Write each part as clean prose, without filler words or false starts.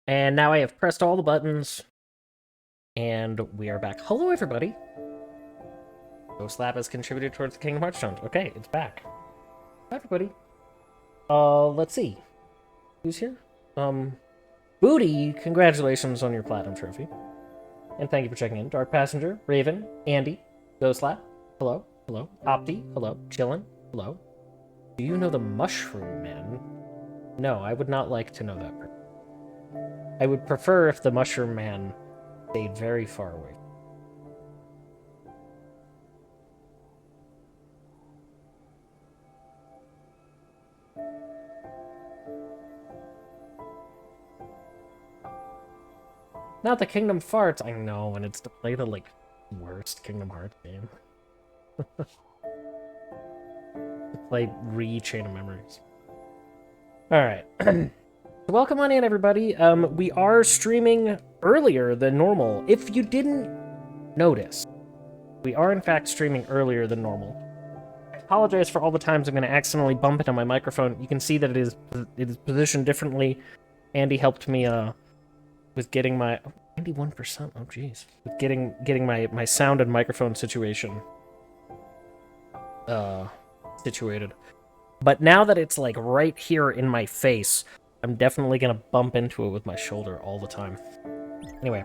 And now I have pressed all the buttons, and we are back. Hello, everybody. Bookslap has contributed towards the Kingdom Hearts Challenge. Okay, it's back. Hi, everybody. Let's see. Who's here? Booty, congratulations on your Platinum Trophy. And thank you for checking in. Dark Passenger, Raven, Andy, Bookslap, hello, hello. Opti, hello. Chillin', hello. Do you know the Mushroom Man? No, I would not like to know that person. I would prefer if the Mushroom Man stayed very far away. Not the Kingdom Farts, I know, and it's to play the, like, worst Kingdom Hearts game. To play Chain of Memories. Alright. Welcome on in, everybody. We are streaming earlier than normal. If you didn't notice, we are in fact streaming earlier than normal. I apologize for all the times I'm going to accidentally bump into my microphone. You can see that it is positioned differently. Andy helped me with getting my 91%. Oh jeez, with getting my sound and microphone situation situated. But now that it's like right here in my face, I'm definitely gonna bump into it with my shoulder all the time. Anyway,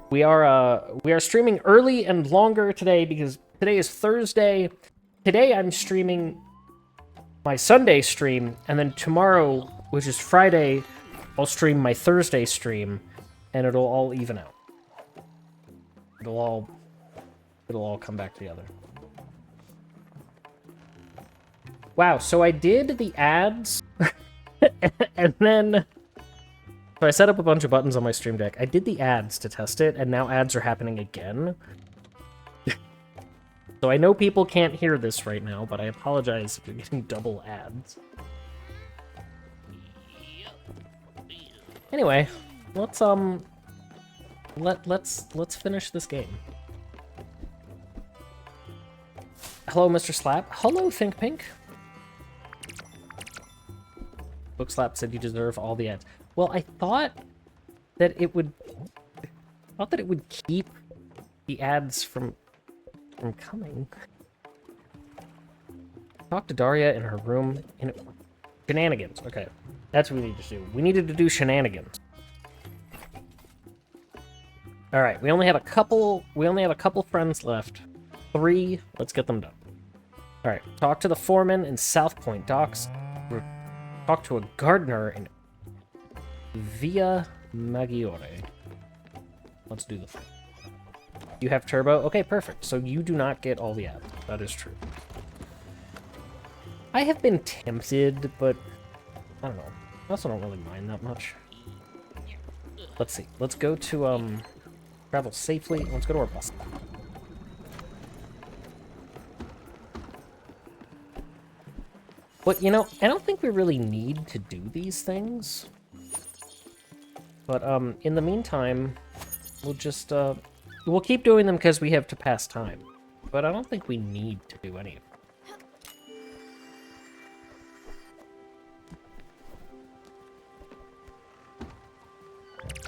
we are streaming early and longer today because today is Thursday. Today I'm streaming my Sunday stream, and then tomorrow, which is Friday, I'll stream my Thursday stream, and it'll all even out. It'll all come back together. Wow, so I did the ads, and then so I set up a bunch of buttons on my Stream Deck. I did the ads to test it, and now ads are happening again. So I know people can't hear this right now, but I apologize if you're getting double ads. Anyway, let's finish this game. Hello, Mr. Slap. Hello, Think Pink. Bookslap said you deserve all the ads. Well, I thought that it would keep the ads from coming. Talk to Daria in her room in shenanigans. Okay, that's what we need to do. We needed to do shenanigans. All right, we only have a couple friends left. 3. Let's get them done. All right, talk to the foreman in South Point Docks. Talk to a gardener in Via Maggiore. Let's do the thing. You have turbo? Okay, perfect. So you do not get all the ads. That is true. I have been tempted, but I don't know. I also don't really mind that much. Let's see. Let's go to, travel safely. Let's go to our bus. But, you know, I don't think we really need to do these things. But, in the meantime, we'll just, we'll keep doing them because we have to pass time. But I don't think we need to do any of them.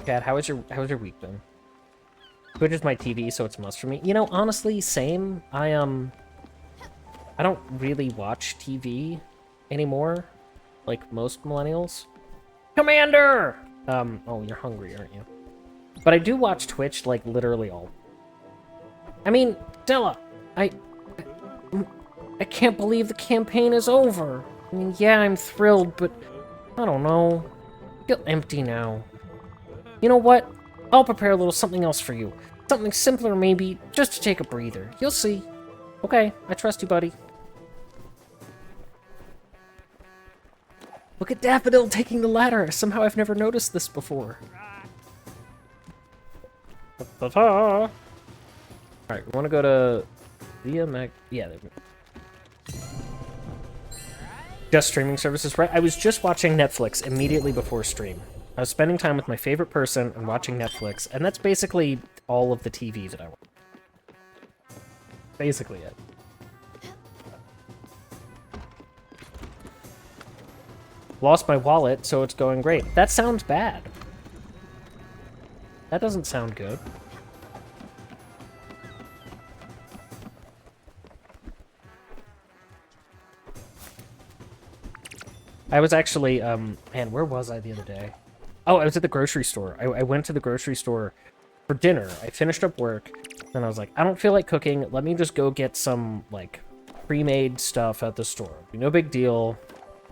Kat, how was your week been? Twitch is my TV, so it's a must for me. You know, honestly, same. I don't really watch TV anymore, like most millennials. Commander! Oh, you're hungry, aren't you? But I do watch Twitch, like, literally all. I mean, Stella, I can't believe the campaign is over. I mean, yeah, I'm thrilled, but I don't know. I feel empty now. You know what? I'll prepare a little something else for you. Something simpler, maybe, just to take a breather. You'll see. Okay, I trust you, buddy. Look at Daffodil taking the ladder. Somehow I've never noticed this before. Alright, we want to go to Via Mag... Yeah, there we go. Just streaming services, right? I was just watching Netflix immediately before stream. I was spending time with my favorite person and watching Netflix, and that's basically all of the TV that I watch. Basically it. Lost my wallet, so it's going great. That sounds bad. That doesn't sound good. I was actually, man, where was I the other day? Oh, I was at the grocery store. I went to the grocery store for dinner. I finished up work, and I was like, I don't feel like cooking. Let me just go get some, like, pre-made stuff at the store. No big deal.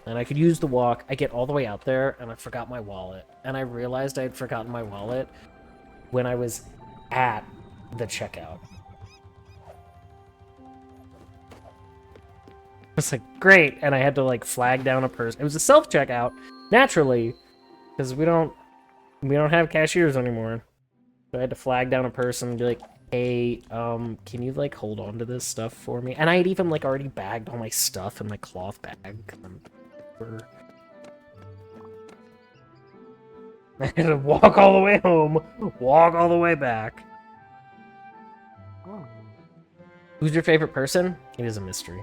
And I could use the walk. I get all the way out there, and I forgot my wallet. And I realized I had forgotten my wallet when I was at the checkout. I was like, great, and I had to, like, flag down a person. It was a self-checkout, naturally, because we don't have cashiers anymore. So I had to flag down a person and be like, hey, can you, like, hold on to this stuff for me? And I had even, like, already bagged all my stuff in my cloth bag. I had to walk all the way home, walk all the way back. Who's your favorite person? It is a mystery.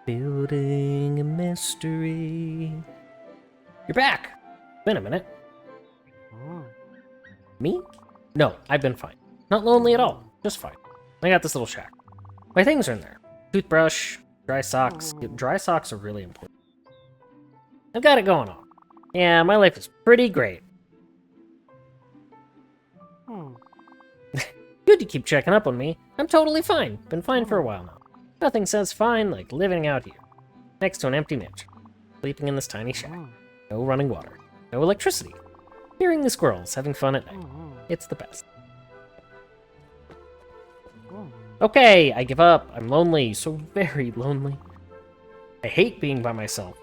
Building a mystery. You're back! Been a minute. Me? No, I've been fine. Not lonely at all. Just fine. I got this little shack. My things are in there. Toothbrush, dry socks. Dry socks are really important. I've got it going on. Yeah, my life is pretty great. Good to keep checking up on me. I'm totally fine. Been fine for a while now. Nothing says fine like living out here. Next to an empty niche. Sleeping in this tiny shack. No running water. No electricity. Hearing the squirrels having fun at night. It's the best. Okay, I give up. I'm lonely. So very lonely. I hate being by myself.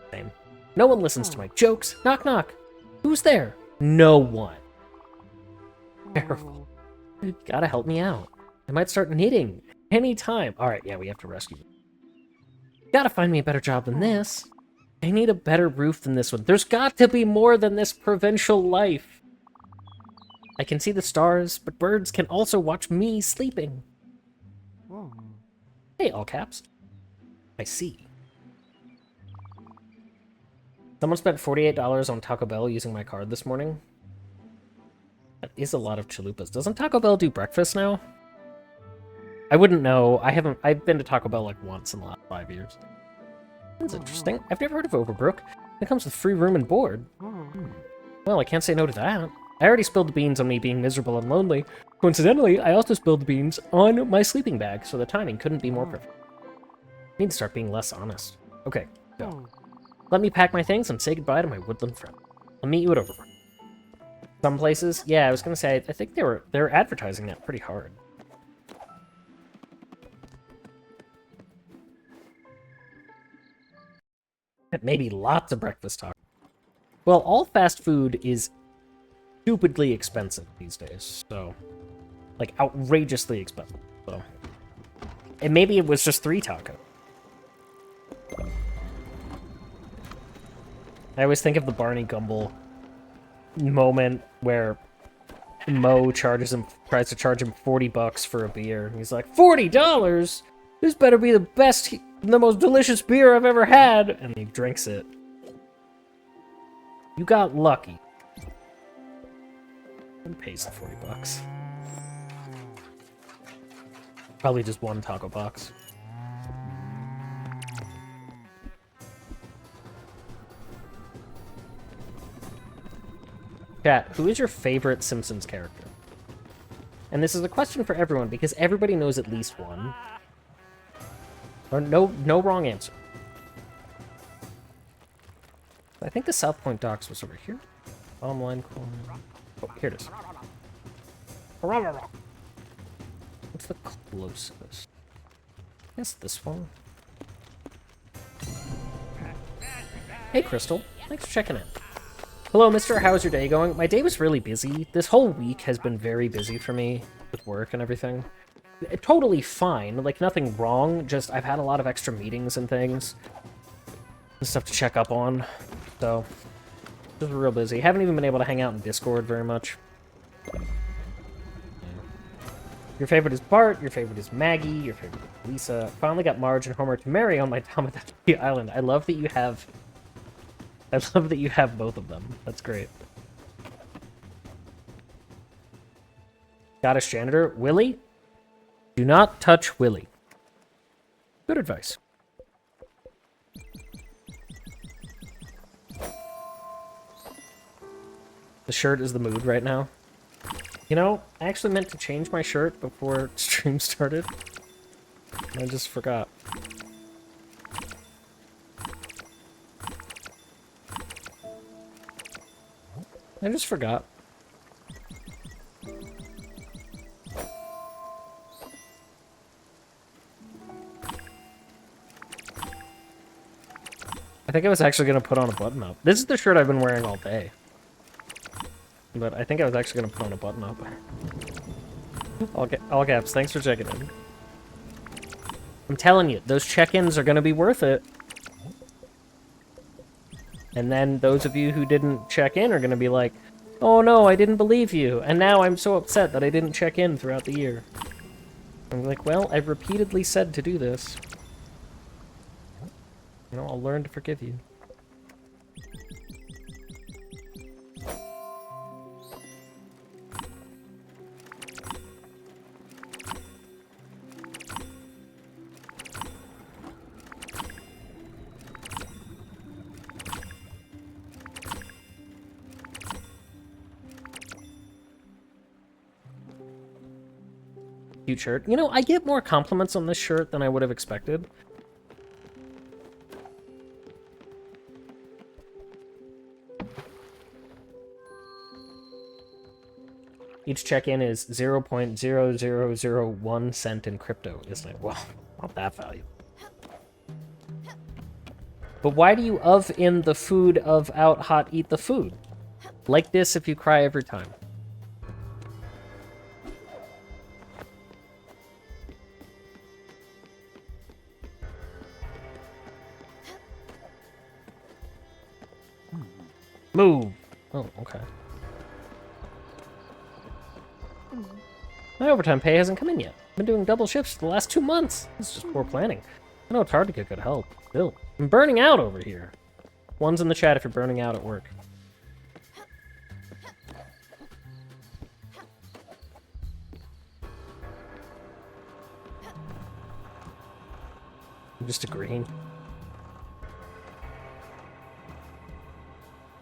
Same. No one listens to my jokes. Knock knock. Who's there? No one. Terrible. You gotta help me out. I might start knitting anytime. Alright, yeah, we have to rescue them. Gotta find me a better job than this. I need a better roof than this one. There's got to be more than this provincial life. I can see the stars, but birds can also watch me sleeping. Hey, all caps. I see. Someone spent $48 on Taco Bell using my card this morning. That is a lot of chalupas. Doesn't Taco Bell do breakfast now? I wouldn't know. I've been to Taco Bell like once in the last 5 years. That's interesting. I've never heard of Overbrook. It comes with free room and board. Well, I can't say no to that. I already spilled the beans on me being miserable and lonely. Coincidentally, I also spilled the beans on my sleeping bag, so the timing couldn't be more perfect. I need to start being less honest. Okay, go. Let me pack my things and say goodbye to my woodland friend. I'll meet you at Overbrook. Some places, yeah, I was gonna say, I think they're advertising that pretty hard. Maybe lots of breakfast talk. Well, all fast food is stupidly expensive these days, so like outrageously expensive. So, and maybe it was just 3 tacos. I always think of the Barney Gumble moment where Mo tries to charge him $40 for a beer, and he's like, $40? This better be the best, the most delicious beer I've ever had, and he drinks it. You got lucky. Who pays the $40? Probably just one taco box. Chat, who is your favorite Simpsons character? And this is a question for everyone, because everybody knows at least one. Or no wrong answer. I think the South Point docks was over here. Bottom line corner. Oh, here it is. What's the closest? I guess this one. Hey, Crystal. Thanks for checking in. Hello, mister. How's your day going? My day was really busy. This whole week has been very busy for me with work and everything. Totally fine. Like, nothing wrong. Just, I've had a lot of extra meetings and things. And stuff to check up on. So, just real busy. Haven't even been able to hang out in Discord very much. Your favorite is Bart, your favorite is Maggie, your favorite is Lisa. Finally got Marge and Homer to marry on my Tamagotchi Island. I love that you have both of them. That's great. Scottish janitor. Willie? Do not touch Willie. Good advice. The shirt is the mood right now. You know, I actually meant to change my shirt before stream started. I just forgot. I just forgot. I think I was actually going to put on a button up. This is the shirt I've been wearing all day. But I think I was actually going to put on a button up. All caps, thanks for checking in. I'm telling you, those check-ins are going to be worth it. And then those of you who didn't check in are going to be like, oh no, I didn't believe you. And now I'm so upset that I didn't check in throughout the year. I'm like, well, I've repeatedly said to do this. You know, I'll learn to forgive you. Cute shirt. You know, I get more compliments on this shirt than I would have expected. Each check-in is 0.0001 cent in crypto, isn't it? Well, not that value. But why do you of in the food of out hot eat the food? Like this if you cry every time. Move! Oh, okay. My overtime pay hasn't come in yet. I've been doing double shifts for the last 2 months. This is just poor planning. I know it's hard to get good help. Still, I'm burning out over here. One's in the chat if you're burning out at work. I'm just agreeing.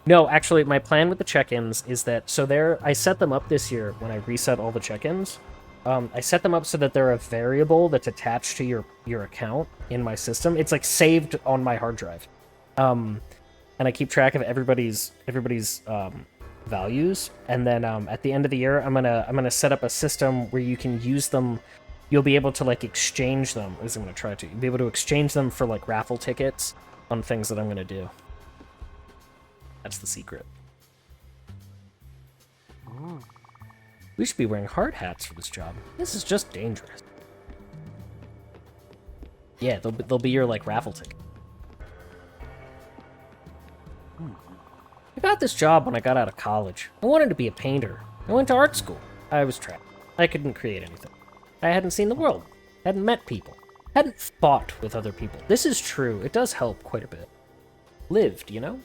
No, actually, my plan with the check-ins is that, so I set them up this year when I reset all the check-ins. I set them up so that they're a variable that's attached to your account in my system. It's like saved on my hard drive. And I keep track of everybody's values. And then at the end of the year, I'm gonna set up a system where you can use them. You'll be able to like exchange them. At least I'm gonna try to. You'll be able to exchange them for like raffle tickets on things that I'm gonna do. That's the secret. We should be wearing hard hats for this job. This is just dangerous. Yeah, they'll be your like raffle ticket. I got this job when I got out of college. I wanted to be a painter. I went to art school. I was trapped. I couldn't create anything. I hadn't seen the world. Hadn't met people. Hadn't fought with other people. This is true. It does help quite a bit. Lived, you know?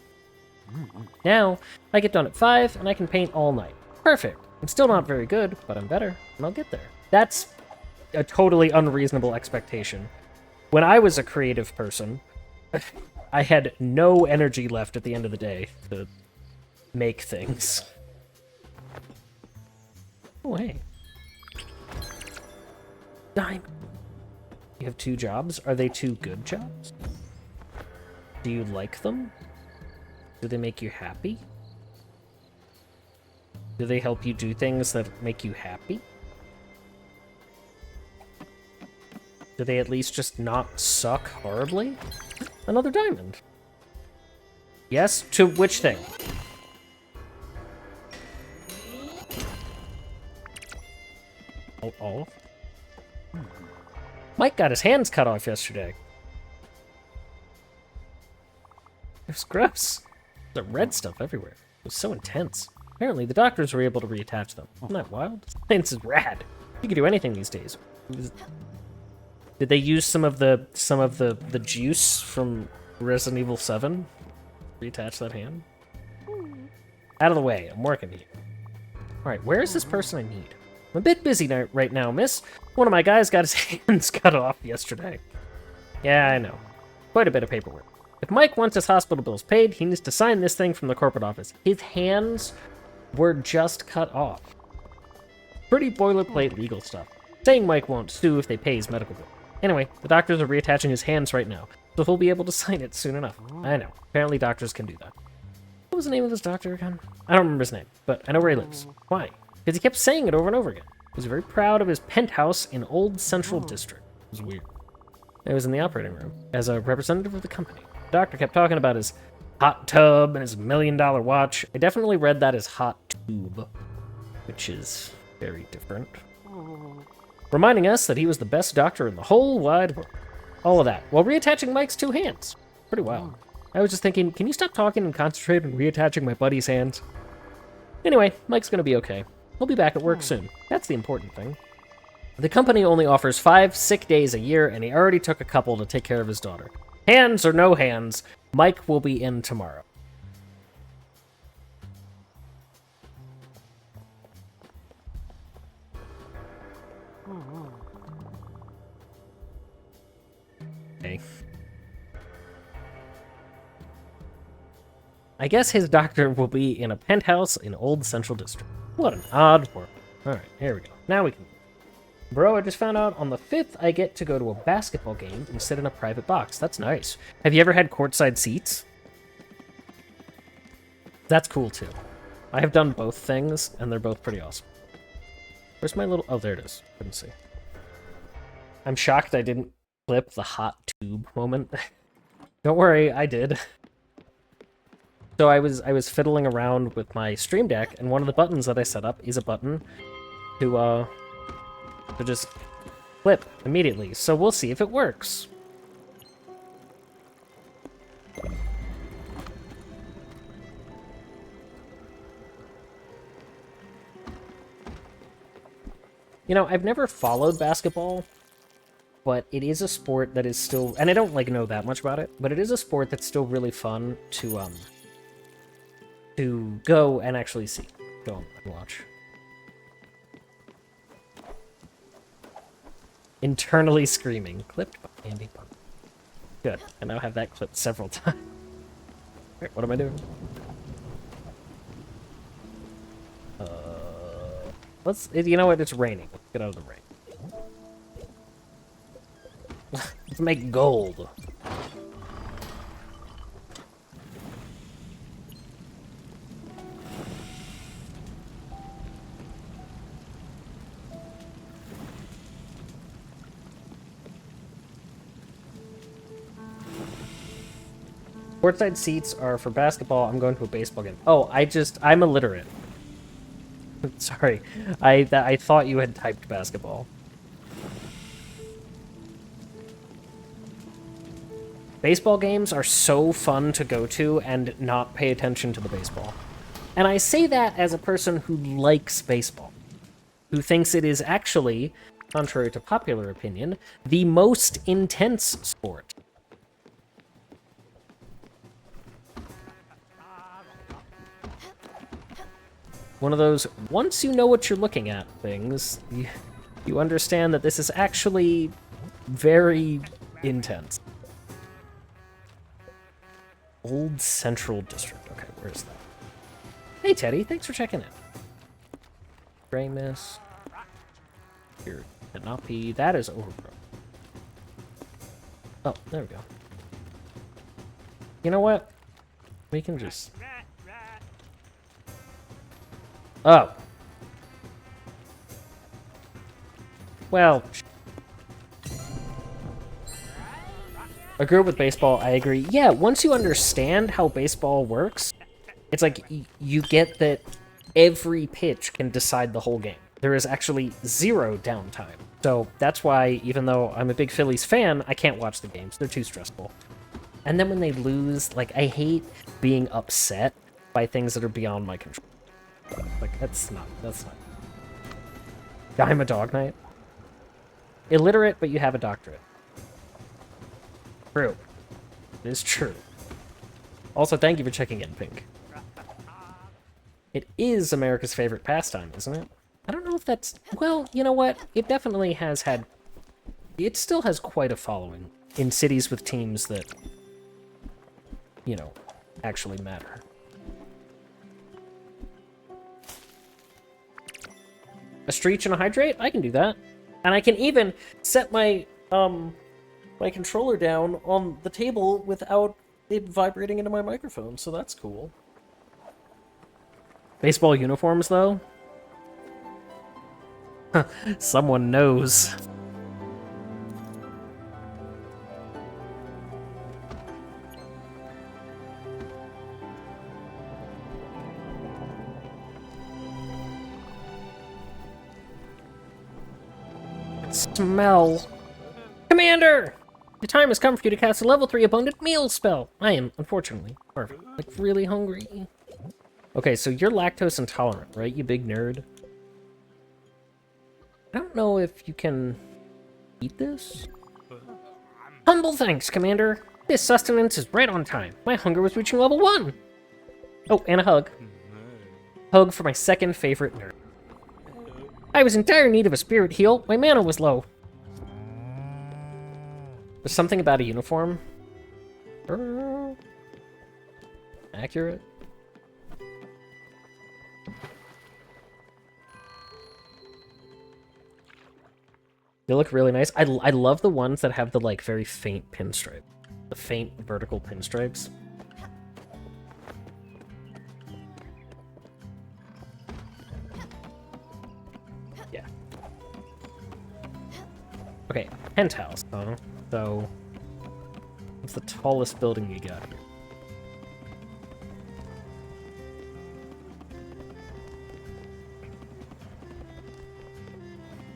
Now, I get done at 5, and I can paint all night. Perfect. I'm still not very good, but I'm better, and I'll get there. That's a totally unreasonable expectation. When I was a creative person, I had no energy left at the end of the day to make things. Oh, hey. Dime. You have 2 jobs? Are they 2 good jobs? Do you like them? Do they make you happy? Do they help you do things that make you happy? Do they at least just not suck horribly? Another diamond. Yes? To which thing? Oh. Mike got his hands cut off yesterday. It was gross. The red stuff everywhere. It was so intense. Apparently, the doctors were able to reattach them. Isn't that wild? Science is rad. You can do anything these days. Did they use some of the juice from Resident Evil 7? Reattach that hand? Out of the way. I'm working here. Alright, where is this person I need? I'm a bit busy right now, miss. One of my guys got his hands cut off yesterday. Yeah, I know. Quite a bit of paperwork. If Mike wants his hospital bills paid, he needs to sign this thing from the corporate office. His hands were just cut off. Pretty boilerplate legal stuff. Saying Mike won't sue if they pay his medical bill. Anyway, the doctors are reattaching his hands right now, so he'll be able to sign it soon enough. I know. Apparently doctors can do that. What was the name of this doctor again? I don't remember his name, but I know where he lives. Why? Because he kept saying it over and over again. He was very proud of his penthouse in Old Central District. It was weird. I was in the operating room as a representative of the company. The doctor kept talking about his hot tub and his $1 million watch. I definitely read that as hot tube, which is very different. Reminding us that he was the best doctor in the whole wide world. All of that, while reattaching Mike's 2 hands. Pretty wild. I was just thinking, can you stop talking and concentrate on reattaching my buddy's hands? Anyway, Mike's gonna be okay. He'll be back at work soon. That's the important thing. The company only offers 5 sick days a year, and he already took a couple to take care of his daughter. Hands or no hands, Mike will be in tomorrow. Okay. I guess his doctor will be in a penthouse in Old Central District. What an odd world. Alright, here we go. Now we can... Bro, I just found out on the 5th I get to go to a basketball game and sit in a private box. That's nice. Have you ever had courtside seats? That's cool too. I have done both things, and they're both pretty awesome. Where's my little... Oh, there it is. Couldn't see. I'm shocked I didn't clip the hot tube moment. Don't worry, I did. So I was fiddling around with my Stream Deck, and one of the buttons that I set up is a button to just flip immediately. So we'll see if it works. You know, I've never followed basketball, but it is a sport that is still, and I don't like know that much about it, but it is a sport that's still really fun to go and actually see. Go and watch. Internally screaming. Clipped by Andy Bun. Good. I now have that clipped several times. Wait, what am I doing? You know what? It's raining. Let's get out of the rain. Let's make gold. Courtside seats are for basketball. I'm going to a baseball game. Oh, I'm illiterate. Sorry. I thought you had typed basketball. Baseball games are so fun to go to and not pay attention to the baseball. And I say that as a person who likes baseball, who thinks it is actually, contrary to popular opinion, the most intense sport. One of those, once you know what you're looking at things, you understand that this is actually very intense. Old Central District. Okay, where's that? Hey, Teddy, thanks for checking in. Gray Miss. Here, cannot be. That is overgrown. Oh, there we go. You know what? We can just... Oh. Well... A girl with baseball, I agree. Yeah, once you understand how baseball works, it's like you get that every pitch can decide the whole game. There is actually 0 downtime. So that's why, even though I'm a big Phillies fan, I can't watch the games. They're too stressful. And then when they lose, like, I hate being upset by things that are beyond my control. Like, that's not. I'm a dog knight. Illiterate, but you have a doctorate. True. It is true. Also, thank you for checking in, Pink. It is America's favorite pastime, isn't it? I don't know if that's... Well, you know what? It definitely has had... It still has quite a following in cities with teams that, you know, actually matter. A Streach and a Hydrate? I can do that. And I can even set my, my controller down on the table without it vibrating into my microphone, so that's cool. Baseball uniforms, though? Someone knows. Smell. Commander! The time has come for you to cast a level 3 abundant meal spell. I am, unfortunately, like, really hungry. Okay, so you're lactose intolerant, right, you big nerd? I don't know if you can eat this. Humble thanks, Commander. This sustenance is right on time. My hunger was reaching level 1. Oh, and a hug. Hug for my second favorite nerd. I was in dire need of a spirit heal. My mana was low. There's something about a uniform. Accurate. They look really nice. I love the ones that have the, like, very faint pinstripe. The faint vertical pinstripes. Yeah. Okay, penthouse, huh? So, what's the tallest building you got here?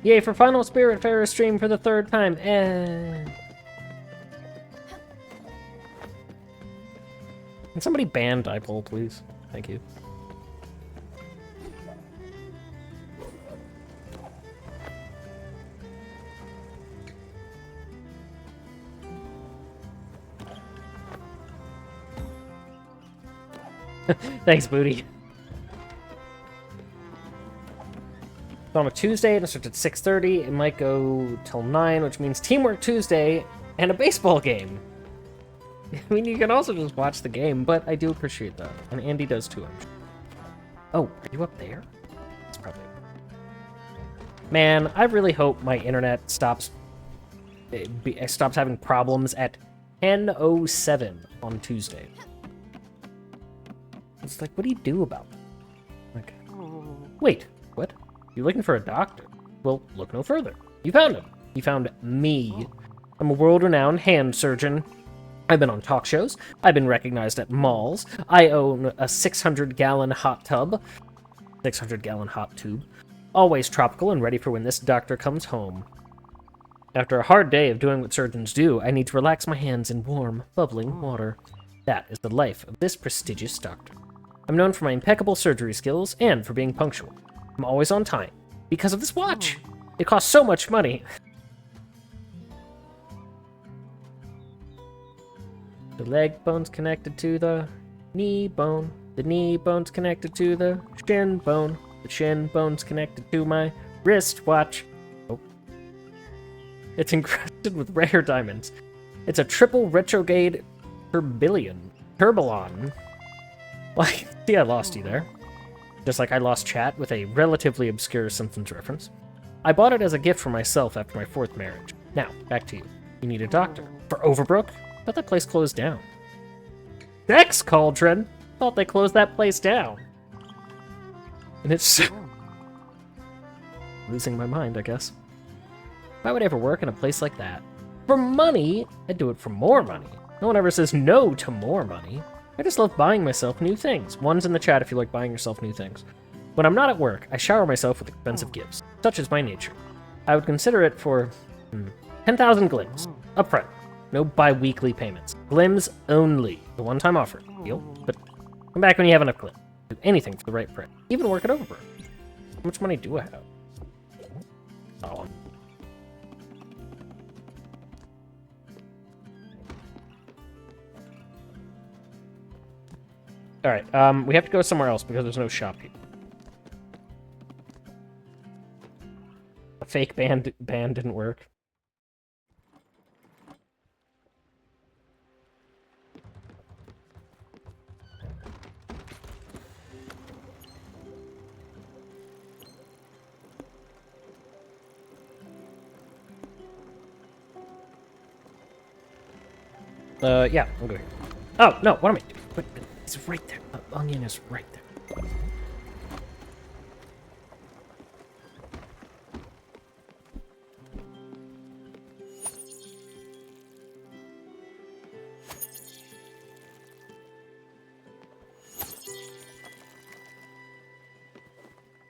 Yay, for final Spiritfarer stream for the 3rd time. Can somebody ban Dipole, please? Thank you. Thanks, Booty. It's on a Tuesday, and it starts at 6:30. It might go till 9, which means Teamwork Tuesday and a baseball game. I mean, you can also just watch the game, but I do appreciate that. And Andy does too, I'm sure. Oh, are you up there? It's probably... Man, I really hope my internet stops having problems at 10:07 on Tuesday. It's like, what do you do about it? Like, wait, what? You're looking for a doctor? Well, look no further. You found him. You found me. I'm a world-renowned hand surgeon. I've been on talk shows. I've been recognized at malls. I own a 600-gallon hot tub. 600-gallon hot tube. Always tropical and ready for when this doctor comes home. After a hard day of doing what surgeons do, I need to relax my hands in warm, bubbling water. That is the life of this prestigious doctor. I'm known for my impeccable surgery skills and for being punctual. I'm always on time. Because of this watch! It costs so much money! The leg bone's connected to the knee bone. The knee bone's connected to the shin bone. The shin bone's connected to my wristwatch. Oh. It's encrusted with rare diamonds. It's a triple retrograde Turbilon. Like, see, I lost you there. Just like I lost chat with a relatively obscure Simpsons reference. I bought it as a gift for myself after my 4th marriage. Now, back to you. You need a doctor. For Overbrook? Thought that place closed down. Sex Cauldron? Thought they closed that place down. And it's... losing my mind, I guess. Why would I ever work in a place like that? For money? I'd do it for more money. No one ever says no to more money. I just love buying myself new things. One's in the chat if you like buying yourself new things. When I'm not at work, I shower myself with expensive gifts. Such is my nature. I would consider it for 10,000 glims. Upfront. No bi-weekly payments. Glims only. The one-time offer. Deal? But come back when you have enough glims. Do anything for the right price. Even work at Overbrook. How much money do I have? Oh. Alright, we have to go somewhere else because there's no shop here. Fake band didn't work. Yeah, I'll go here. Oh, no, what am I doing? But it's right there. The onion is right there.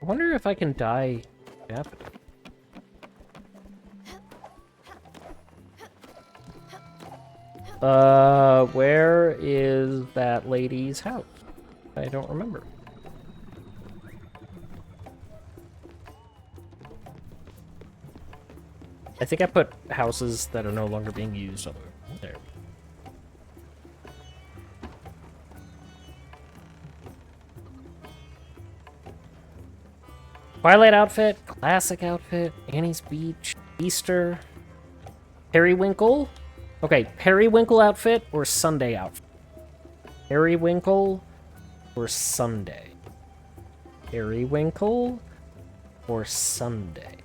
I wonder if I can dye daffodil. Where is that lady's house? I don't remember. I think I put houses that are no longer being used over there. Twilight outfit, classic outfit, Annie's Beach, Easter, Periwinkle. Okay, Periwinkle outfit or Sunday outfit? Periwinkle or Sunday? Periwinkle or Sunday?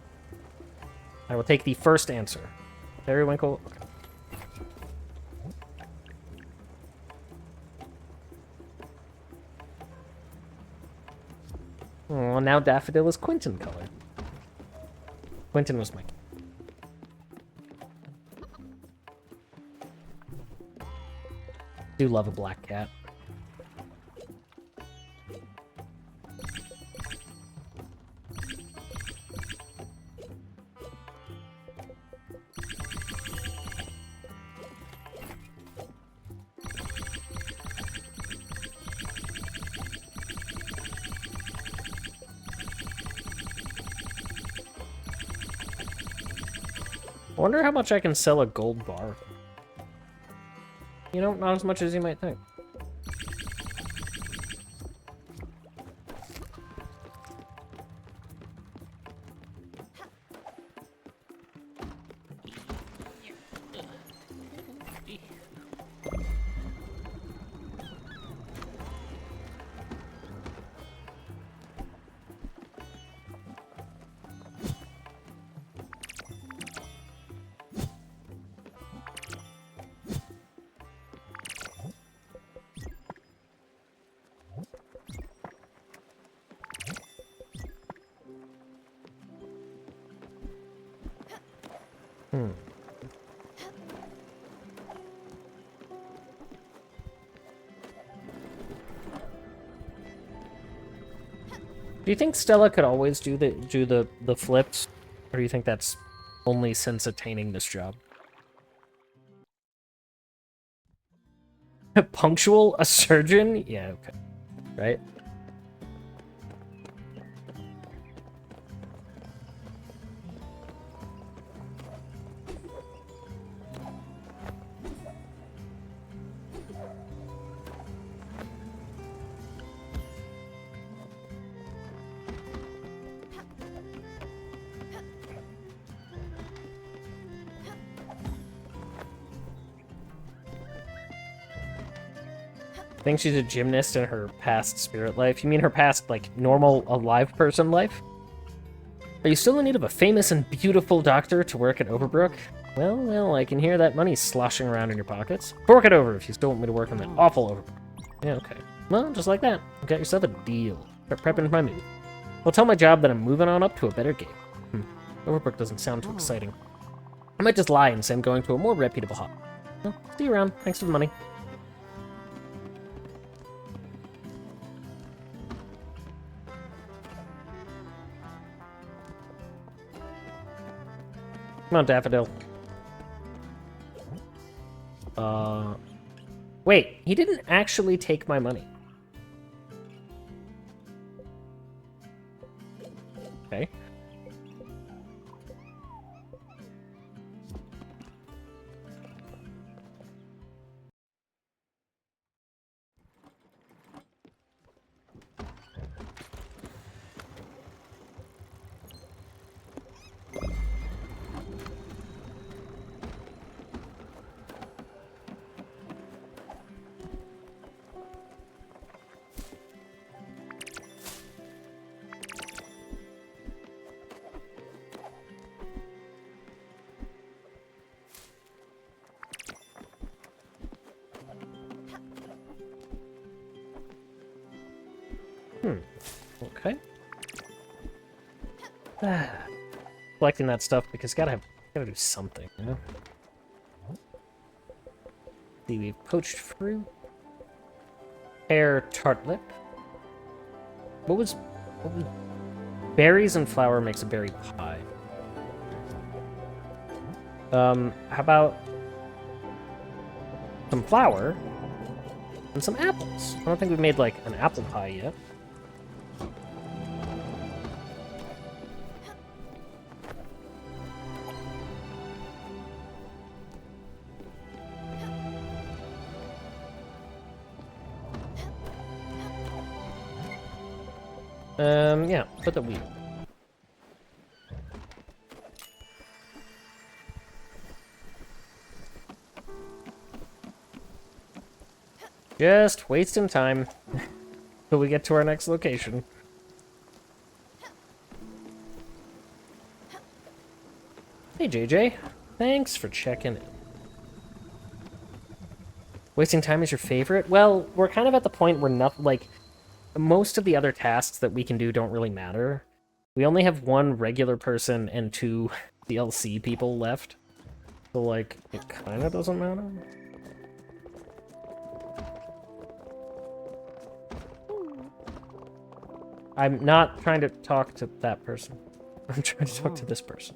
I will take the first answer. Periwinkle. Okay. Oh, now daffodil is Quentin color. Quentin was my... do love a black cat. I wonder how much I can sell a gold bar. You know, not as much as you might think. Do you think Stella could always do the flips, or do you think that's only since attaining this job? Punctual? A surgeon? Yeah, okay. Right? I think she's a gymnast in her past spirit life. You mean her past, like, normal, alive person life? Are you still in need of a famous and beautiful doctor to work at Overbrook? Well, I can hear that money sloshing around in your pockets. Fork it over if you still want me to work on that awful Overbrook. Yeah, okay. Well, just like that. You got yourself a deal. Start prepping my move. I'll tell my job that I'm moving on up to a better game. Overbrook doesn't sound too exciting. I might just lie and say I'm going to a more reputable hop. Well, see you around. Thanks for the money. Come on, Daffodil. Wait, he didn't actually take my money. Okay. Okay. Collecting that stuff because gotta do something, you know? See, we've poached fruit. Pear tartlet. What was berries and flour makes a berry pie. How about some flour and some apples? I don't think we've made, like, an apple pie yet. Yeah, put the wheat. Just wasting time till we get to our next location. Hey, JJ. Thanks for checking in. Wasting time is your favorite? Well, we're kind of at the point where most of the other tasks that we can do don't really matter. We only have one regular person and 2 DLC people left. So, like, it kind of doesn't matter. I'm not trying to talk to that person. I'm trying to talk to this person.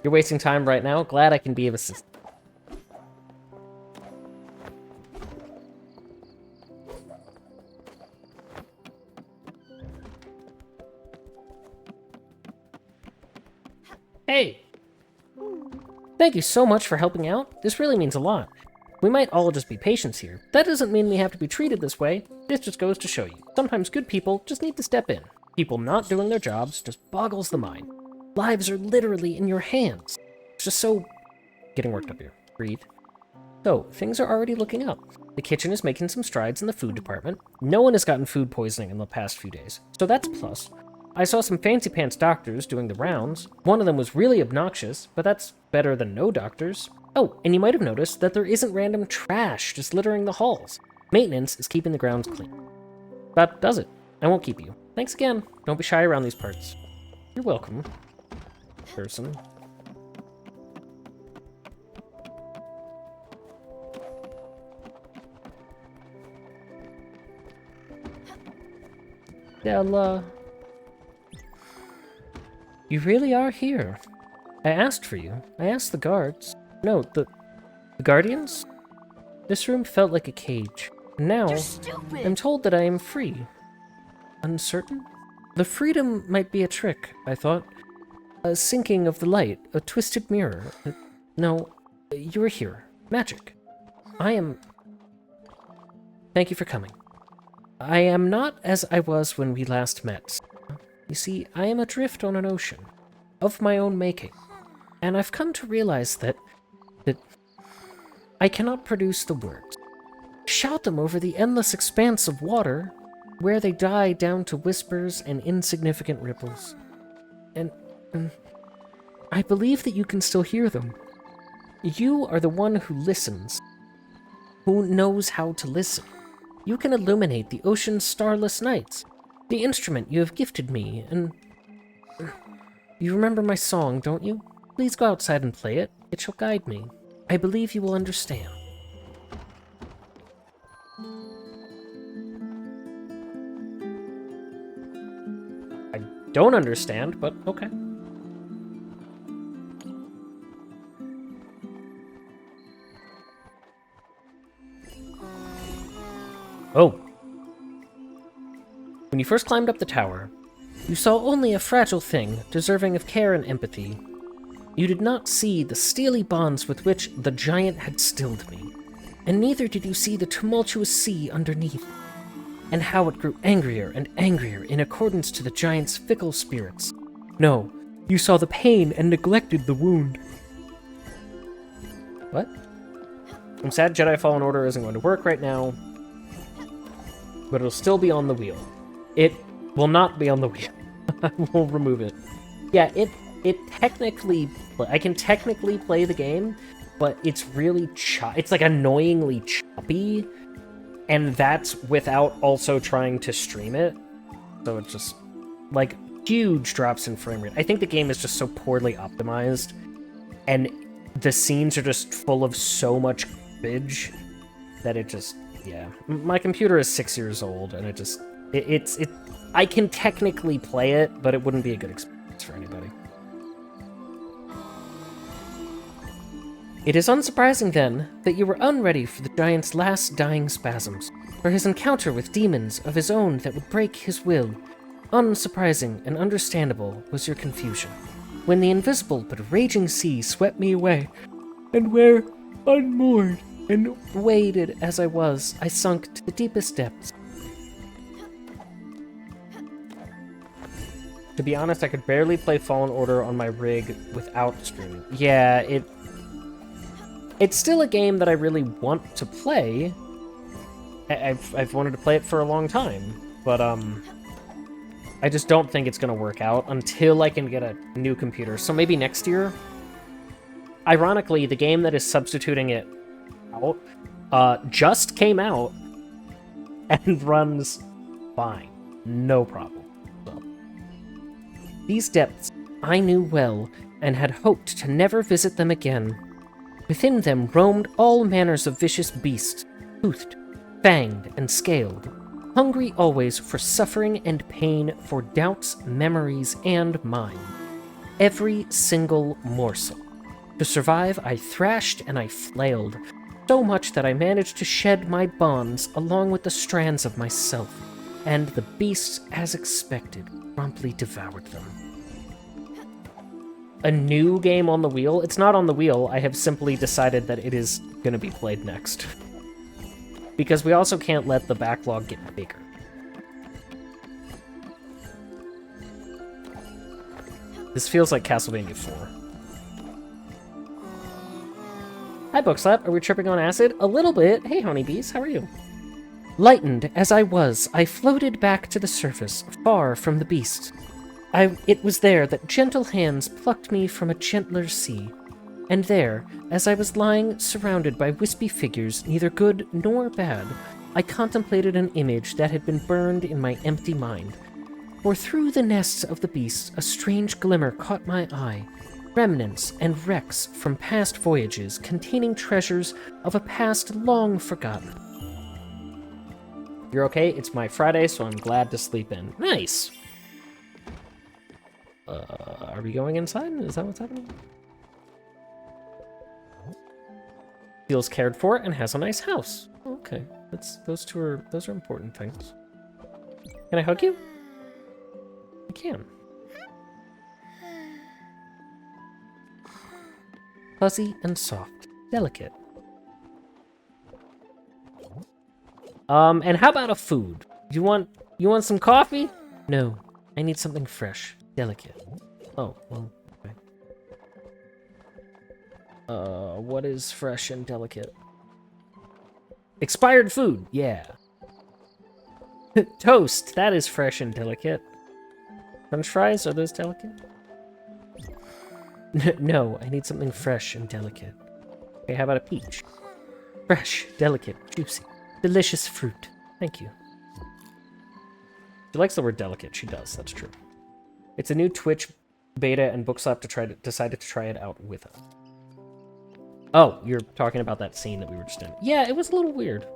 You're wasting time right now? Glad I can be of assistance. Hey! Thank you so much for helping out. This really means a lot. We might all just be patients here. That doesn't mean we have to be treated this way. This just goes to show you. Sometimes good people just need to step in. People not doing their jobs just boggles the mind. Lives are literally in your hands. It's just so... Getting worked up here. Breathe. So, things are already looking up. The kitchen is making some strides in the food department. No one has gotten food poisoning in the past few days. So that's a plus. I saw some fancy pants doctors doing the rounds. One of them was really obnoxious, but that's better than no doctors. Oh, and you might have noticed that there isn't random trash just littering the halls. Maintenance is keeping the grounds clean. That does it. I won't keep you. Thanks again. Don't be shy around these parts. You're welcome, person. Della. You really are here. I asked for you. I asked the guards. No, the guardians? This room felt like a cage. And now, I'm told that I am free. Uncertain? The freedom might be a trick, I thought. A sinking of the light, a twisted mirror. No, you are here. Magic. I am... Thank you for coming. I am not as I was when we last met. You see, I am adrift on an ocean, of my own making, and I've come to realize that I cannot produce the words. Shout them over the endless expanse of water, where they die down to whispers and insignificant ripples. And I believe that you can still hear them. You are the one who listens, who knows how to listen. You can illuminate the ocean's starless nights. The instrument you have gifted me, and... You remember my song, don't you? Please go outside and play it. It shall guide me. I believe you will understand. I don't understand, but okay. Oh. When you first climbed up the tower, you saw only a fragile thing, deserving of care and empathy. You did not see the steely bonds with which the giant had stilled me, and neither did you see the tumultuous sea underneath, and how it grew angrier and angrier in accordance to the giant's fickle spirits. No, you saw the pain and neglected the wound. What? I'm sad Jedi Fallen Order isn't going to work right now, but it'll still be on the wheel. It will not be on the wheel. I will remove it. Yeah, it technically... I can technically play the game, but it's really it's like annoyingly choppy. And that's without also trying to stream it. So it's just, like, huge drops in frame rate. I think the game is just so poorly optimized, and the scenes are just full of so much garbage that it just, yeah. My computer is 6 years old, and it's I can technically play it, but it wouldn't be a good experience for anybody. It is unsurprising, then, that you were unready for the giant's last dying spasms, for his encounter with demons of his own that would break his will. Unsurprising and understandable was your confusion, when the invisible but raging sea swept me away, and where, unmoored and weighted as I was, I sunk to the deepest depths. To be honest, I could barely play Fallen Order on my rig without streaming. Yeah, it's still a game that I really want to play. I've wanted to play it for a long time, but I just don't think it's gonna work out until I can get a new computer. So maybe next year. Ironically, the game that is substituting it out just came out and runs fine, no problem. So, these depths I knew well and had hoped to never visit them again. Within them roamed all manners of vicious beasts, toothed, fanged, and scaled, hungry always for suffering and pain, for doubts, memories, and mine. Every single morsel. To survive, I thrashed and I flailed, so much that I managed to shed my bonds along with the strands of myself, and the beasts, as expected, promptly devoured them. A new game on the wheel? It's not on the wheel. I have simply decided that it is going to be played next. Because we also can't let the backlog get bigger. This feels like Castlevania 4. Hi, Bookslap. Are we tripping on acid? A little bit. Hey, honeybees. How are you? Lightened as I was, I floated back to the surface, far from the beast. It was there that gentle hands plucked me from a gentler sea. And there, as I was lying surrounded by wispy figures, neither good nor bad, I contemplated an image that had been burned in my empty mind. For through the nests of the beasts, a strange glimmer caught my eye, remnants and wrecks from past voyages containing treasures of a past long forgotten. You're okay? It's my Friday, so I'm glad to sleep in. Nice! Are we going inside? Is that what's happening? Feels cared for and has a nice house. Okay, those are important things. Can I hug you? I can. Fuzzy and soft, delicate. And how about a food? You want some coffee? No, I need something fresh, delicate. Oh, well, okay. What is fresh and delicate? Expired food, yeah. Toast, that is fresh and delicate. French fries, are those delicate? No, I need something fresh and delicate. Okay, how about a peach? Fresh, delicate, juicy, delicious fruit. Thank you. She likes the word delicate. She does, that's true. It's a new Twitch beta, and Bookslap decided to try it out with us. Oh, you're talking about that scene that we were just in. Yeah, it was a little weird.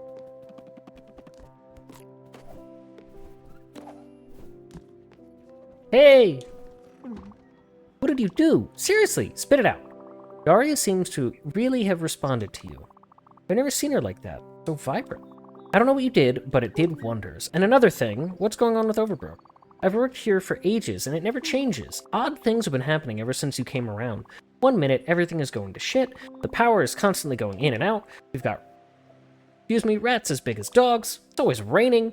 Hey! What did you do? Seriously, spit it out. Daria seems to really have responded to you. I've never seen her like that. So vibrant. I don't know what you did, but it did wonders. And another thing, what's going on with Overbrook? I've worked here for ages, and it never changes. Odd things have been happening ever since you came around. 1 minute, everything is going to shit. The power is constantly going in and out. We've got, excuse me, rats as big as dogs. It's always raining.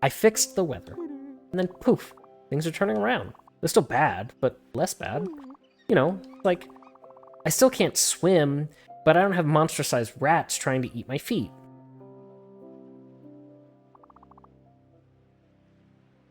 I fixed the weather. And then poof, things are turning around. They're still bad, but less bad. You know, like, I still can't swim, but I don't have monster-sized rats trying to eat my feet.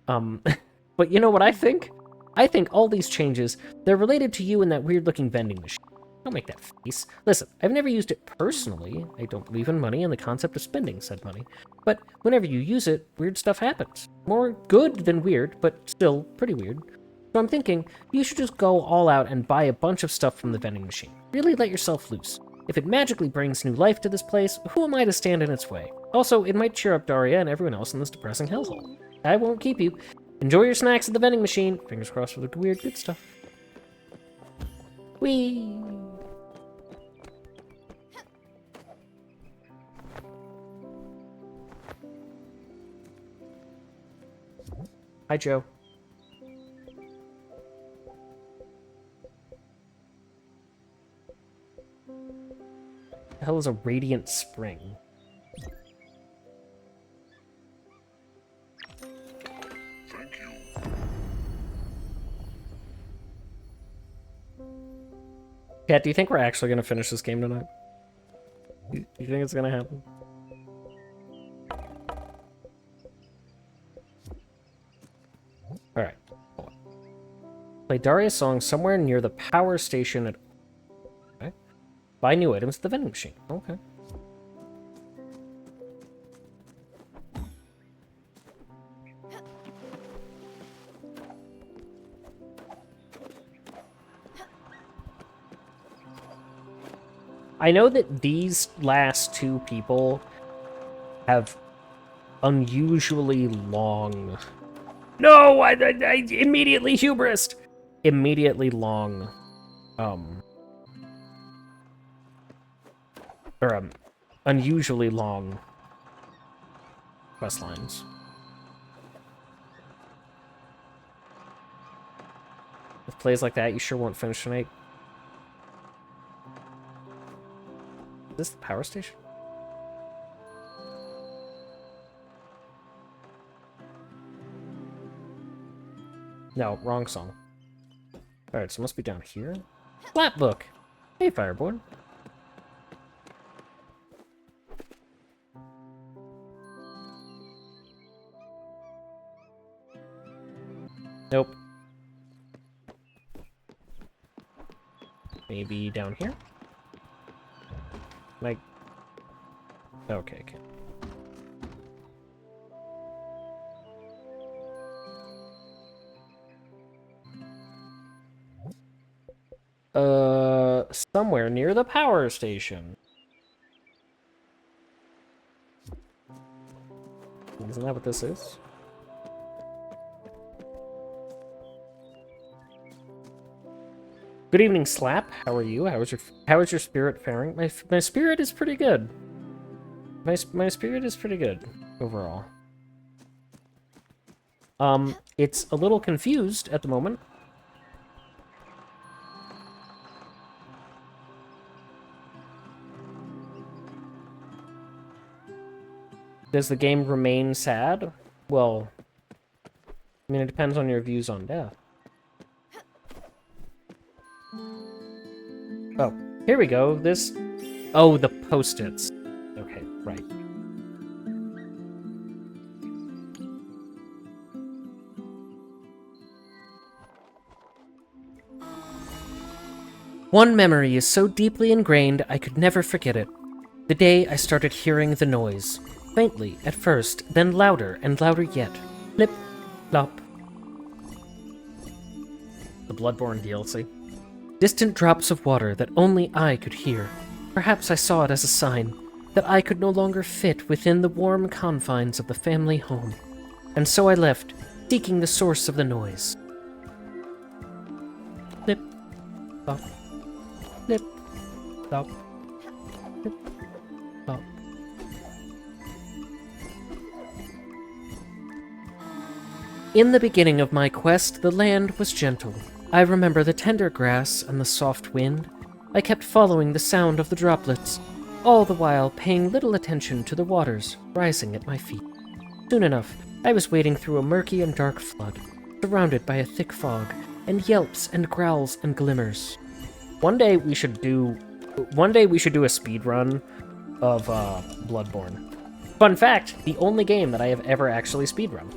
But you know what I think? I think all these changes, they're related to you and that weird-looking vending machine. Don't make that face. Listen, I've never used it personally. I don't believe in money and the concept of spending said money. But whenever you use it, weird stuff happens. More good than weird, but still pretty weird. So I'm thinking, you should just go all out and buy a bunch of stuff from the vending machine. Really let yourself loose. If it magically brings new life to this place, who am I to stand in its way? Also, it might cheer up Daria and everyone else in this depressing hellhole. I won't keep you. Enjoy your snacks at the vending machine. Fingers crossed for the weird good stuff. Whee! Hi, Joe. The hell is a radiant spring? Thank you. Kat, do you think we're actually going to finish this game tonight? Do you think it's going to happen? Alright. Play Daria's song somewhere near the power station at... Okay. Buy new items at the vending machine. Okay. I know that these last two people have unusually long... No! I immediately hubrised! Immediately long... unusually long quest lines. With plays like that, you sure won't finish tonight. Is this the power station? No, wrong song. Alright, so it must be down here. Flat book! Hey, Fireboard. Nope. Maybe down here? Like... Okay, okay. Somewhere near the power station. Isn't that what this is? Good evening, Slap. How are you? How is your spirit faring? My spirit is pretty good. My spirit is pretty good overall. It's a little confused at the moment. Does the game remain sad? Well, I mean, it depends on your views on death. Oh, here we go. This... Oh, the post-its. Okay, right. One memory is so deeply ingrained I could never forget it. The day I started hearing the noise. Faintly at first, then louder and louder yet. Flip, flop. The Bloodborne DLC. Distant drops of water that only I could hear. Perhaps I saw it as a sign that I could no longer fit within the warm confines of the family home. And so I left, seeking the source of the noise. Flip, flop, flip, flop, flip, flop. In the beginning of my quest, the land was gentle. I remember the tender grass and the soft wind. I kept following the sound of the droplets, all the while paying little attention to the waters rising at my feet. Soon enough, I was wading through a murky and dark flood, surrounded by a thick fog, and yelps and growls and glimmers. One day we should do a speed run of Bloodborne. Fun fact, the only game that I have ever actually speedrun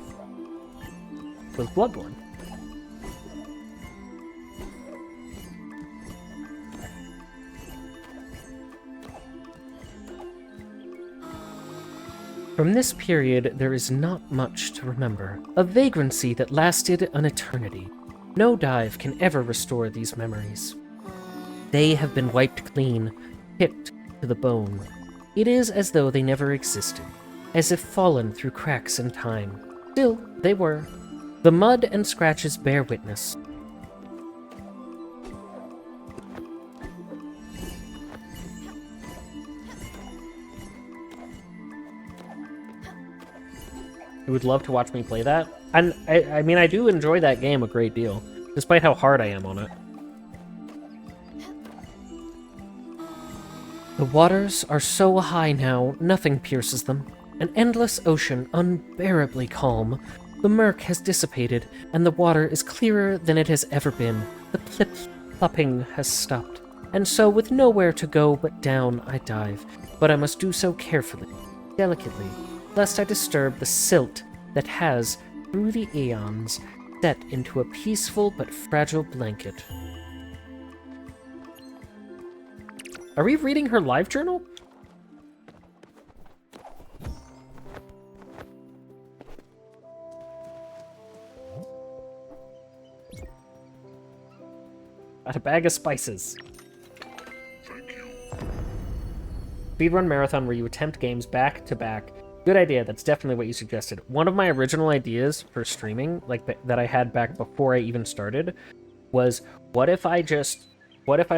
was Bloodborne. From this period, there is not much to remember. A vagrancy that lasted an eternity. No dive can ever restore these memories. They have been wiped clean, picked to the bone. It is as though they never existed, as if fallen through cracks in time. Still, they were. The mud and scratches bear witness. You would love to watch me play that? And I mean, I do enjoy that game a great deal, despite how hard I am on it. The waters are so high now, nothing pierces them. An endless ocean, unbearably calm. The murk has dissipated, and the water is clearer than it has ever been. The plip-plopping has stopped. And so, with nowhere to go but down, I dive. But I must do so carefully, delicately, lest I disturb the silt that has, through the eons, set into a peaceful but fragile blanket. Are we reading her live journal? Got a bag of spices. Thank you. Speedrun marathon where you attempt games back to back. Good idea. That's definitely what you suggested. One of my original ideas for streaming, like that I had back before I even started, was what if I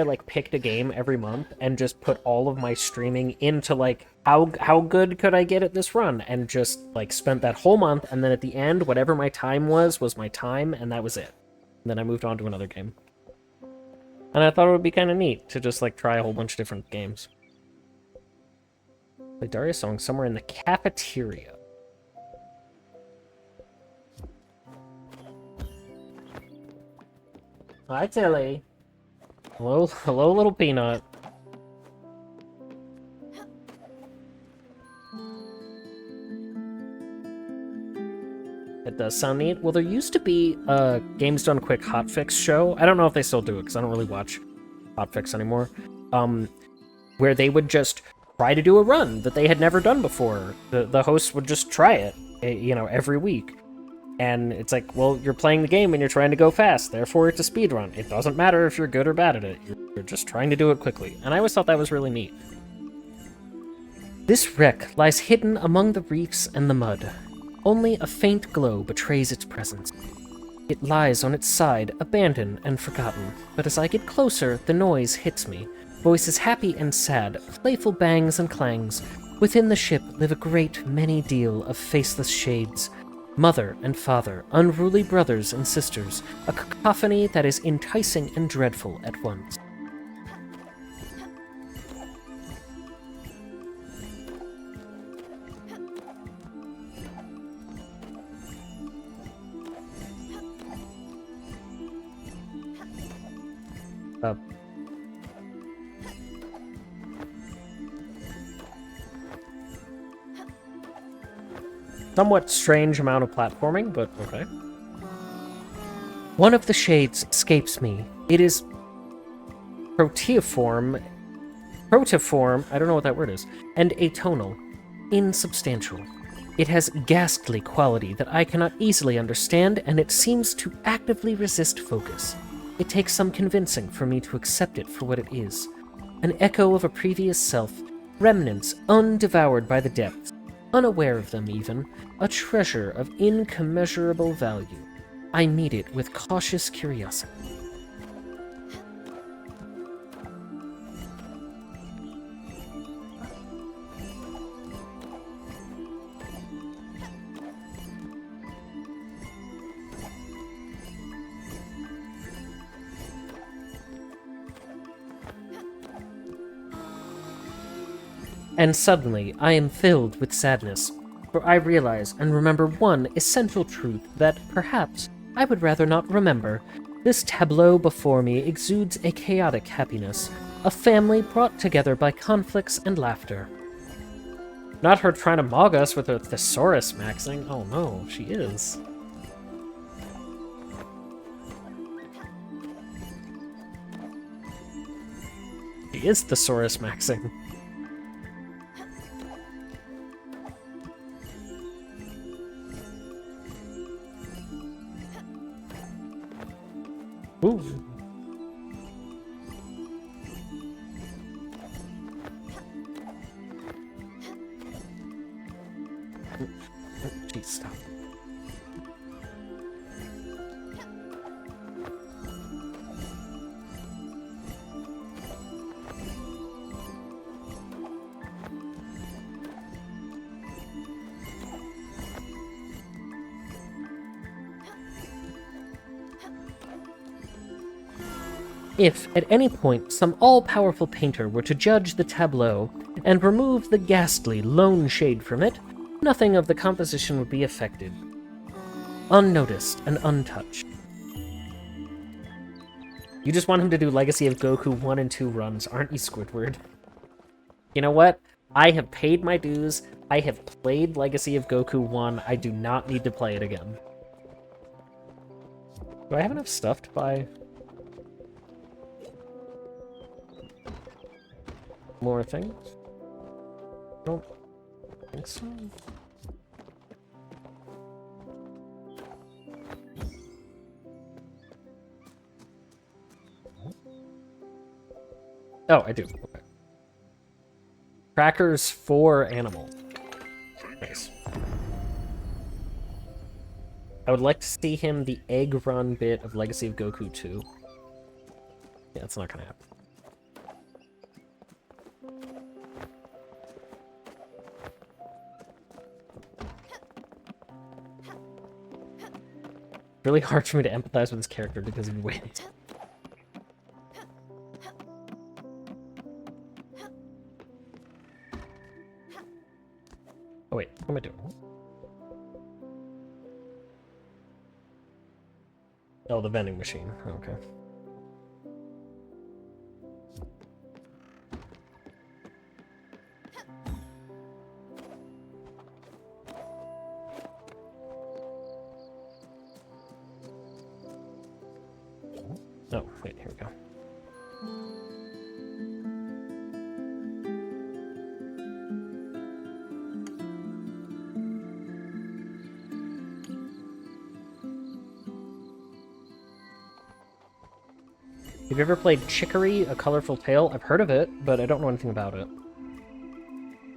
like picked a game every month and just put all of my streaming into like how good could I get at this run, and just like spent that whole month, and then at the end whatever my time was my time, and that was it. And then I moved on to another game. And I thought it would be kind of neat to just like try a whole bunch of different games. Play Daria's song somewhere in the cafeteria. Hi, Tilly. Hello, little peanut. It does sound neat. Well, there used to be a Games Done Quick hotfix show. I don't know if they still do it, because I don't really watch hotfix anymore. Where they would just try to do a run that they had never done before. The hosts would just try it, you know, every week. And it's like, well, you're playing the game and you're trying to go fast, therefore it's a speedrun. It doesn't matter if you're good or bad at it, you're just trying to do it quickly. And I always thought that was really neat. This wreck lies hidden among the reefs and the mud. Only a faint glow betrays its presence. It lies on its side, abandoned and forgotten, but as I get closer, the noise hits me. Voices happy and sad, playful bangs and clangs. Within the ship live a great many deal of faceless shades. Mother and father, unruly brothers and sisters, a cacophony that is enticing and dreadful at once. Somewhat strange amount of platforming, but okay. One of the shades escapes me. It is proteoform, I don't know what that word is, and atonal, insubstantial. It has ghastly quality that I cannot easily understand, and it seems to actively resist focus. It takes some convincing for me to accept it for what it is. An echo of a previous self, remnants undevoured by the depths, unaware of them even, a treasure of incommensurable value. I meet it with cautious curiosity. And suddenly, I am filled with sadness, for I realize and remember one essential truth that, perhaps, I would rather not remember. This tableau before me exudes a chaotic happiness, a family brought together by conflicts and laughter. Not her trying to mog us with her thesaurus maxing. Oh no, she is. She is thesaurus maxing. Ooh. Jeez, stop. If, at any point, some all-powerful painter were to judge the tableau and remove the ghastly lone shade from it, nothing of the composition would be affected. Unnoticed and untouched. You just want him to do Legacy of Goku 1 and 2 runs, aren't you, Squidward? You know what? I have paid my dues. I have played Legacy of Goku 1. I do not need to play it again. Do I have enough stuff to buy more things? I don't think so. Oh, I do. Okay. Crackers for animal. Nice. I would like to see him the egg run bit of Legacy of Goku 2. Yeah, it's not gonna happen. Really hard for me to empathize with this character because he wins. Oh wait, what am I doing? Oh, the vending machine. Okay. Oh, wait, here we go. Have you ever played Chicory, A Colorful Tale? I've heard of it, but I don't know anything about it.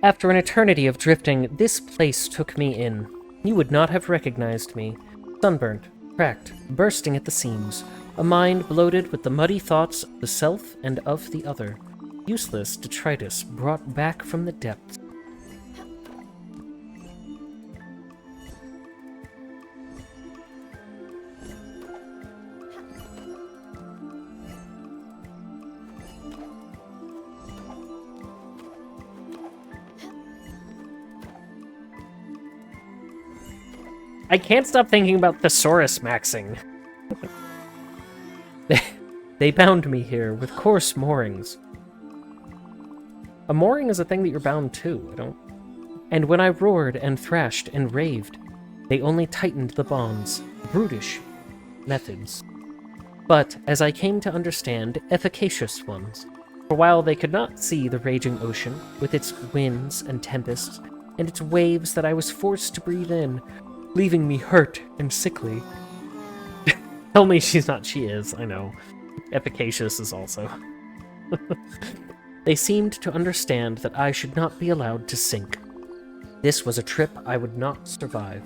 After an eternity of drifting, this place took me in. You would not have recognized me. Sunburnt, cracked, bursting at the seams. A mind bloated with the muddy thoughts of the self and of the other. Useless detritus brought back from the depths. I can't stop thinking about thesaurus maxing. They bound me here with coarse moorings. A mooring is a thing that you're bound to, I don't... And when I roared and thrashed and raved, they only tightened the bonds. Brutish methods. But, as I came to understand, efficacious ones. For while they could not see the raging ocean, with its winds and tempests, and its waves that I was forced to breathe in, leaving me hurt and sickly. Tell me she's not, she is, I know. Efficacious is also. They seemed to understand that I should not be allowed to sink. This was a trip I would not survive.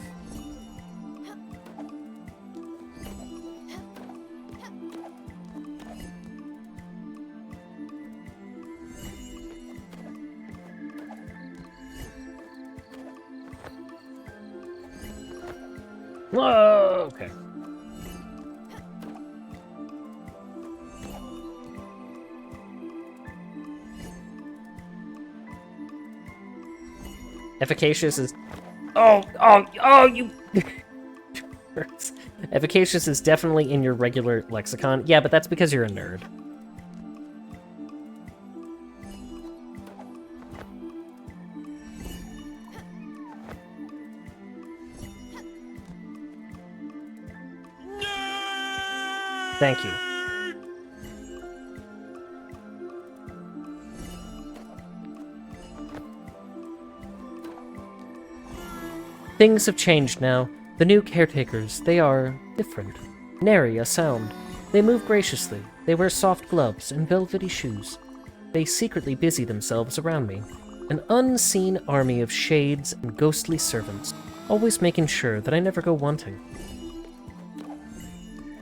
Whoa, okay. Efficacious is... Oh, you... Efficacious is definitely in your regular lexicon. Yeah, but that's because you're a nerd. Thank you. Things have changed now. The new caretakers, they are different. Nary a sound. They move graciously. They wear soft gloves and velvety shoes. They secretly busy themselves around me. An unseen army of shades and ghostly servants, always making sure that I never go wanting.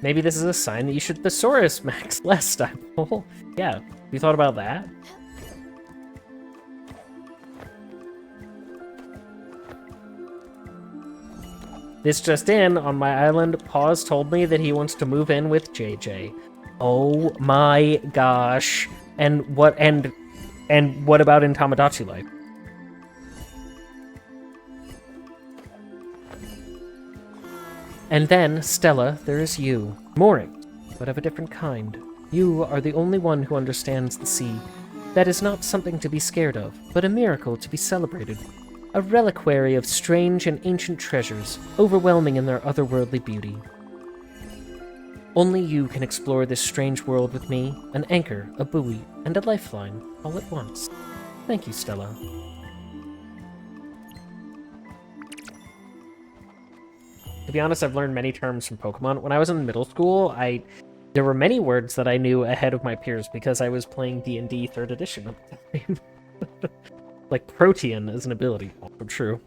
Maybe this is a sign that you should thesaurus max less time. Oh, yeah. You thought about that? This just in, on my island, Paws told me that he wants to move in with JJ. Oh my gosh. And what about in Tamagotchi life? And then, Stella, there is you. Mooring, but of a different kind. You are the only one who understands the sea. That is not something to be scared of, but a miracle to be celebrated. A reliquary of strange and ancient treasures, overwhelming in their otherworldly beauty. Only you can explore this strange world with me, an anchor, a buoy, and a lifeline, all at once. Thank you, Stella. To be honest, I've learned many terms from Pokemon. When I was in middle school, there were many words that I knew ahead of my peers because I was playing D&D 3rd edition at the time. Like Protean is an ability. Also true.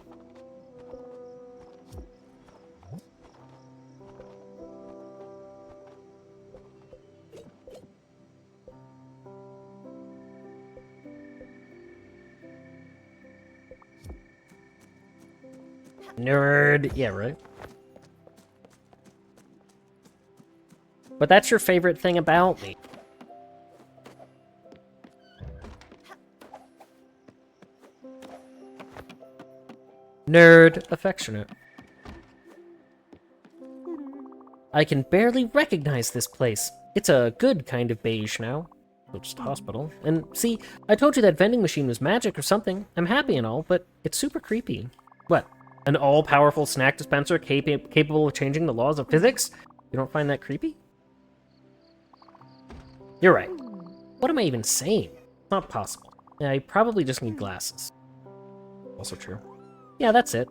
Nerd. Yeah, right. But that's your favorite thing about me. Nerd. Affectionate. I can barely recognize this place. It's a good kind of beige now. It's just a hospital. And see, I told you that vending machine was magic or something. I'm happy and all, but it's super creepy. What? An all-powerful snack dispenser capable of changing the laws of physics? You don't find that creepy? You're right. What am I even saying? It's not possible. I probably just need glasses. Also true. Yeah, that's it.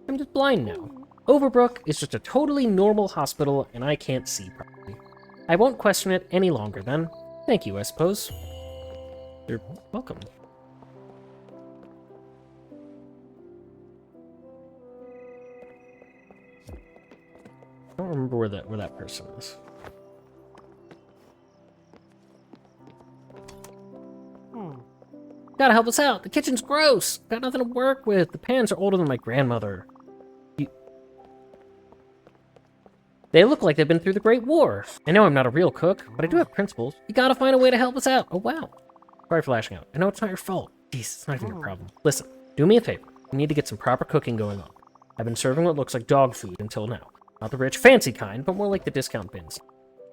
I'm just blind now. Overbrook is just a totally normal hospital, and I can't see properly. I won't question it any longer, then. Thank you, I suppose. You're welcome. I don't remember where that person is. Gotta help us out. The kitchen's gross. Got nothing to work with. The pans are older than my grandmother. They look like they've been through the Great War. I know I'm not a real cook, but I do have principles. You gotta find a way to help us out. Oh, wow. Sorry for lashing out. I know it's not your fault. Jeez, it's not even your problem. Listen, do me a favor. We need to get some proper cooking going on. I've been serving what looks like dog food until now. Not the rich, fancy kind, but more like the discount bins.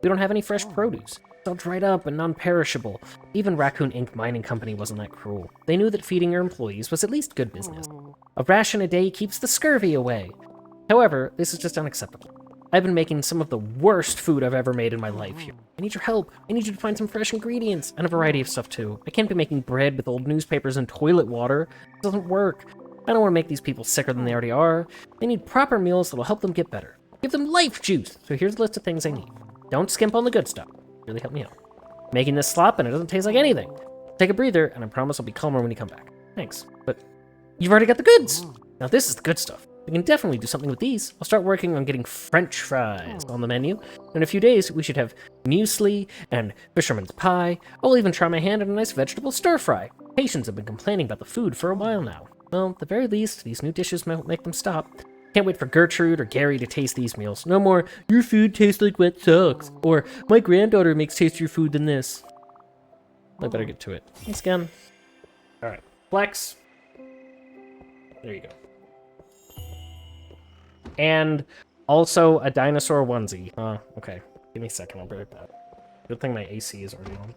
We don't have any fresh produce. It's all dried up and non-perishable. Even Raccoon Inc. Mining Company wasn't that cruel. They knew that feeding your employees was at least good business. A ration a day keeps the scurvy away. However, this is just unacceptable. I've been making some of the worst food I've ever made in my life here. I need your help. I need you to find some fresh ingredients, and a variety of stuff too. I can't be making bread with old newspapers and toilet water. It doesn't work. I don't want to make these people sicker than they already are. They need proper meals that'll help them get better. Give them life juice! So here's a list of things I need. Don't skimp on the good stuff. Really help me out. Making this slop and it doesn't taste like anything. Take a breather, and I promise I'll be calmer when you come back. Thanks. But you've already got the goods! Now this is the good stuff. We can definitely do something with these. I'll start working on getting French fries on the menu. In a few days, we should have muesli and fisherman's pie. I'll even try my hand at a nice vegetable stir-fry. Patients have been complaining about the food for a while now. Well, at the very least, these new dishes might make them stop. Can't wait for Gertrude or Gary to taste these meals. No more, your food tastes like wet socks, or my granddaughter makes tastier food than this. I better get to it. Thanks again. Alright, flex. There you go. And also a dinosaur onesie. Okay. Give me a second, I'll be right back. Good thing my AC is already on.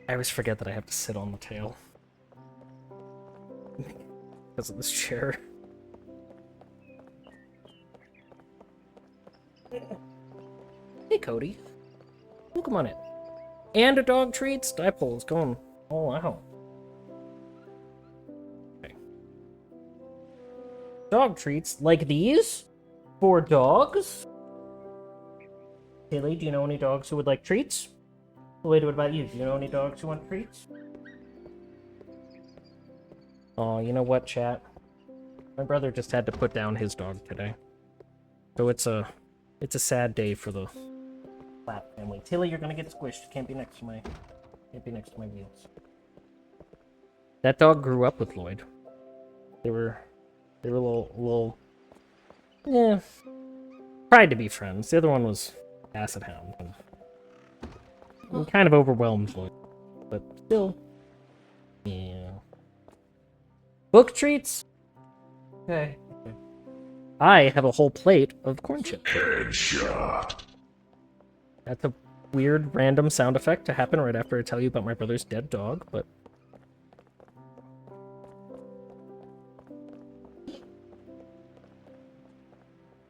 I always forget that I have to sit on the tail. Because of this chair. Hey, Cody. Welcome on in. And a dog treats. Dipole is going all out. Okay. Dog treats like these? For dogs? Haley, do you know any dogs who would like treats? Wait, what about you? Do you know any dogs who want treats? Oh, you know what, chat? My brother just had to put down his dog today. So it's a sad day for the Flap family. Tilly, you're gonna get squished. Can't be next to my wheels. That dog grew up with Lloyd. They were a little yeah. Tried to be friends. The other one was Acid Hound. And kind of overwhelmed Lloyd. But still. Yeah. Book treats? Okay. I have a whole plate of corn chips. Headshot. That's a weird random sound effect to happen right after I tell you about my brother's dead dog, but...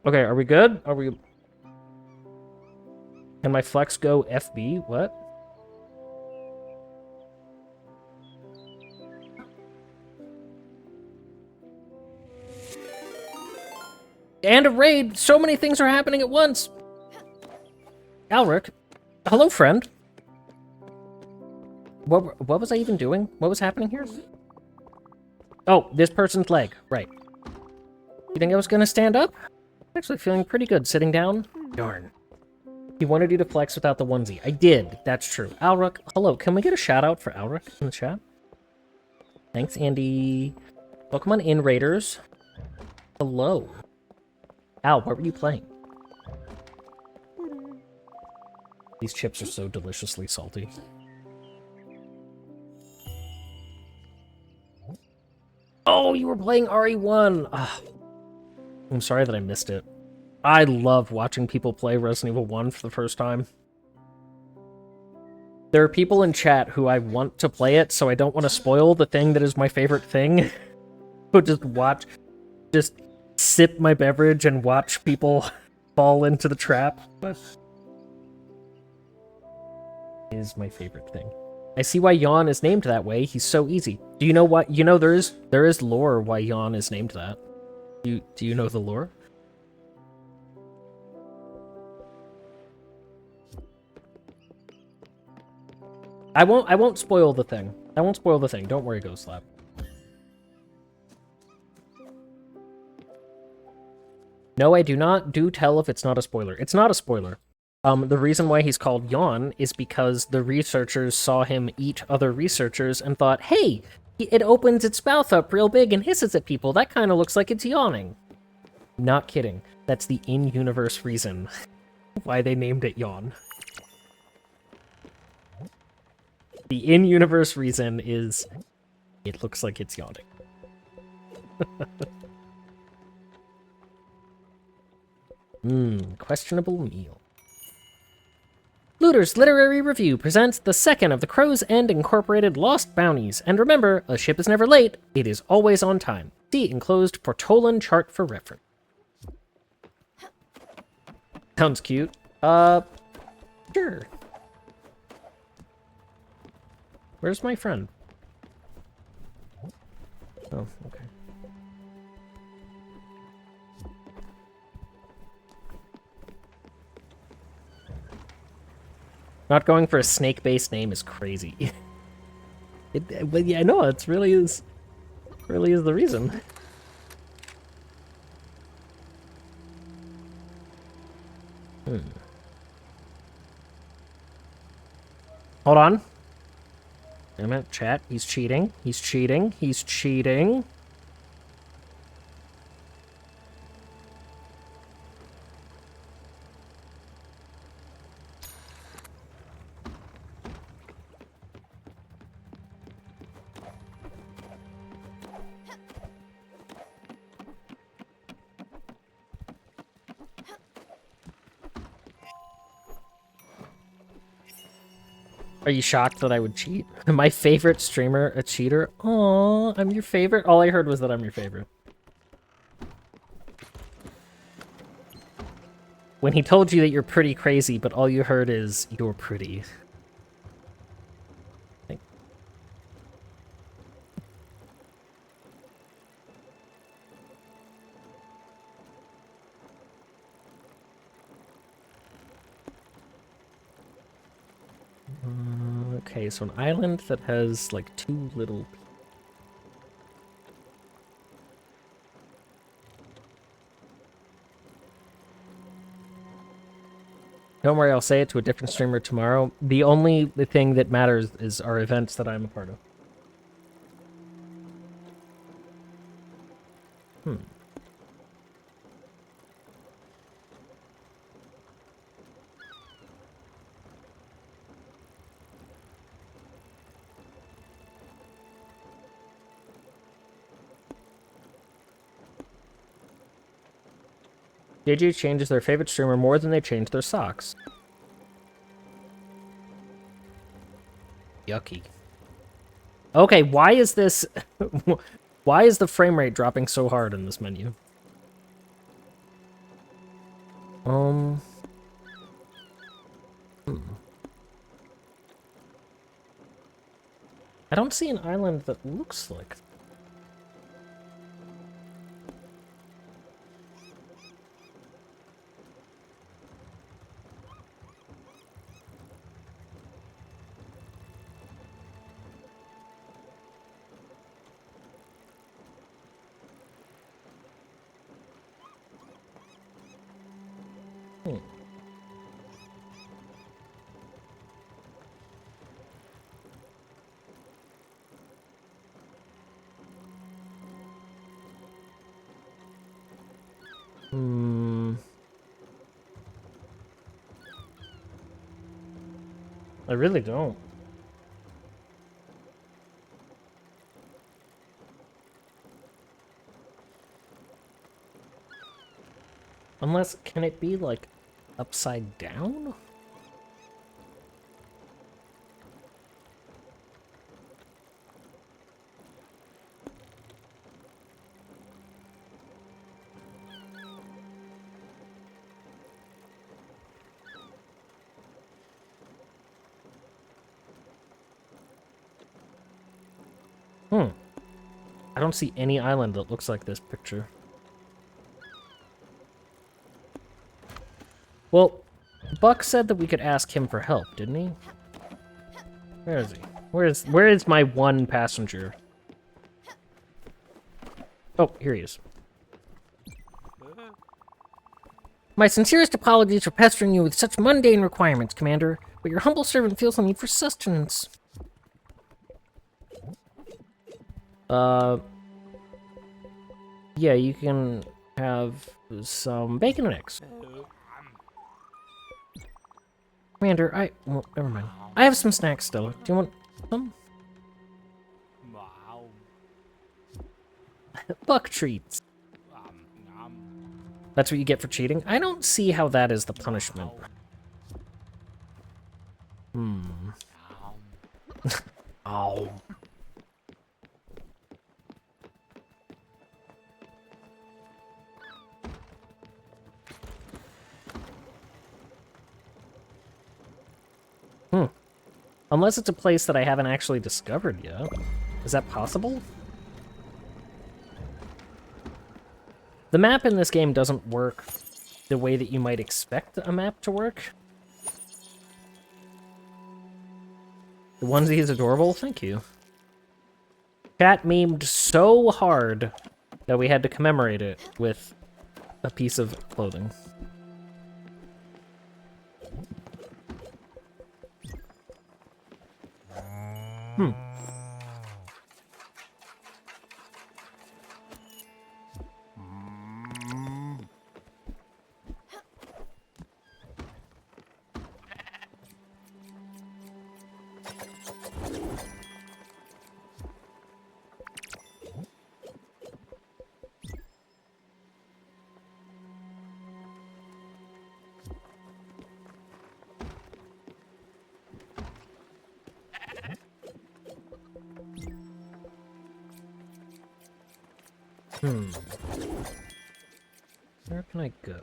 Okay, are we good? Are we... Can my flex go FB? What? And a raid! So many things are happening at once! Alric, hello, friend. What was I even doing? What was happening here? Oh, this person's leg. Right. You think I was gonna stand up? Actually feeling pretty good sitting down. Darn. He wanted you to flex without the onesie. I did. That's true. Alric, hello. Can we get a shout out for Alric in the chat? Thanks, Andy. Welcome on in, Raiders. Hello. Al, what were you playing? These chips are so deliciously salty. Oh, you were playing RE1! Ugh. I'm sorry that I missed it. I love watching people play Resident Evil 1 for the first time. There are people in chat who I want to play it, so I don't want to spoil the thing that is my favorite thing. But just sip my beverage and watch people fall into the trap. But it is my favorite thing. I see why Yawn is named that way. He's so easy. Do you know what? You know there is lore why Yawn is named that. Do you know the lore? I won't spoil the thing. I won't spoil the thing. Don't worry, Bookslap. No, I do not. Do tell if it's not a spoiler. It's not a spoiler. The reason why he's called Yawn is because the researchers saw him eat other researchers and thought, hey, it opens its mouth up real big and hisses at people. That kind of looks like it's yawning. Not kidding. That's the in-universe reason why they named it Yawn. The in-universe reason is it looks like it's yawning. Questionable meal. Looter's Literary Review presents the second of the Crow's End Incorporated Lost Bounties. And remember, a ship is never late, it is always on time. See enclosed Portolan chart for reference. Sounds cute. Sure. Where's my friend? Oh, okay. Not going for a snake-based name is crazy. But yeah, no, it really is the reason. Hold on. Damn it, chat. He's cheating. He's cheating. He's cheating. Are you shocked that I would cheat? My favorite streamer, a cheater? Aww, I'm your favorite? All I heard was that I'm your favorite. When he told you that you're pretty crazy, but all you heard is, you're pretty. Okay, so an island that has, like, 2 little... Don't worry, I'll say it to a different streamer tomorrow. The only thing that matters is our events that I'm a part of. Hmm. JJ changes their favorite streamer more than they change their socks. Yucky. Okay, why is this... why is the frame rate dropping so hard in this menu? Hmm. I don't see an island that looks like... I really don't. Unless, can it be, like, upside down? I don't see any island that looks like this picture. Well, Buck said that we could ask him for help, didn't he? Where is he? Where is my one passenger? Oh, here he is. My sincerest apologies for pestering you with such mundane requirements, Commander, but your humble servant feels the need for sustenance. Yeah, you can have some bacon and eggs. Commander, well, never mind. I have some snacks still. Do you want some? Buck treats. That's what you get for cheating? I don't see how that is the punishment. Oh. Unless it's a place that I haven't actually discovered yet. Is that possible? The map in this game doesn't work the way that you might expect a map to work. The onesie is adorable? Thank you. Chat memed so hard that we had to commemorate it with a piece of clothing. Where can I go?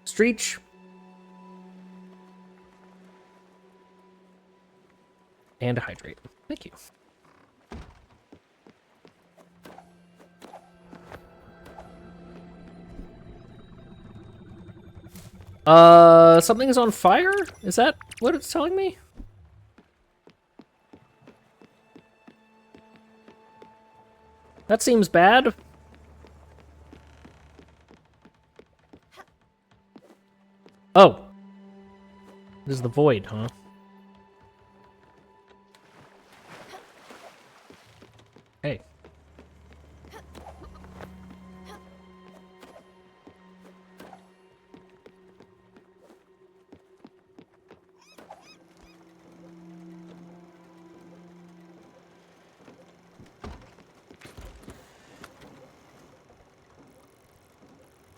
Streech. And a hydrate. Thank you. Something is on fire? Is that what it's telling me? That seems bad. Oh. This is the void, huh? Hey.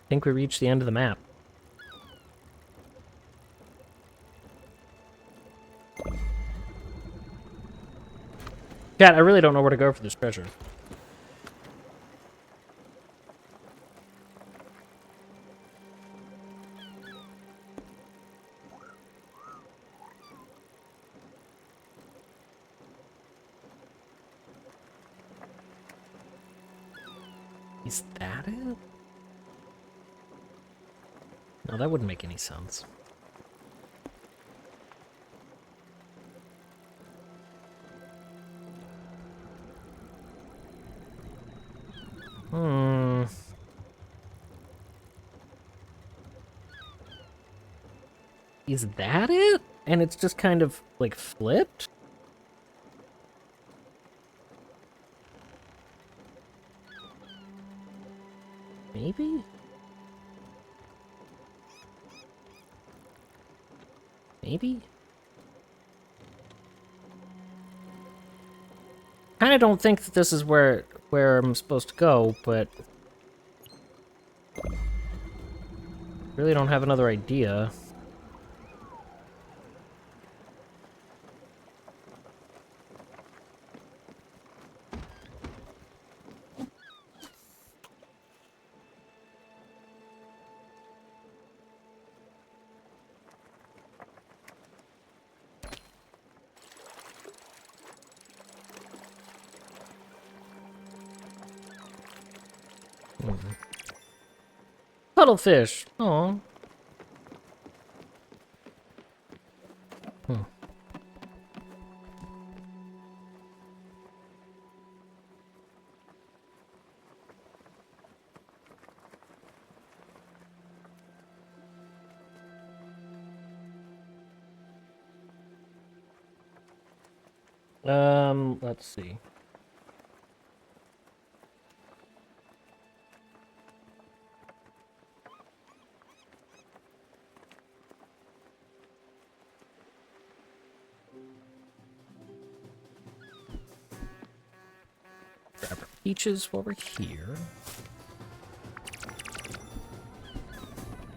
I think we reached the end of the map. Chat, I really don't know where to go for this treasure. Is that it? No, that wouldn't make any sense. Is that it? And it's just kind of, like, flipped? Maybe? Maybe? Kinda don't think that this is where I'm supposed to go, but... really don't have another idea. Cuttlefish. Aw. Let's see. Grab our peaches while we're here.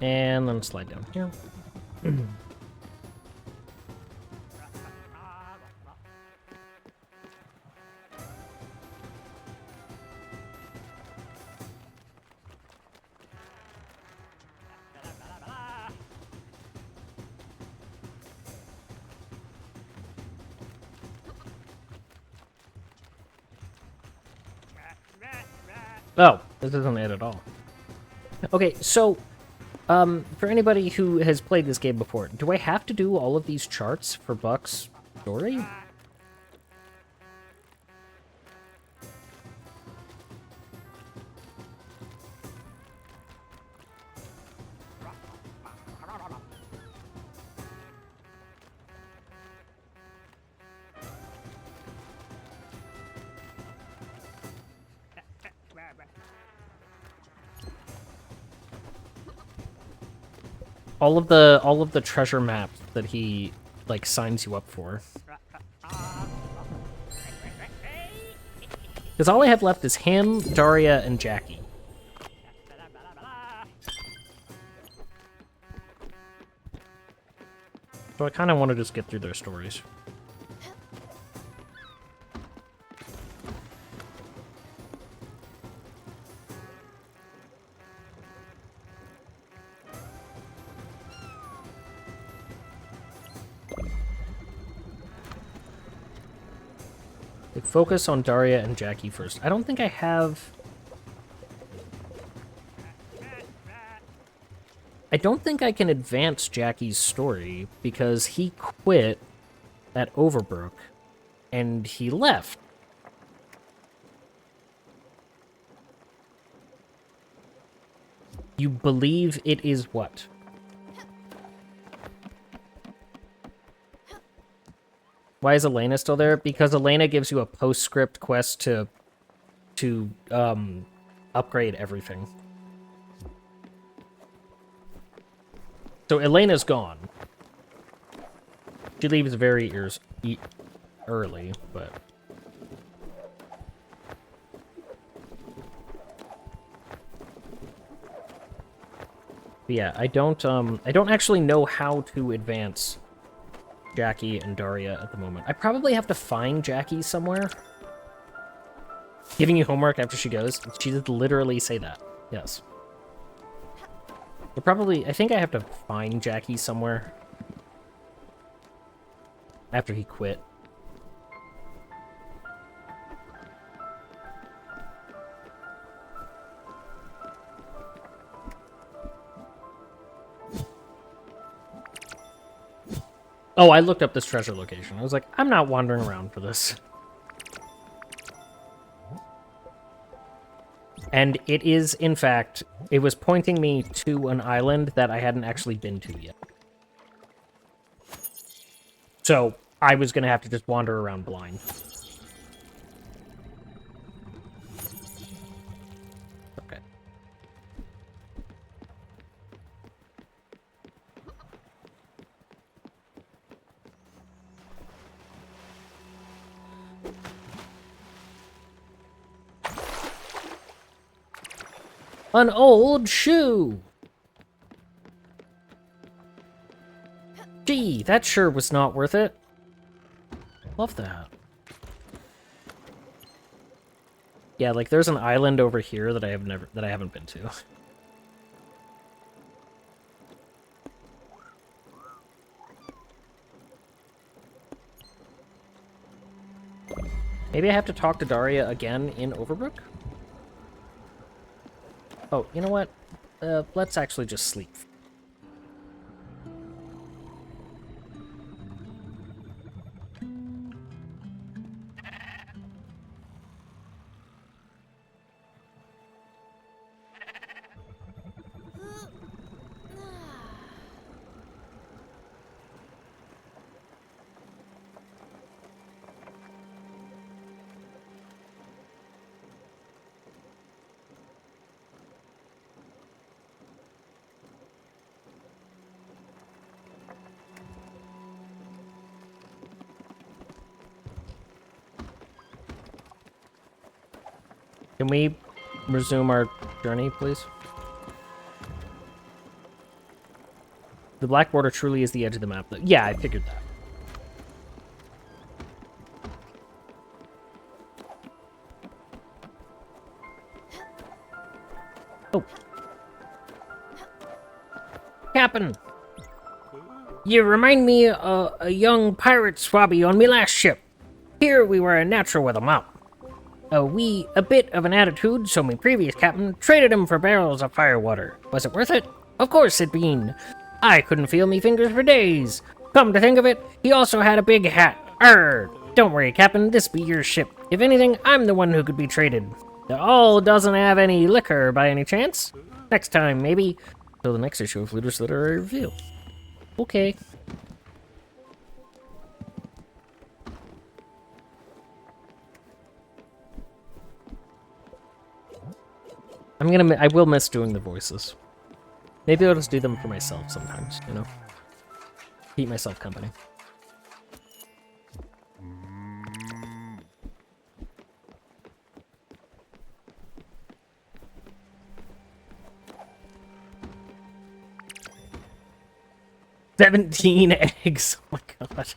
And then slide down here. Oh, this isn't it at all. Okay, so, for anybody who has played this game before, do I have to do all of these charts for Buck's story? all of the treasure maps that he like signs you up for. Because all I have left is him, Daria, and Jackie. So I kind of want to just get through their stories. Like, focus on Daria and Jackie first. I don't think I have... I don't think I can advance Jackie's story because he quit at Overbrook and he left. You believe it is what? Why is Elena still there? Because Elena gives you a postscript quest to upgrade everything. So Elena's gone. She leaves very early, but... But yeah, I don't actually know how to advance Jackie and Daria at the moment. I probably have to find Jackie somewhere. Giving you homework after she goes. She did literally say that. Yes. I think I have to find Jackie somewhere. After he quit. Oh, I looked up this treasure location. I was like, I'm not wandering around for this. And it is, in fact, it was pointing me to an island that I hadn't actually been to yet. So, I was going to have to just wander around blind. Okay. An old shoe! Gee, that sure was not worth it. Love that. Yeah, like there's an island over here that I haven't been to. Maybe I have to talk to Daria again in Overbrook? Oh, you know what? Let's actually just sleep. Can we resume our journey, please? The black border truly is the edge of the map. Yeah, I figured that. Oh. Captain! You remind me of a young pirate swabby on me last ship. Here we were a natural with a mouth. A bit of an attitude, so my previous captain traded him for barrels of firewater. Was it worth it? Of course it been. I couldn't feel me fingers for days. Come to think of it, he also had a big hat. Arr! Don't worry, Captain, this be your ship. If anything, I'm the one who could be traded. The all doesn't have any liquor by any chance? Next time, maybe. Till the next issue of Looter's Literary Review. Okay. I will miss doing the voices. Maybe I'll just do them for myself sometimes, you know? Keep myself company. Mm. 17 eggs! Oh my god.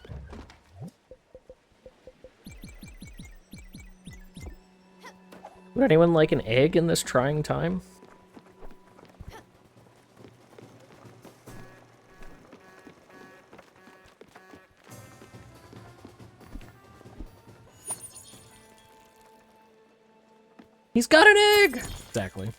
Would anyone like an egg in this trying time? He's got an egg! Exactly.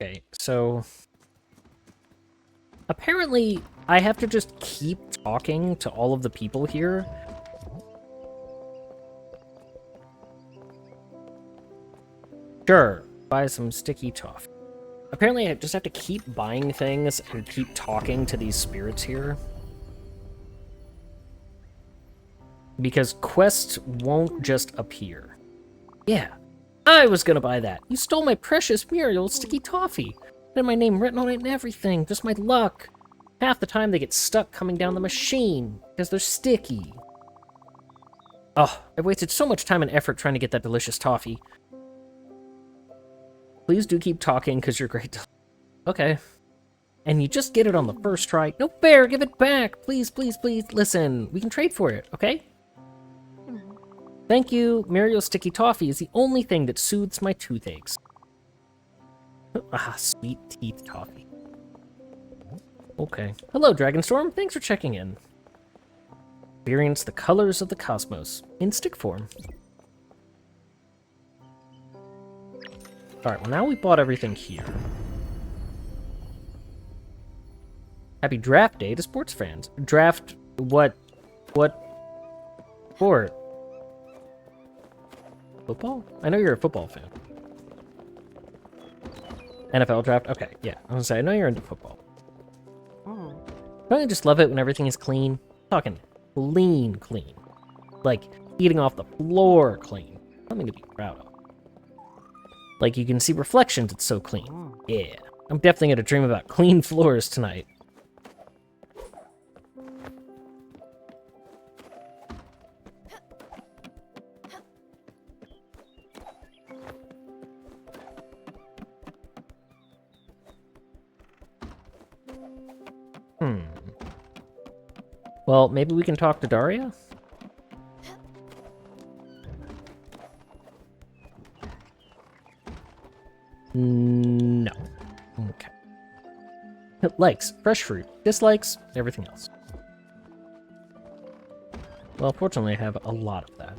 Okay, so... apparently, I have to just keep talking to all of the people here. Sure, buy some sticky toffee. Apparently, I just have to keep buying things and keep talking to these spirits here. Because quests won't just appear. Yeah, I was gonna buy that. You stole my precious Muriel sticky toffee. I had my name written on it and everything. Just my luck. Half the time they get stuck coming down the machine because they're sticky. Oh, I wasted so much time and effort trying to get that delicious toffee. Please do keep talking because you're great. Okay. And you just get it on the first try. No fair, give it back. Please, please, please. Listen, we can trade for it, okay? Thank you. Muriel sticky toffee is the only thing that soothes my toothaches. Ah, sweet teeth toffee. Okay. Hello, Dragonstorm. Thanks for checking in. Experience the colors of the cosmos in stick form. Alright, well now we bought everything here. Happy draft day to sports fans. Draft what? What sport? Football? I know you're a football fan. NFL draft? Okay, yeah. I was gonna say, I know you're into football. Don't you just love it when everything is clean? I'm talking clean. Like, eating off the floor clean. Something to be proud of. Like, you can see reflections, it's so clean. Yeah. I'm definitely gonna dream about clean floors tonight. Well, maybe we can talk to Daria? No. Okay. Likes, fresh fruit. Dislikes, everything else. Well, fortunately, I have a lot of that.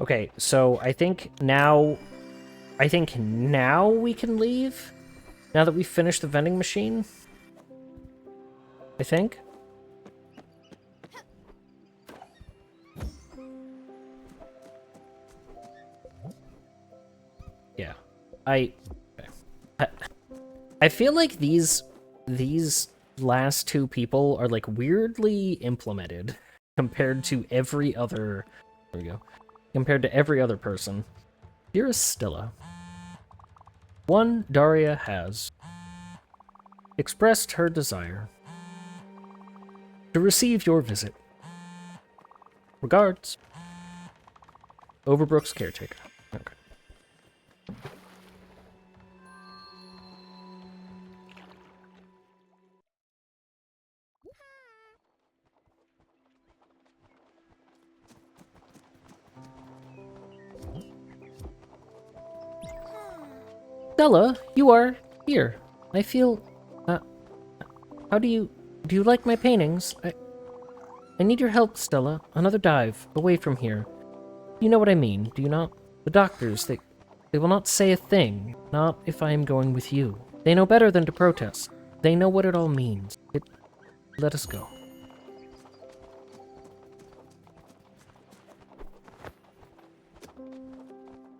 Okay, so I think now we can leave. Now that we've finished the vending machine. I think. Yeah. I feel like these last two people are like weirdly implemented compared to every other. There we go. Compared to every other person. Dearest Stella, one Daria has expressed her desire to receive your visit. Regards, Overbrook's caretaker. Okay. Stella, you are here. I feel... how do you like my paintings? I need your help, Stella. Another dive, away from here. You know what I mean, do you not? The doctors, they will not say a thing, not if I am going with you. They know better than to protest. They know what it all means. Let us go.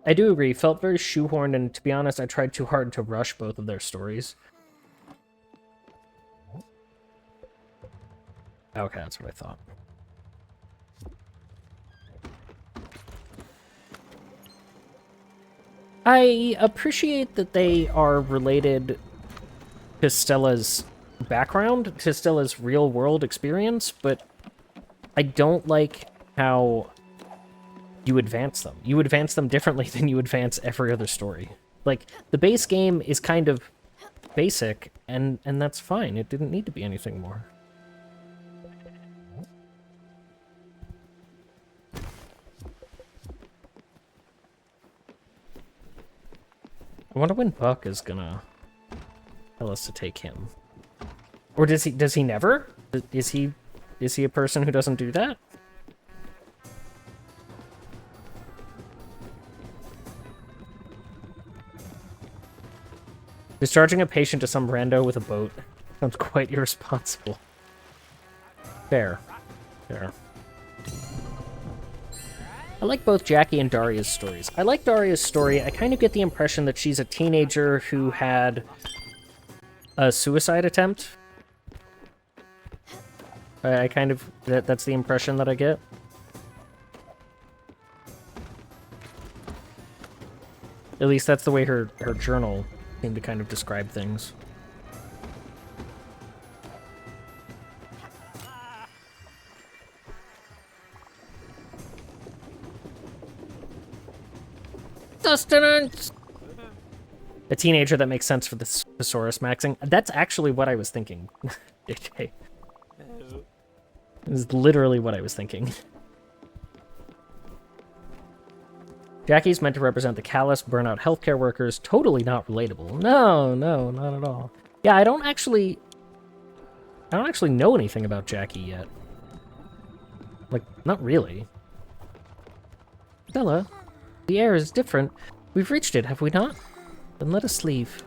I do agree, felt very shoehorned, and to be honest, I tried too hard to rush both of their stories. Okay, that's what I thought. I appreciate that they are related to Stella's background, to Stella's real-world experience, but I don't like how you advance them. You advance them differently than you advance every other story. Like, the base game is kind of basic, and that's fine. It didn't need to be anything more. I wonder when Buck is gonna tell us to take him. Or does he never? Is he a person who doesn't do that? Discharging a patient to some rando with a boat sounds quite irresponsible. Fair. Fair. I like both Jackie and Daria's stories. I like Daria's story. I kind of get the impression that she's a teenager who had a suicide attempt. I kind of... that's the impression that I get. At least that's the way her journal seemed to kind of describe things. Sustenance! A teenager that makes sense for the thesaurus maxing. That's actually what I was thinking. JJ. This is literally what I was thinking. Jackie's meant to represent the callous, burnout healthcare workers. Totally not relatable. No, not at all. Yeah, I don't actually know anything about Jackie yet. Like, not really. Stella, the air is different. We've reached it, have we not? Then let us leave.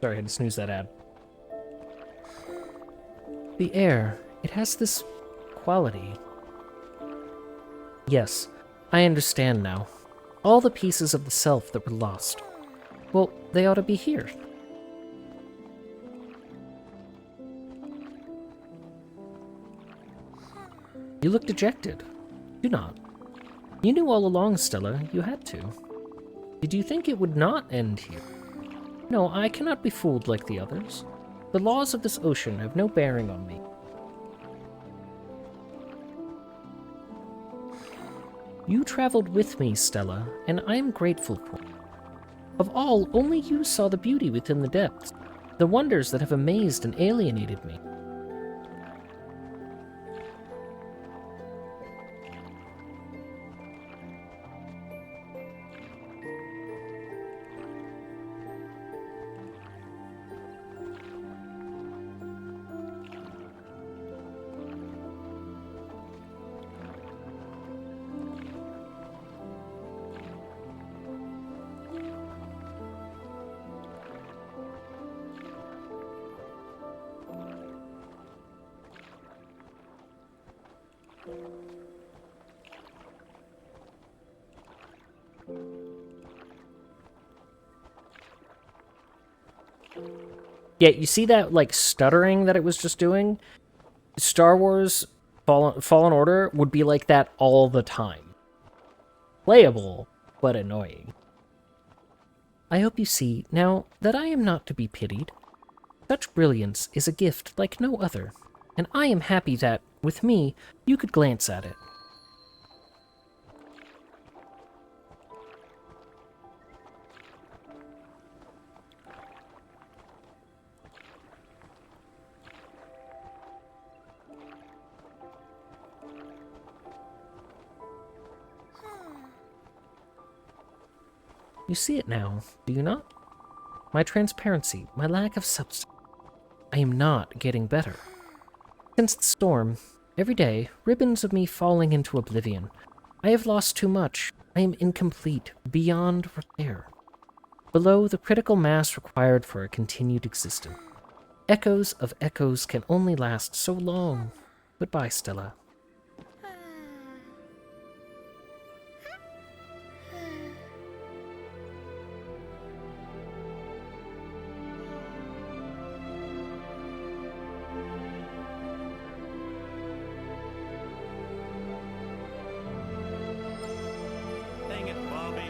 Sorry, I had to snooze that ad. The air, it has this quality. Yes, I understand now. All the pieces of the self that were lost. Well, they ought to be here. You look dejected. Do not. You knew all along, Stella, you had to. Did you think it would not end here? No, I cannot be fooled like the others. The laws of this ocean have no bearing on me. You traveled with me, Stella, and I am grateful for it. Of all, only you saw the beauty within the depths, the wonders that have amazed and alienated me. Yeah, you see that, like, stuttering that it was just doing? Star Wars Fallen Order would be like that all the time. Playable, but annoying. I hope you see, now, that I am not to be pitied. Such brilliance is a gift like no other, and I am happy that, with me, you could glance at it. You see it now, do you not? My transparency, my lack of substance. I am not getting better. Since the storm, every day, ribbons of me falling into oblivion. I have lost too much. I am incomplete, beyond repair. Below the critical mass required for a continued existence. Echoes of echoes can only last so long. Goodbye, Stella. Dang it, Bobby.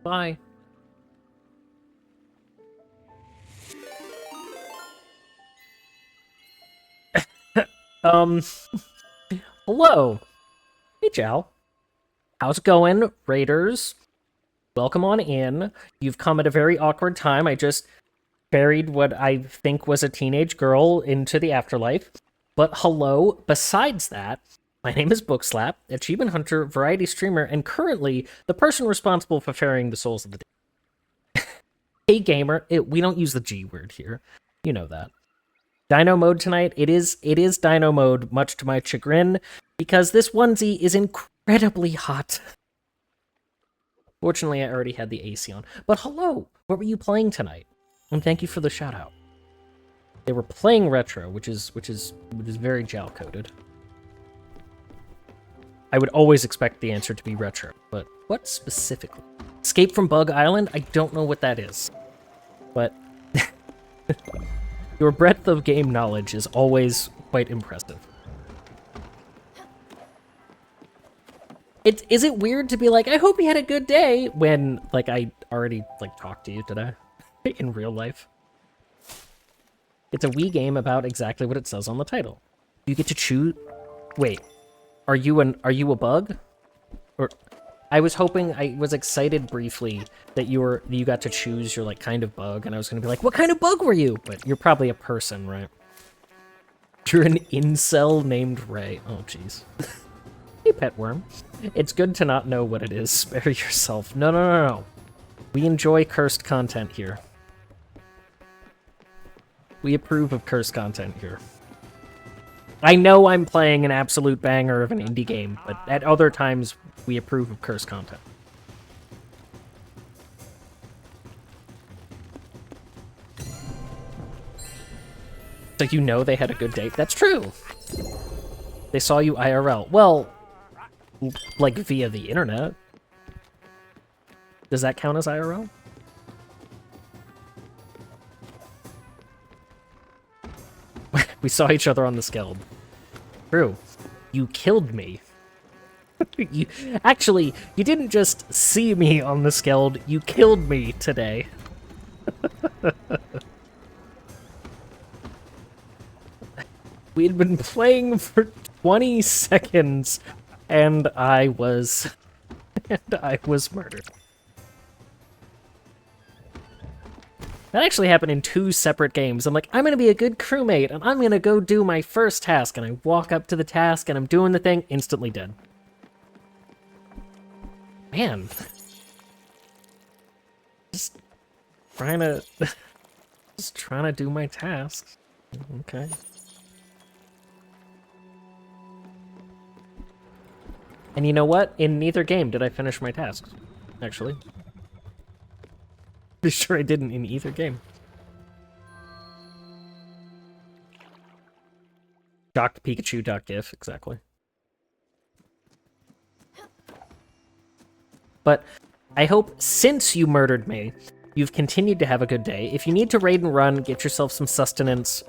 Bye. Hello. Hey, Jal. How's it going, Raiders? Welcome on in. You've come at a very awkward time. I just buried what I think was a teenage girl into the afterlife. But hello. Besides that, my name is Bookslap, achievement hunter, variety streamer, and currently the person responsible for ferrying the souls of the dead. Hey, gamer. We don't use the G word here. You know that. Dino mode tonight. It is dino mode, much to my chagrin, because this onesie is incredibly hot. Fortunately, I already had the AC on. But hello, what were you playing tonight? And thank you for the shout out. They were playing retro, which is very gel coded. I would always expect the answer to be retro, but what specifically? Escape from Bug Island? I don't know what that is, but your breadth of game knowledge is always quite impressive. Is it weird to be like, I hope you had a good day, when, like, I already, like, talked to you today in real life? It's a Wii game about exactly what it says on the title. You get to choose... Wait, are you a bug? Or... I was hoping, I was excited briefly that you got to choose your, like, kind of bug, and I was gonna be like, what kind of bug were you? But you're probably a person, right? You're an incel named Ray. Oh, jeez. Hey, pet worm. It's good to not know what it is. Spare yourself. No. We enjoy cursed content here. We approve of cursed content here. I know I'm playing an absolute banger of an indie game, but at other times, we approve of cursed content. So you know they had a good date. That's true. They saw you IRL. Well, like via the internet. Does that count as IRL? We saw each other on the Skeld. True. You killed me. Actually, you didn't just see me on the Skeld, you killed me today. We had been playing for 20 seconds, and I was murdered. That actually happened in 2 separate games. I'm like, I'm gonna be a good crewmate, and I'm gonna go do my first task, and I walk up to the task, and I'm doing the thing, instantly dead. Man. Just trying to do my tasks. Okay. And you know what? In neither game did I finish my tasks, actually. Pretty sure I didn't in either game. Shocked Pikachu.gif, exactly. But I hope since you murdered me, you've continued to have a good day. If you need to raid and run, get yourself some sustenance.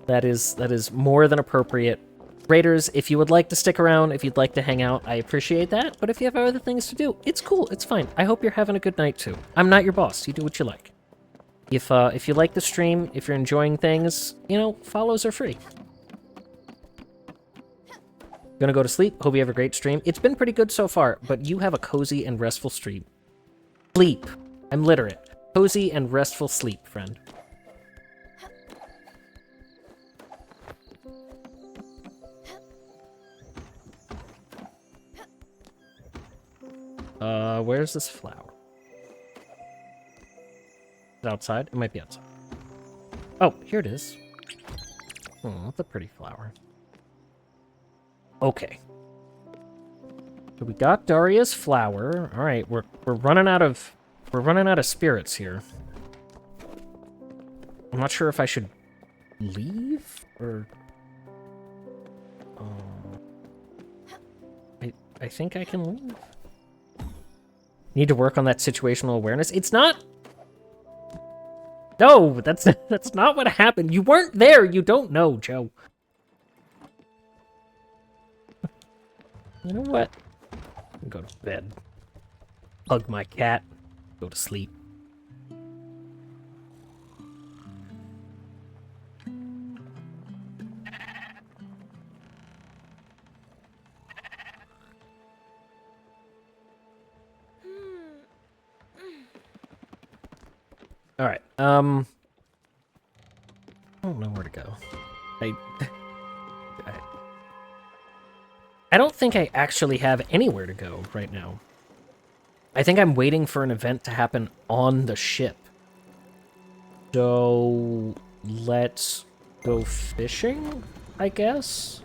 That is more than appropriate. Raiders, if you would like to stick around, if you'd like to hang out, I appreciate that. But if you have other things to do, it's cool, it's fine. I hope you're having a good night too. I'm not your boss. You do what you like. If you like the stream, if you're enjoying things, you know, follows are free. Gonna go to sleep. Hope you have a great stream. It's been pretty good so far, but you have a cozy and restful stream. Sleep. I'm literate. Cozy and restful sleep, friend. Where's this flower? Is it outside? It might be outside. Oh, here it is. Oh, that's a pretty flower. Okay. So we got Daria's flower. All right, we're running out of spirits here. I'm not sure if I should leave or I think I can leave. Need to work on that situational awareness. It's not. No, that's not what happened. You weren't there. You don't know, Joe. You know what? I'll go to bed. Hug my cat. Go to sleep. All right. I don't know where to go. I don't think I actually have anywhere to go right now. I think I'm waiting for an event to happen on the ship. So let's go fishing, I guess.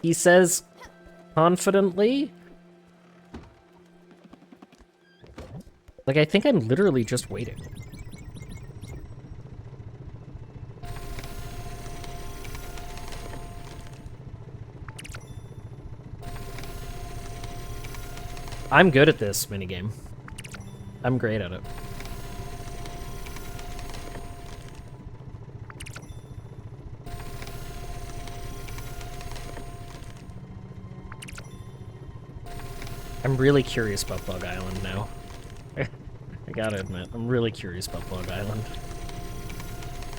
He says confidently. Like, I think I'm literally just waiting. I'm good at this minigame. I'm great at it. I'm really curious about Bug Island now. I gotta admit, I'm really curious about Bug Island.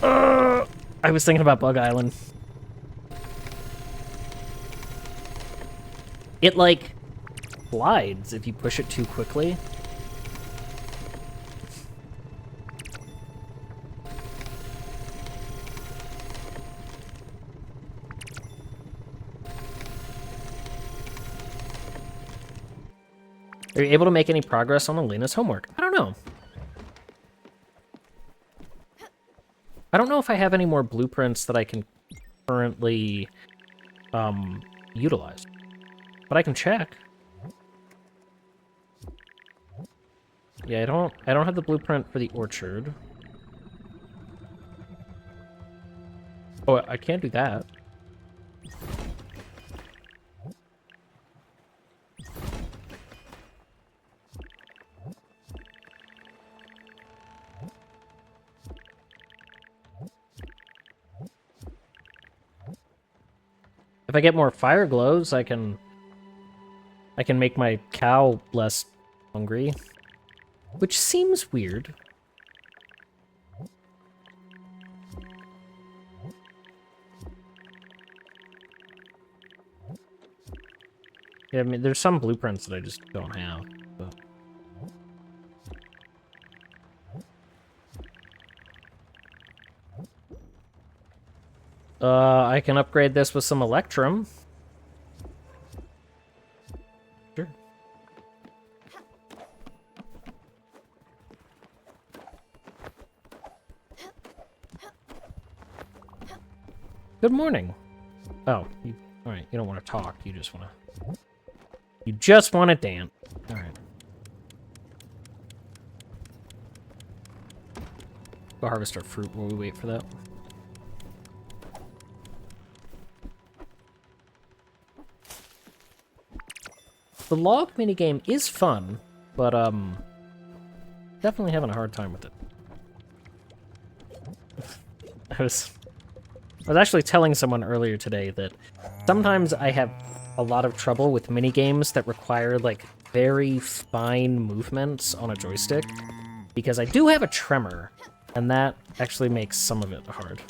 I was thinking about Bug Island. It, like, slides if you push it too quickly. Are you able to make any progress on Elena's homework? I don't know. I don't know if I have any more blueprints that I can currently utilize. But I can check. Yeah, I don't have the blueprint for the orchard. Oh, I can't do that. If I get more fire glows, I can make my cow less hungry. Which seems weird. Yeah, I mean, there's some blueprints that I just don't have. But... I can upgrade this with some Electrum. Sure. Good morning. Oh, all right. You don't want to talk. You just want to. You just want to dance. All right. Go harvest our fruit while we wait for that. The log minigame is fun, but definitely having a hard time with it. I was actually telling someone earlier today that sometimes I have a lot of trouble with minigames that require like very fine movements on a joystick, because I do have a tremor, and that actually makes some of it hard.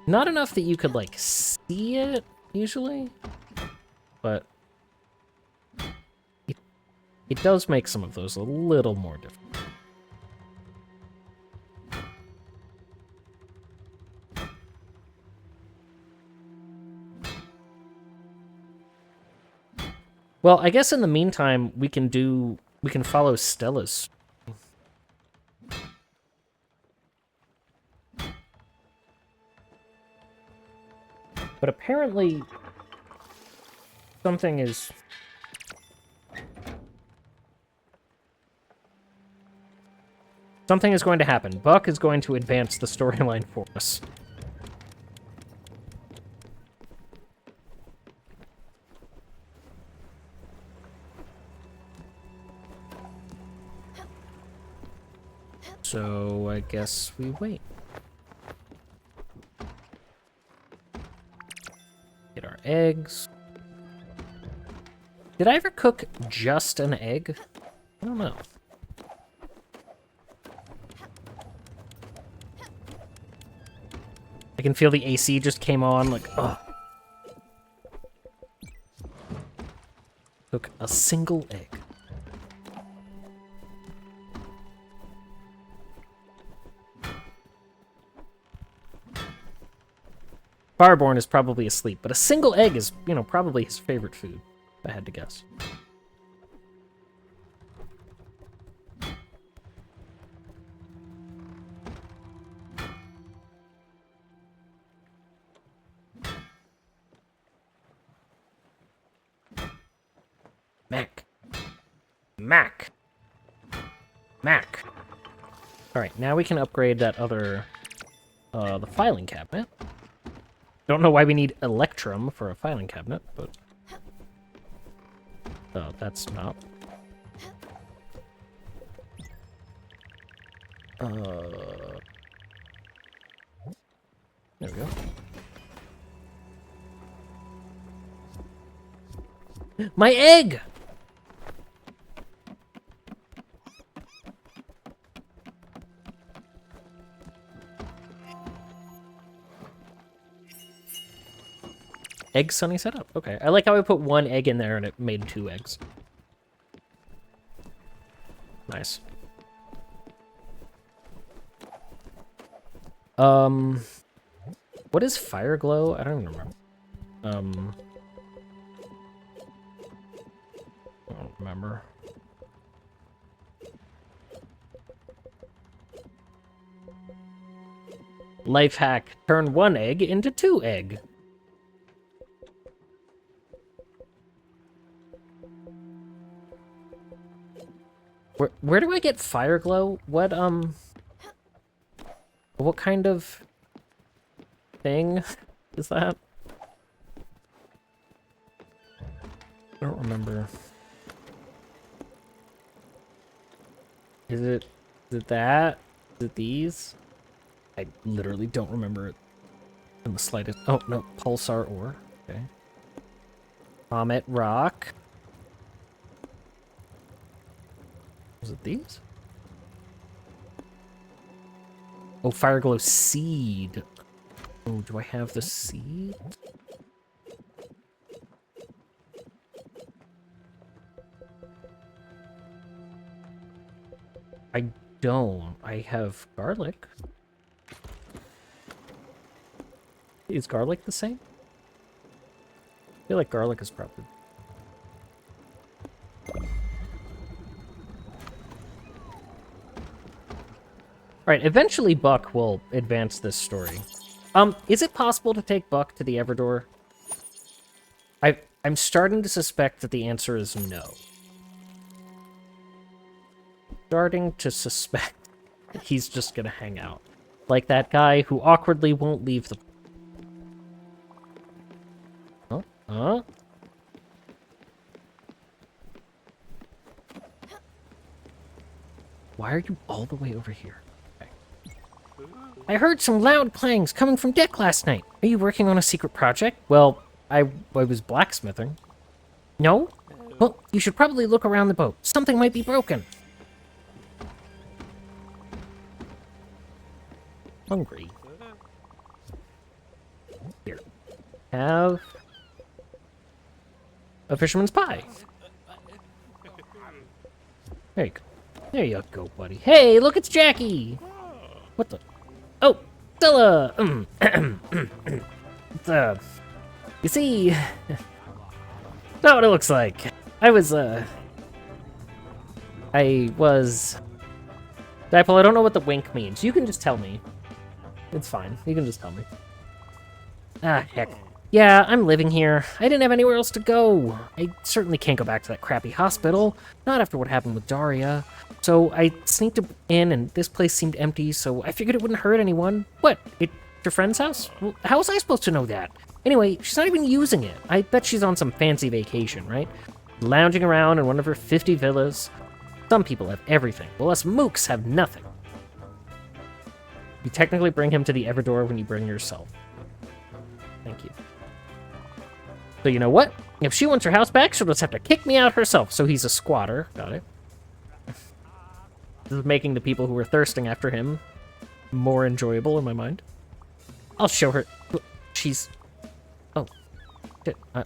Not enough that you could, like, see it, usually. But it does make some of those a little more difficult. Well, I guess in the meantime, we can follow Stella's. But apparently, something is going to happen. Buck is going to advance the storyline for us. So I guess we wait. Get our eggs. Did I ever cook just an egg? I don't know. I can feel the AC just came on, like, ugh. Cook a single egg. Fireborn is probably asleep, but a single egg is, you know, probably his favorite food, if I had to guess. Mac. Mac. Mac. Alright, now we can upgrade that other, the filing cabinet. Don't know why we need Electrum for a filing cabinet, but... Oh, that's not... There we go. My egg! Egg sunny setup. Okay. I like how I put one egg in there and it made 2 eggs. Nice. What is fire glow? I don't even remember. I don't remember. Life hack. Turn 1 egg into 2 egg. Where do I get fire glow? What kind of thing is that? I don't remember. Is it that? Is it these? I literally don't remember it in the slightest. Oh, no. Pulsar ore. Okay. Comet rock. Was it these? Oh, fire glow seed. Oh, do I have the seed? I don't. I have garlic. Is garlic the same? I feel like garlic is probably... Alright, eventually Buck will advance this story. Is it possible to take Buck to the Everdor? I'm starting to suspect that the answer is no. Starting to suspect that he's just gonna hang out. Like that guy who awkwardly won't leave the... Huh? Huh? Why are you all the way over here? I heard some loud clangs coming from deck last night. Are you working on a secret project? Well, I was blacksmithing. No? Well, you should probably look around the boat. Something might be broken. Hungry. have a fisherman's pie. There you go. There you go, buddy. Hey, look, it's Jackie! What the? Oh, Stella! You see, not what it looks like. Dipole, I don't know what the wink means. You can just tell me. It's fine. You can just tell me. Ah, heck. Yeah, I'm living here. I didn't have anywhere else to go. I certainly can't go back to that crappy hospital. Not after what happened with Daria. So I sneaked in, and this place seemed empty, so I figured it wouldn't hurt anyone. What? It's your friend's house? Well, how was I supposed to know that? Anyway, she's not even using it. I bet she's on some fancy vacation, right? Lounging around in one of her 50 villas. Some people have everything, while us mooks have nothing. You technically bring him to the Everdor when you bring yourself. Thank you. So you know what? If she wants her house back, she'll just have to kick me out herself. So he's a squatter. Got it. This is making the people who were thirsting after him more enjoyable in my mind. I'll show her. She's... Oh.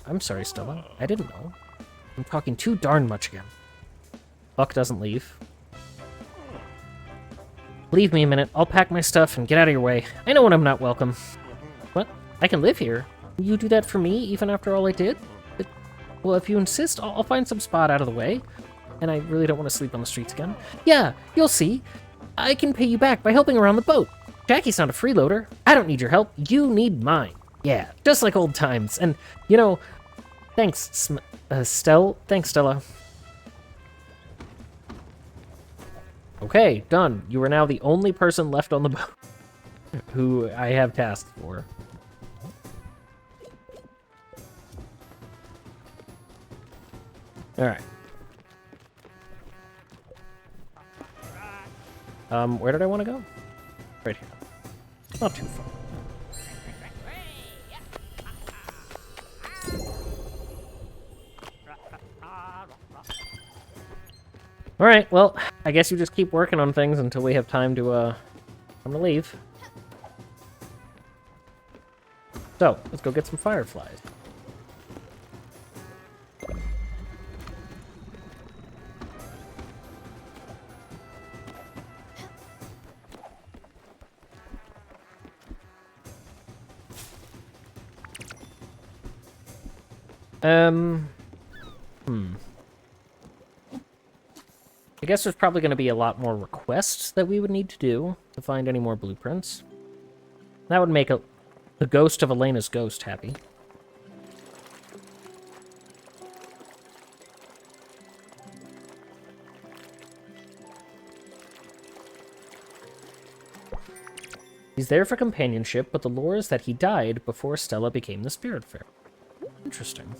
I'm sorry, Stella. I didn't know. I'm talking too darn much again. Buck doesn't leave. Leave me a minute. I'll pack my stuff and get out of your way. I know when I'm not welcome. What? I can live here. Will you do that for me, even after all I did? Well, if you insist, I'll find some spot out of the way. And I really don't want to sleep on the streets again. Yeah, you'll see. I can pay you back by helping around the boat. Jackie's not a freeloader. I don't need your help. You need mine. Yeah, just like old times. And, you know, thanks, Thanks, Stella. Okay, done. You are now the only person left on the boat who I have tasks for. Alright. Where did I want to go? Right here. Not too far. Alright, well, I guess you just keep working on things until we have time to leave. So, let's go get some fireflies. I guess there's probably going to be a lot more requests that we would need to do to find any more blueprints. That would make the ghost of Elena's ghost happy. He's there for companionship, but the lore is that he died before Stella became the Spiritfarer. Interesting.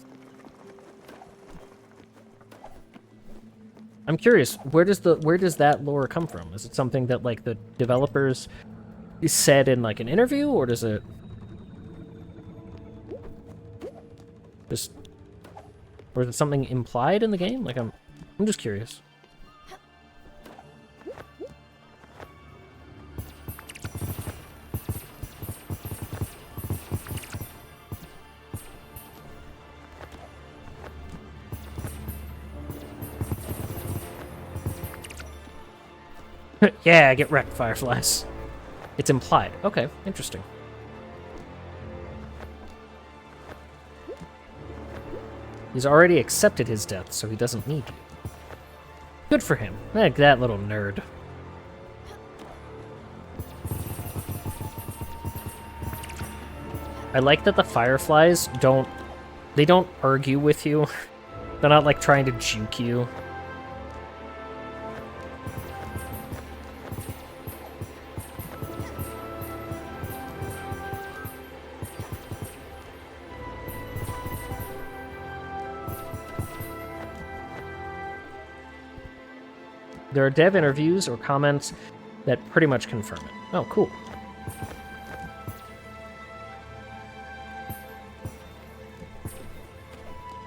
I'm curious, where does that lore come from? Is it something that, like, the developers said in, like, an interview, or does it just, or is it something implied in the game? Like, I'm just curious. Yeah, get wrecked, fireflies. It's implied. Okay, interesting. He's already accepted his death, so he doesn't need you. Good for him. Like that little nerd. I like that the fireflies don't argue with you. They're not, like, trying to juke you. There are dev interviews or comments that pretty much confirm it. Oh, cool.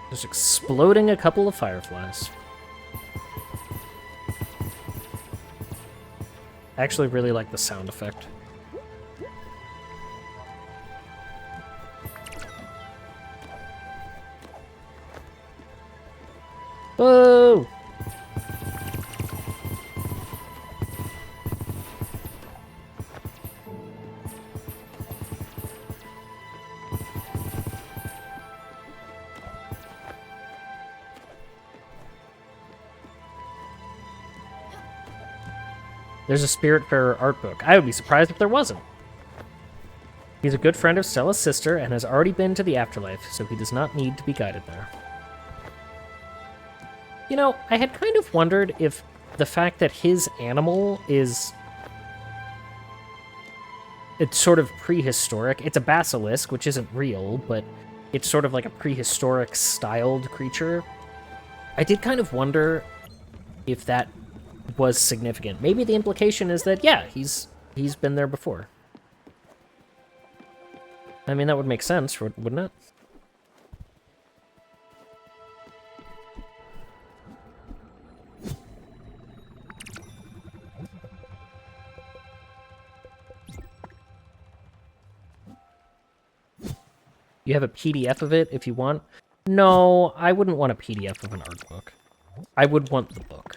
Just exploding a couple of fireflies. I actually really like the sound effect. There's a Spiritfarer art book. I would be surprised if there wasn't. He's a good friend of Stella's sister and has already been to the afterlife, so he does not need to be guided there. You know, I had kind of wondered if the fact that his animal is... It's sort of prehistoric. It's a basilisk, which isn't real, but it's sort of like a prehistoric styled creature. I did kind of wonder if that was significant. Maybe the implication is that, yeah, he's been there before. I mean, that would make sense, wouldn't it? You have a PDF of it if you want? No, I wouldn't want a PDF of an art book. I would want the book.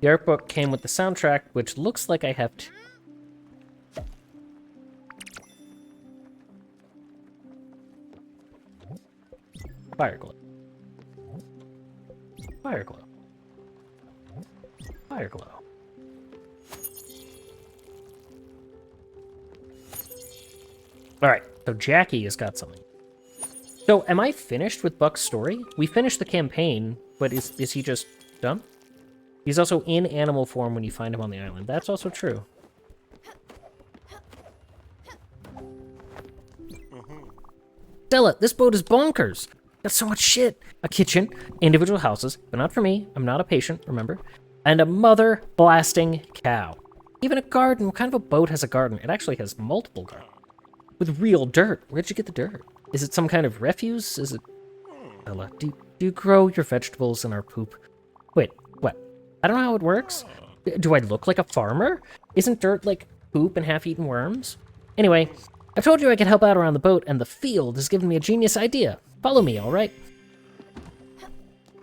The art book came with the soundtrack, which looks like I have to... Fireglow. Fireglow. Fireglow. Alright, so Jackie has got something. So, am I finished with Buck's story? We finished the campaign, but is he just done? He's also in animal form when you find him on the island. That's also true. Stella, this boat is bonkers! Got so much shit. A kitchen, individual houses, but not for me. I'm not a patient, remember? And a mother blasting cow. Even a garden. What kind of a boat has a garden? It actually has multiple gardens. With real dirt. Where'd you get the dirt? Is it some kind of refuse? Is it... Stella, do you grow your vegetables in our poop? Wait, what? I don't know how it works. Do I look like a farmer? Isn't dirt like poop and half-eaten worms? Anyway, I've told you I could help out around the boat, and the field has given me a genius idea. Follow me, all right?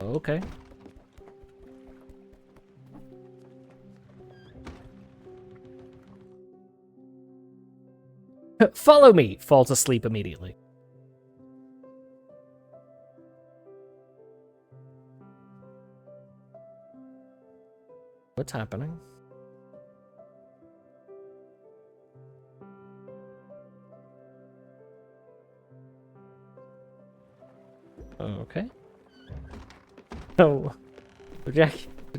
Okay. Follow me! Falls asleep immediately. What's happening? Okay. Oh.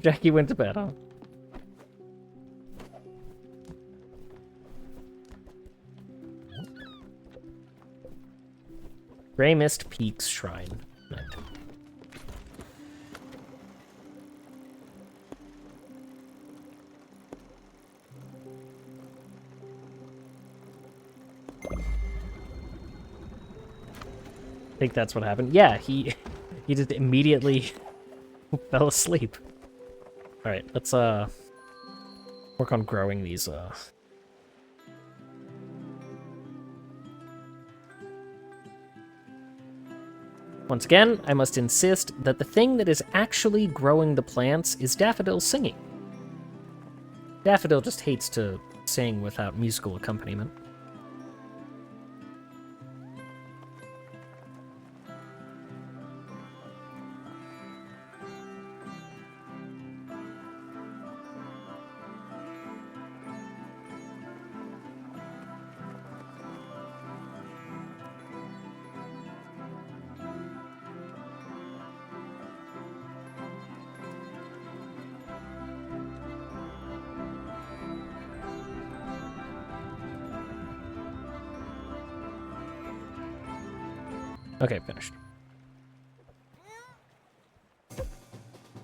Jackie went to bed, huh? Grey Mist Peaks Shrine. Night. I think that's what happened. Yeah, he just immediately fell asleep. All right, let's work on growing these Once again, I must insist that the thing that is actually growing the plants is Daffodil singing. Daffodil just hates to sing without musical accompaniment. Okay, finished.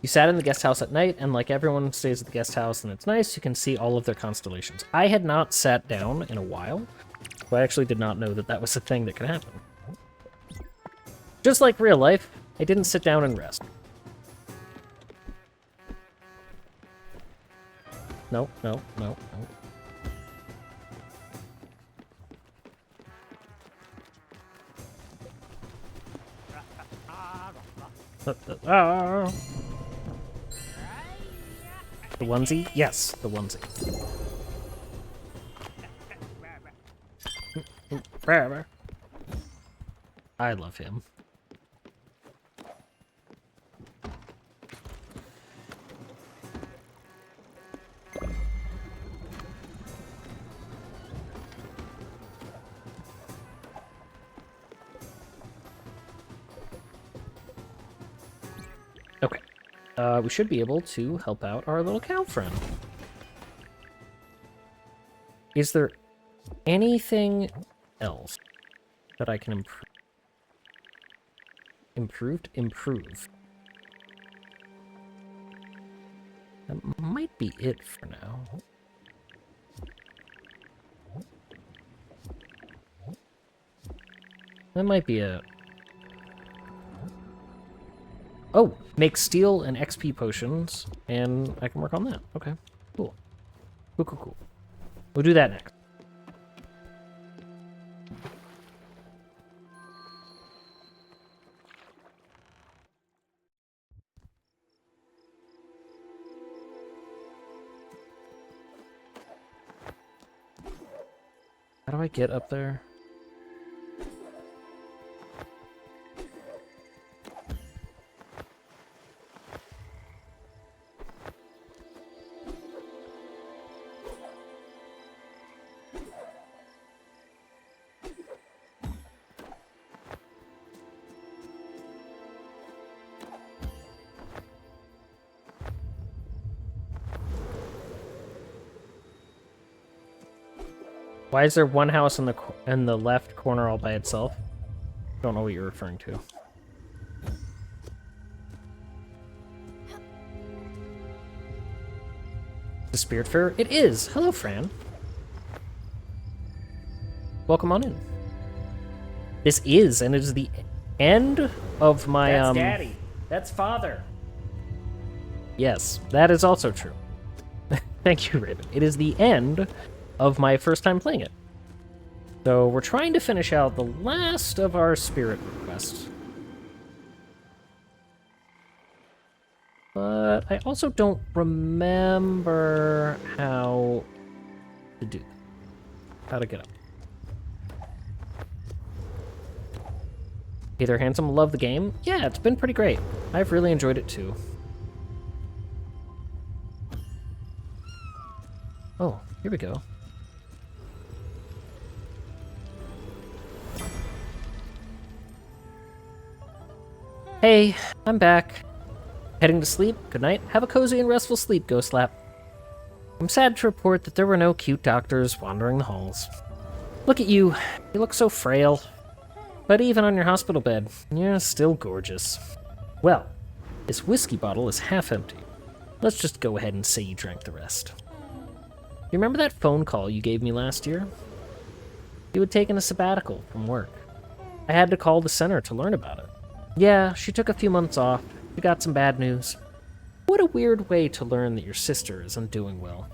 You sat in the guest house at night, and like everyone stays at the guest house and it's nice, you can see all of their constellations. I had not sat down in a while, so I actually did not know that that was a thing that could happen. Just like real life, I didn't sit down and rest. No, no, no, no. The onesie? Yes, the onesie. Forever. I love him. Okay. We should be able to help out our little cow friend. Is there anything else that I can improve? That might be it for now. That might be it. Oh, make steel and XP potions, and I can work on that. Okay, cool. Cool. We'll do that next. How do I get up there? Why is there one house in the left corner all by itself? Don't know what you're referring to. The Spiritfarer? It is! Hello, Fran. Welcome on in. This is, and it is the end of my, That's Daddy. That's Father. Yes, that is also true. Thank you, Raven. It is the end of my first time playing it. So we're trying to finish out the last of our spirit requests. But I also don't remember how to do that. How to get up. Hey there, handsome. Love the game. Yeah, it's been pretty great. I've really enjoyed it too. Oh, here we go. Hey, I'm back. Heading to sleep? Good night. Have a cozy and restful sleep, Bookslap. I'm sad to report that there were no cute doctors wandering the halls. Look at you. You look so frail. But even on your hospital bed, you're still gorgeous. Well, this whiskey bottle is half empty. Let's just go ahead and say you drank the rest. You remember that phone call you gave me last year? You had taken a sabbatical from work. I had to call the center to learn about it. Yeah, she took a few months off. We got some bad news. What a weird way to learn that your sister isn't doing well.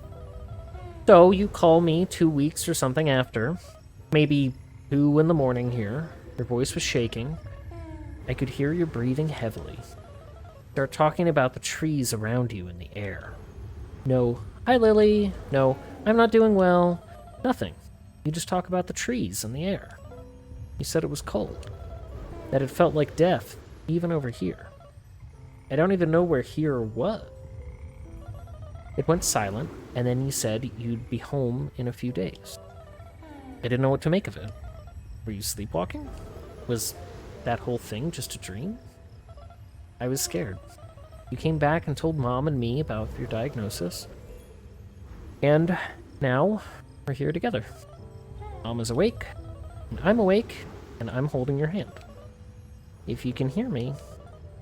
So you call me 2 weeks or something after, maybe 2 in the morning here. Your voice was shaking. I could hear you breathing heavily. Start talking about the trees around you in the air. No, hi Lily. No, I'm not doing well. Nothing. You just talk about the trees in the air. You said it was cold. That it felt like death, even over here. I don't even know where here was. It went silent, and then you said you'd be home in a few days. I didn't know what to make of it. Were you sleepwalking? Was that whole thing just a dream? I was scared. You came back and told Mom and me about your diagnosis. And now, we're here together. Mom is awake, and I'm awake, and I'm holding your hand. If you can hear me,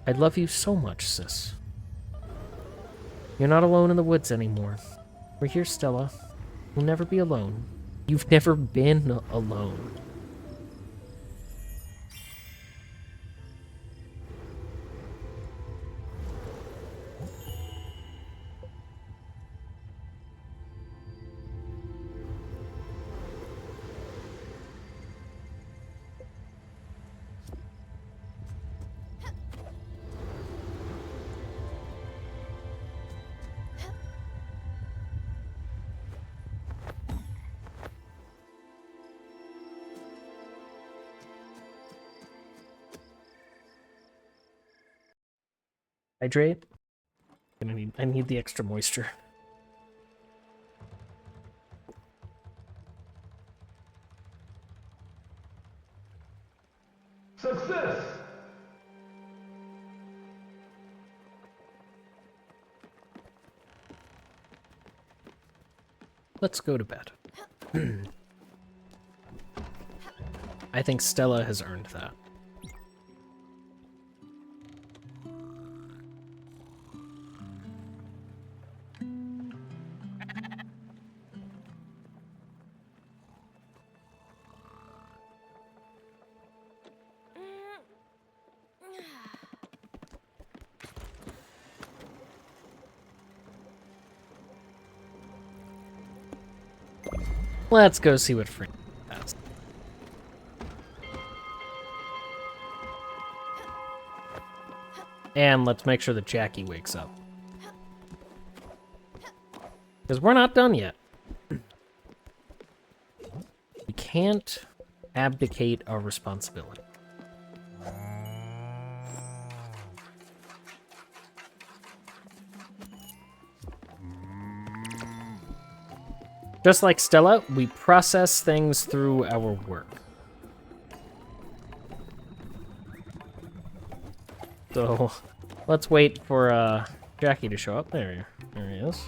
I love you so much, sis. You're not alone in the woods anymore. We're here, Stella. You'll never be alone. You've never been alone. Hydrate. I need the extra moisture. Success! Let's go to bed. I think Stella has earned that. Let's go see what Frank has. And let's make sure that Jackie wakes up. Because we're not done yet. We can't abdicate our responsibility. Just like Stella, we process things through our work. So, let's wait for Jackie to show up. There he is.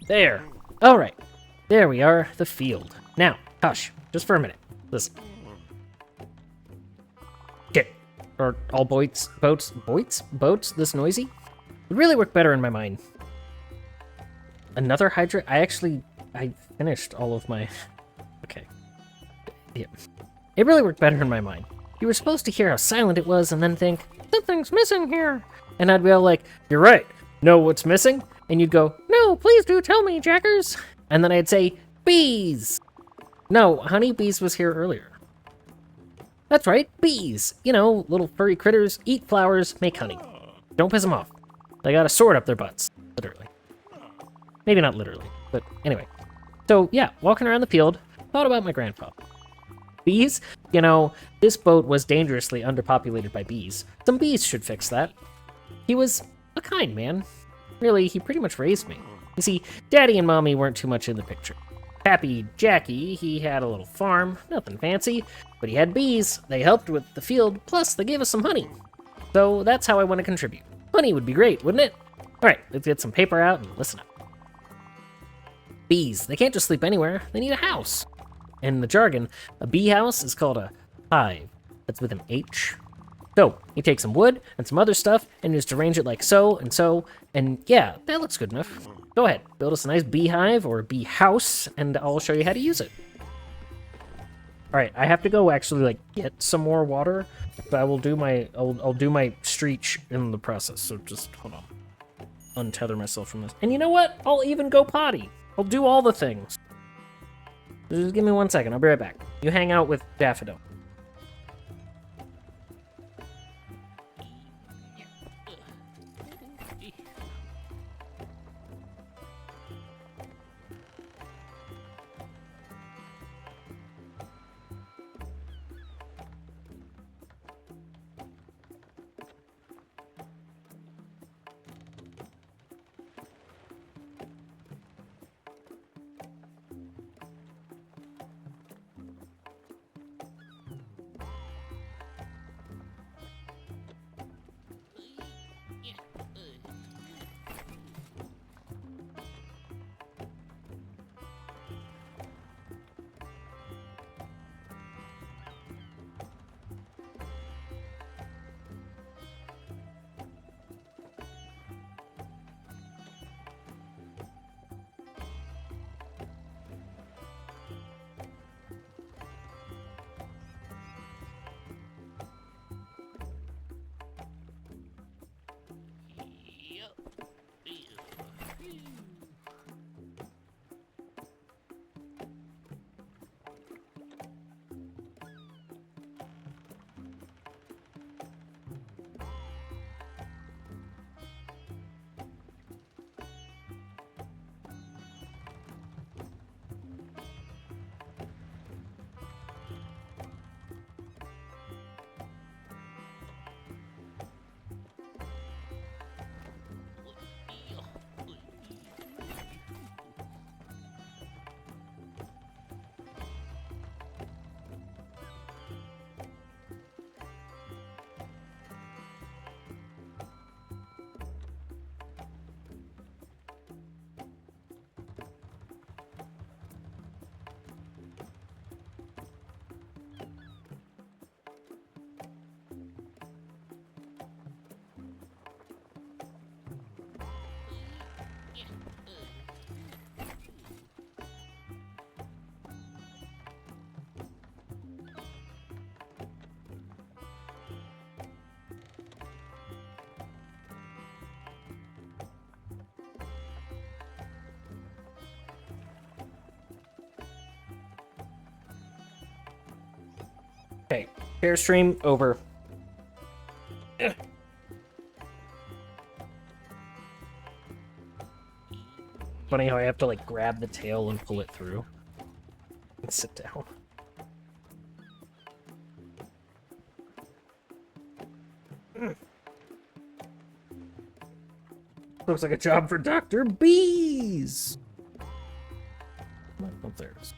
There. All right. There we are, the field. Now, hush, just for a minute. Listen. Shit. Are all boats this noisy? Would really work better in my mind. Another hydrant? I finished all of my... Okay. Yeah. It really worked better in my mind. You were supposed to hear how silent it was and then think, something's missing here. And I'd be all like, you're right. Know what's missing? And you'd go, no, please do tell me, Jackers. And then I'd say, bees. No, honeybees was here earlier. That's right, bees. You know, little furry critters, eat flowers, make honey. Don't piss them off. They got a sword up their butts, literally. Maybe not literally, but anyway. So yeah, walking around the field, thought about my grandfather. Bees? You know, this boat was dangerously underpopulated by bees. Some bees should fix that. He was a kind man. Really, he pretty much raised me. You see, Daddy and Mommy weren't too much in the picture. Pappy Jackie, he had a little farm, nothing fancy, but he had bees. They helped with the field, plus they gave us some honey. So that's how I want to contribute. Honey would be great, wouldn't it? All right, let's get some paper out and listen up. Bees, they can't just sleep anywhere. They need a house. In the jargon, a bee house is called a hive. That's with an H. So, you take some wood and some other stuff and just arrange it like so, and yeah, that looks good enough. Go ahead, build us a nice beehive or a bee house, and I'll show you how to use it. Alright, I have to go actually, like, get some more water, but I will do my, I'll do my streach in the process, so just, hold on. Untether myself from this. And you know what? I'll even go potty. I'll do all the things. Just give me 1 second, I'll be right back. You hang out with Daffodil. Okay, share stream over. Ugh. Funny how I have to like grab the tail and pull it through. And sit down. Looks like a job for Dr. Bees! Oh, there it is.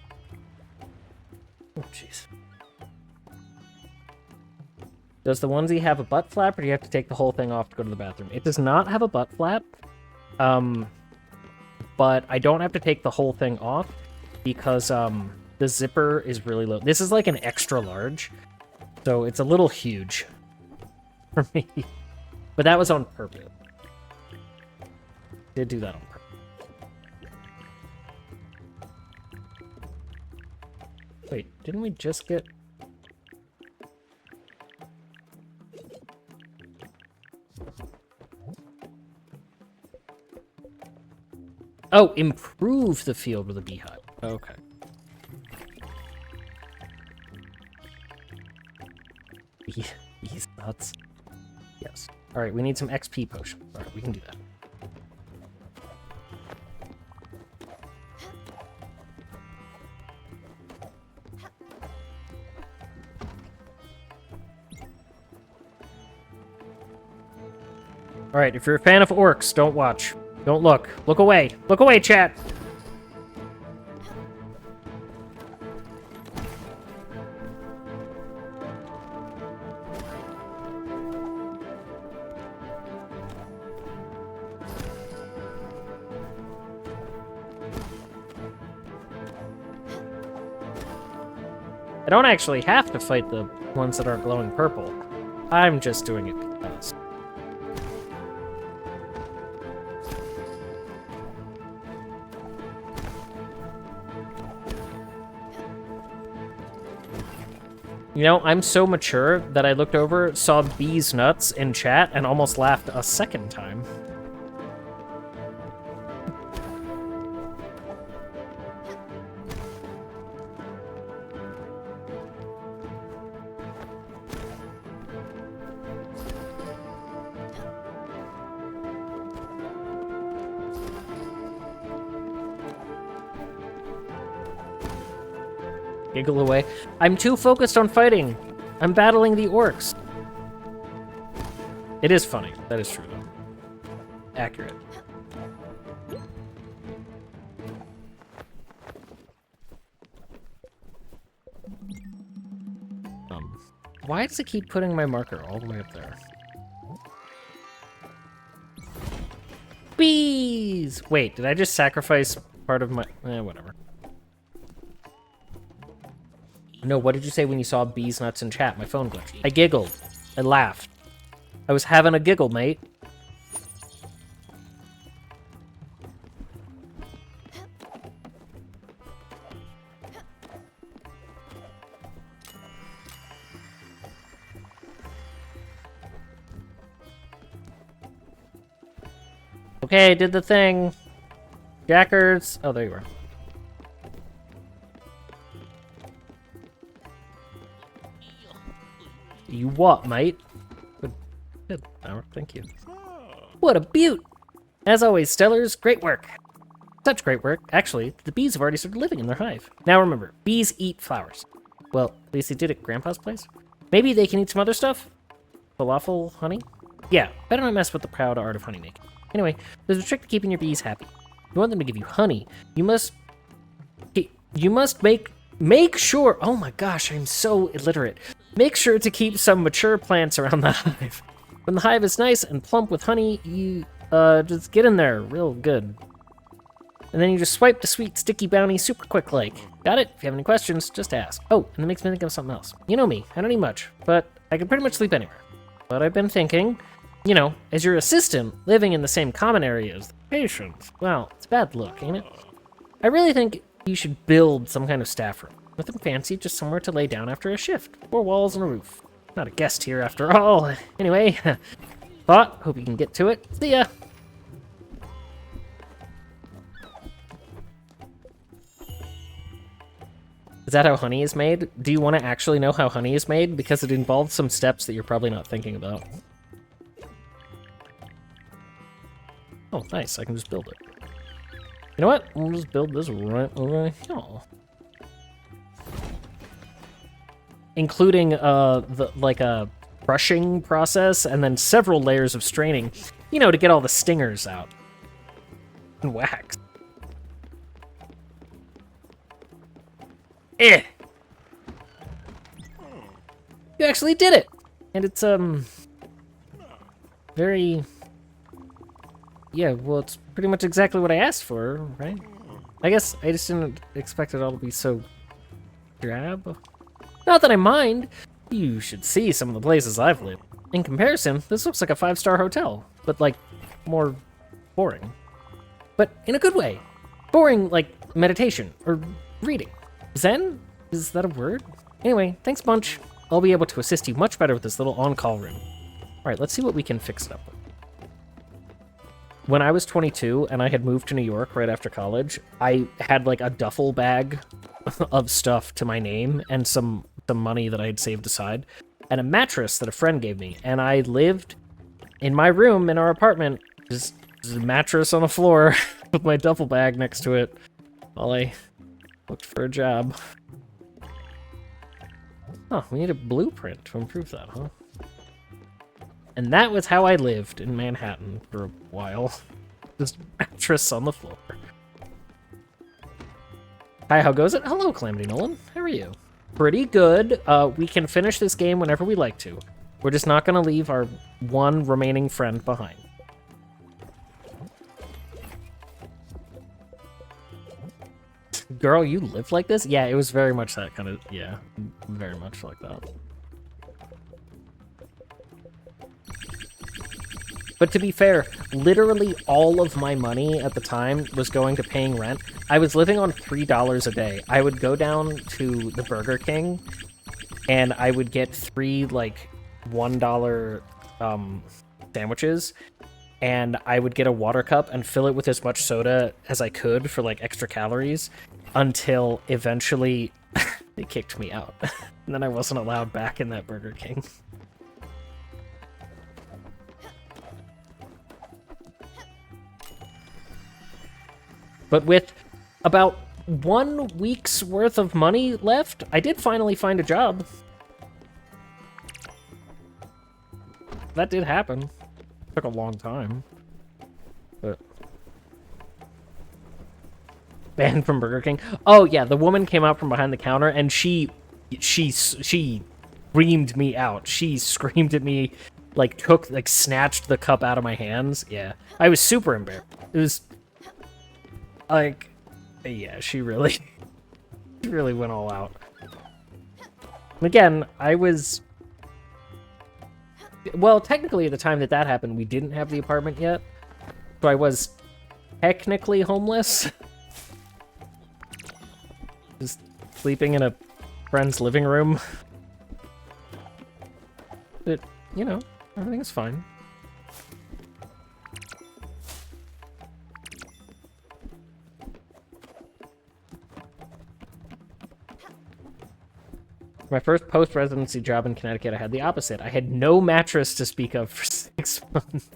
Oh, jeez. Does the onesie have a butt flap, or do you have to take the whole thing off to go to the bathroom? It does not have a butt flap, but I don't have to take the whole thing off because the zipper is really low. This is like an extra large, so it's a little huge for me. But that was on purpose. Did do that on purpose. Wait, didn't we just get... Oh, improve the field with a beehive. Okay. Bees nuts. Yes. All right, we need some XP potions. All right, we can do that. All right, if you're a fan of orcs, don't watch. Don't look. Look away. Look away, chat. I don't actually have to fight the ones that are glowing purple. I'm just doing it because. You know, I'm so mature that I looked over, saw bees nuts in chat, and almost laughed a second time. Giggle away. I'm too focused on fighting. I'm battling the orcs. It is funny. That is true, though. Accurate. Why does it keep putting my marker all the way up there? Bees! Wait, did I just sacrifice part of my... whatever. No, what did you say when you saw bees nuts in chat? My phone glitched. I giggled. I laughed. I was having a giggle, mate. Okay, did the thing. Jackers. Oh, there you are. You what, mate? Good. Thank you. What a beaut! As always, Stellars, great work. Such great work. Actually, the bees have already started living in their hive. Now remember, bees eat flowers. Well, at least they did at Grandpa's place. Maybe they can eat some other stuff? Falafel honey? Yeah, better not mess with the proud art of honey making. Anyway, there's a trick to keeping your bees happy. You want them to give you honey. You must make sure. Oh my gosh, I'm so illiterate. Make sure to keep some mature plants around the hive. When the hive is nice and plump with honey, you just get in there real good. And then you just swipe the sweet sticky bounty super quick like. Got it? If you have any questions, just ask. Oh, and it makes me think of something else. You know me, I don't need much, but I can pretty much sleep anywhere. But I've been thinking, you know, as your assistant, living in the same common area as the patient, well, it's a bad look, ain't it? I really think you should build some kind of staff room. Nothing fancy, just somewhere to lay down after a shift. 4 walls and a roof. Not a guest here after all. Anyway, thought, hope you can get to it. See ya! Is that how honey is made? Do you want to actually know how honey is made? Because it involves some steps that you're probably not thinking about. Oh, nice. I can just build it. You know what? We'll just build this right over here. Including a brushing process and then several layers of straining, you know, to get all the stingers out. And wax. Eh! You actually did it! And it's, very... Yeah, well, it's pretty much exactly what I asked for, right? I guess I just didn't expect it all to be so drab. Not that I mind. You should see some of the places I've lived. In comparison, this looks like a 5-star hotel, but, like, more boring. But in a good way. Boring, like, meditation, or reading. Zen? Is that a word? Anyway, thanks a bunch. I'll be able to assist you much better with this little on-call room. Alright, let's see what we can fix it up with. When I was 22 and I had moved to New York right after college, I had like a duffel bag of stuff to my name and some money that I had saved aside, and a mattress that a friend gave me. And I lived in my room in our apartment, just a mattress on the floor with my duffel bag next to it while I looked for a job. Oh, we need a blueprint to improve that, huh? And that was how I lived in Manhattan for a while. Just mattress on the floor. Hi, how goes it? Hello, Calamity Nolan. How are you? Pretty good. We can finish this game whenever we like to. We're just not going to leave our one remaining friend behind. Girl, you live like this? Yeah, it was very much that kind of... Yeah, very much like that. But to be fair, literally all of my money at the time was going to paying rent. I was living on $3 a day. I would go down to the Burger King, and I would get 3, like, $1 sandwiches, and I would get a water cup and fill it with as much soda as I could for, like, extra calories, until eventually they kicked me out. And then I wasn't allowed back in that Burger King. But with about 1 week's worth of money left, I did finally find a job. That did happen. Took a long time. But... Banned from Burger King. Oh yeah, the woman came out from behind the counter and she reamed me out. She screamed at me, like snatched the cup out of my hands. Yeah, I was super embarrassed. It was like, yeah, she really went all out. And again, I was, well, technically at the time that happened, we didn't have the apartment yet, so I was technically homeless. Just sleeping in a friend's living room. But, you know, everything's fine. My first post-residency job in Connecticut, I had the opposite. I had no mattress to speak of for 6 months.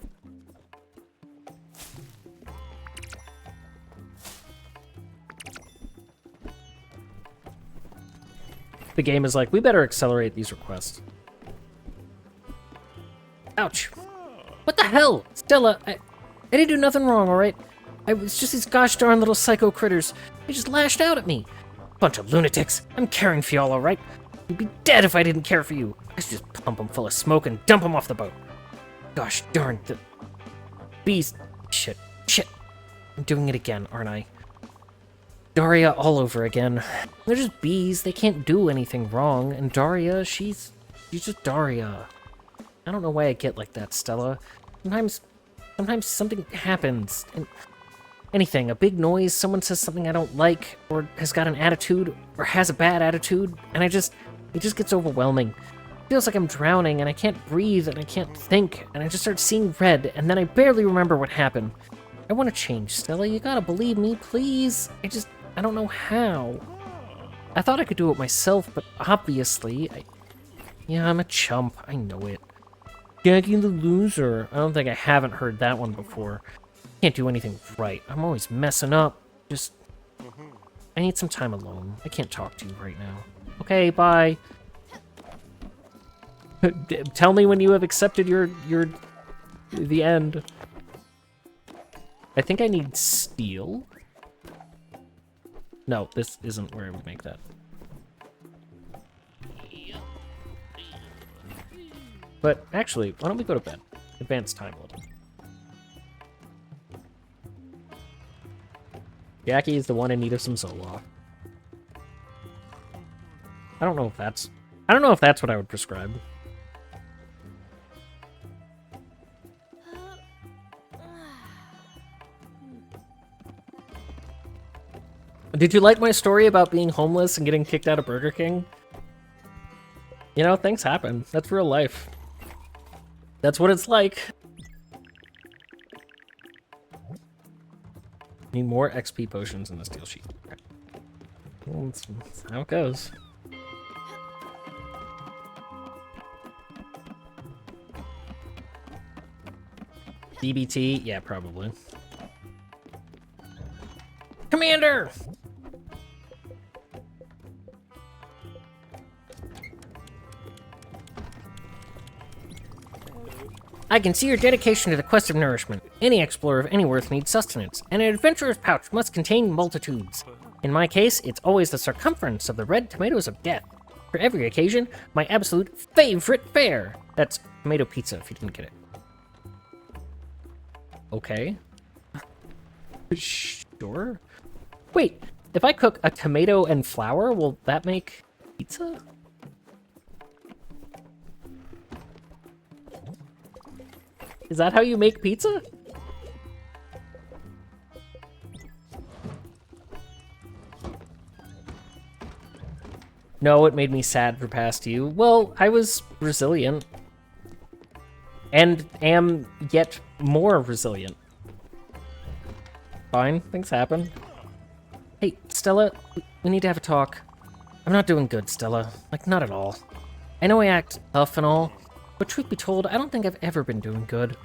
The game is like, we better accelerate these requests. Ouch. What the hell? Stella, I didn't do nothing wrong, alright? I was just these gosh darn little psycho critters. They just lashed out at me. Bunch of lunatics. I'm caring for y'all, alright? You'd be dead if I didn't care for you. I should just pump them full of smoke and dump them off the boat. Gosh darn, the bees. Shit. I'm doing it again, aren't I? Daria all over again. They're just bees. They can't do anything wrong. And Daria, she's just Daria. I don't know why I get like that, Stella. Sometimes something happens. And anything, a big noise, someone says something I don't like, or has got an attitude, or has a bad attitude, and it just gets overwhelming. It feels like I'm drowning, and I can't breathe, and I can't think, and I just start seeing red, and then I barely remember what happened. I want to change, Stella. You gotta believe me, please. I don't know how. I thought I could do it myself, but obviously, yeah, I'm a chump. I know it. Jackie the loser. I don't think I haven't heard that one before. Can't do anything right. I'm always messing up. Just, I need some time alone. I can't talk to you right now. Okay, bye. Tell me when you have accepted the end. I think I need steel. No, this isn't where I would make that. But actually, why don't we go to bed? Advance time a little. Jackie is the one in need of some Zoloft. I don't know if that's what I would prescribe. Did you like my story about being homeless and getting kicked out of Burger King? You know, things happen. That's real life. That's what it's like. Need more XP potions in the steel sheet. Well, that's how it goes. DBT? Yeah, probably. Commander! I can see your dedication to the quest of nourishment. Any explorer of any worth needs sustenance, and an adventurer's pouch must contain multitudes. In my case, it's always the circumference of the red tomatoes of death. For every occasion, my absolute favorite fare. That's tomato pizza, if you didn't get it. Okay. Sure. Wait, if I cook a tomato and flour, will that make pizza? Is that how you make pizza? No, it made me sad for past you. Well, I was resilient. And am yet more resilient. Fine, things happen. Hey, Stella, we need to have a talk. I'm not doing good, Stella. Like, not at all. I know I act tough and all, but truth be told, I don't think I've ever been doing good.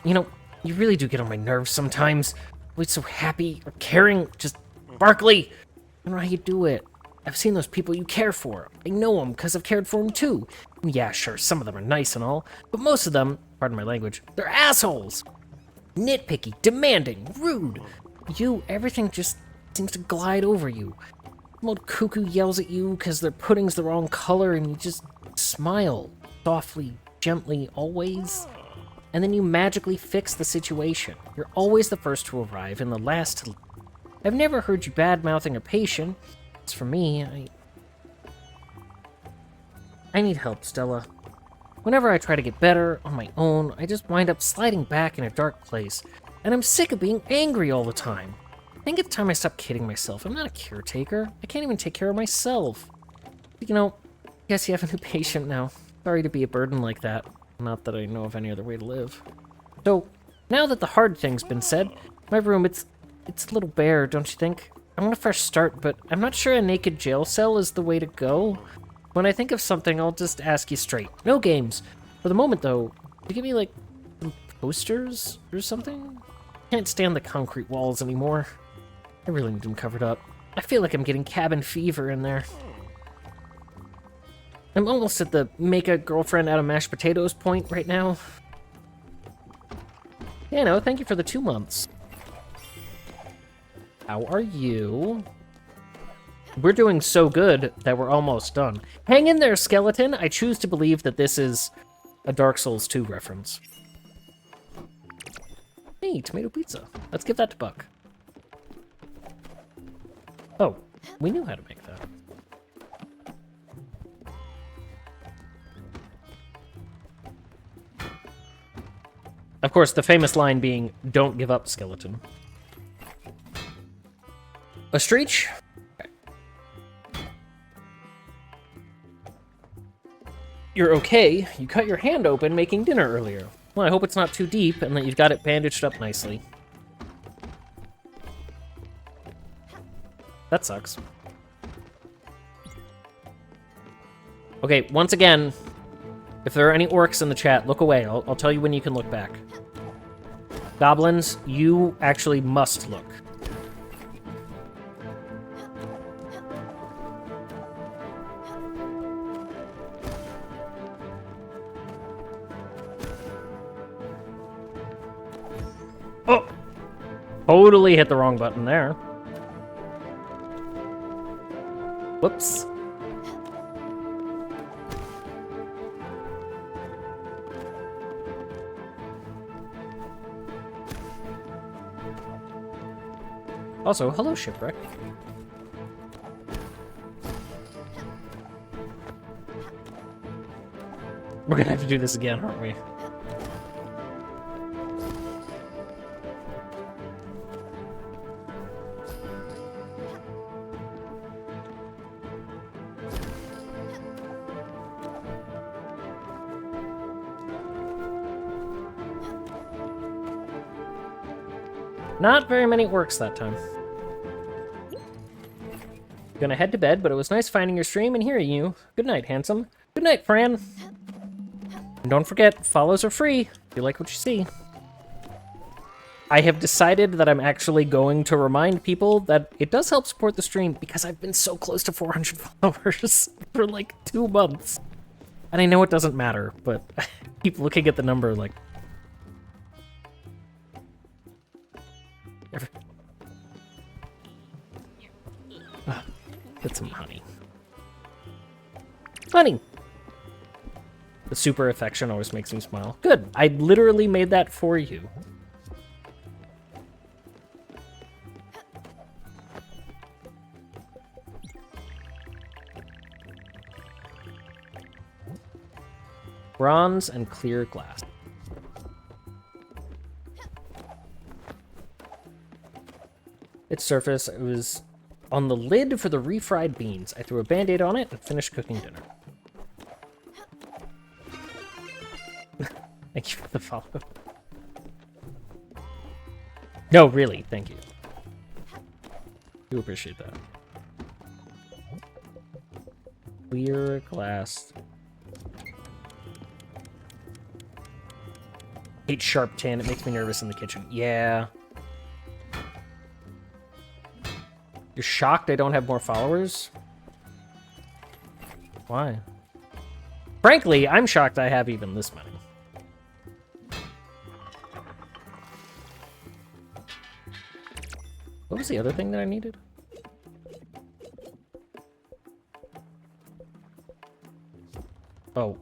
You know, you really do get on my nerves sometimes. Always so happy or caring, just sparkly. I don't know how you do it. I've seen those people you care for. I know them because I've cared for them too. Yeah, sure, some of them are nice and all, but most of them, pardon my language, they're assholes. Nitpicky, demanding, rude. You, everything just seems to glide over you. Some old cuckoo yells at you because their pudding's the wrong color and you just smile. Softly, gently, always. And then you magically fix the situation. You're always the first to arrive and the last to leave. I've never heard you bad-mouthing a patient. As for me, I need help, Stella. Whenever I try to get better on my own, I just wind up sliding back in a dark place. And I'm sick of being angry all the time. I think it's time I stop kidding myself. I'm not a caretaker. I can't even take care of myself. You know, I guess you have a new patient now. Sorry to be a burden like that. Not that I know of any other way to live. So, now that the hard thing's been said, my room, it's a little bare, don't you think? I want a fresh start, but I'm not sure a naked jail cell is the way to go. When I think of something, I'll just ask you straight. No games. For the moment, though, could you give me, like, some posters or something? I can't stand the concrete walls anymore. I really need them covered up. I feel like I'm getting cabin fever in there. I'm almost at the make a girlfriend out of mashed potatoes point right now. Yeah, no, thank you for the 2 months. How are you? We're doing so good that we're almost done. Hang in there, skeleton! I choose to believe that this is a Dark Souls 2 reference. Hey, tomato pizza. Let's give that to Buck. Oh, we knew how to make that. Of course, the famous line being, "Don't give up, skeleton." A Streech? Okay. You're okay. You cut your hand open making dinner earlier. Well, I hope it's not too deep and that you've got it bandaged up nicely. That sucks. Okay, once again, if there are any orcs in the chat, look away. I'll tell you when you can look back. Goblins, you actually must look. Oh! Totally hit the wrong button there. Whoops. Also, hello, Shipwreck. We're gonna have to do this again, aren't we? Not very many orcs that time. Gonna head to bed, but it was nice finding your stream and hearing you. Good night, handsome. Good night, Fran. And don't forget, follows are free if you like what you see. I have decided that I'm actually going to remind people that it does help support the stream because I've been so close to 400 followers for like 2 months. And I know it doesn't matter, but I keep looking at the number like... Get some honey. Honey! The super affection always makes me smile. Good. I literally made that for you. Bronze and clear glass. Its surface, it was on the lid for the refried beans. I threw a band-aid on it and finished cooking dinner. Thank you for the follow. No, really, thank you. Do appreciate that. Clear glass. Hate sharp tin, it makes me nervous in the kitchen. Yeah. You're shocked I don't have more followers? Why? Frankly, I'm shocked I have even this many. What was the other thing that I needed? Oh.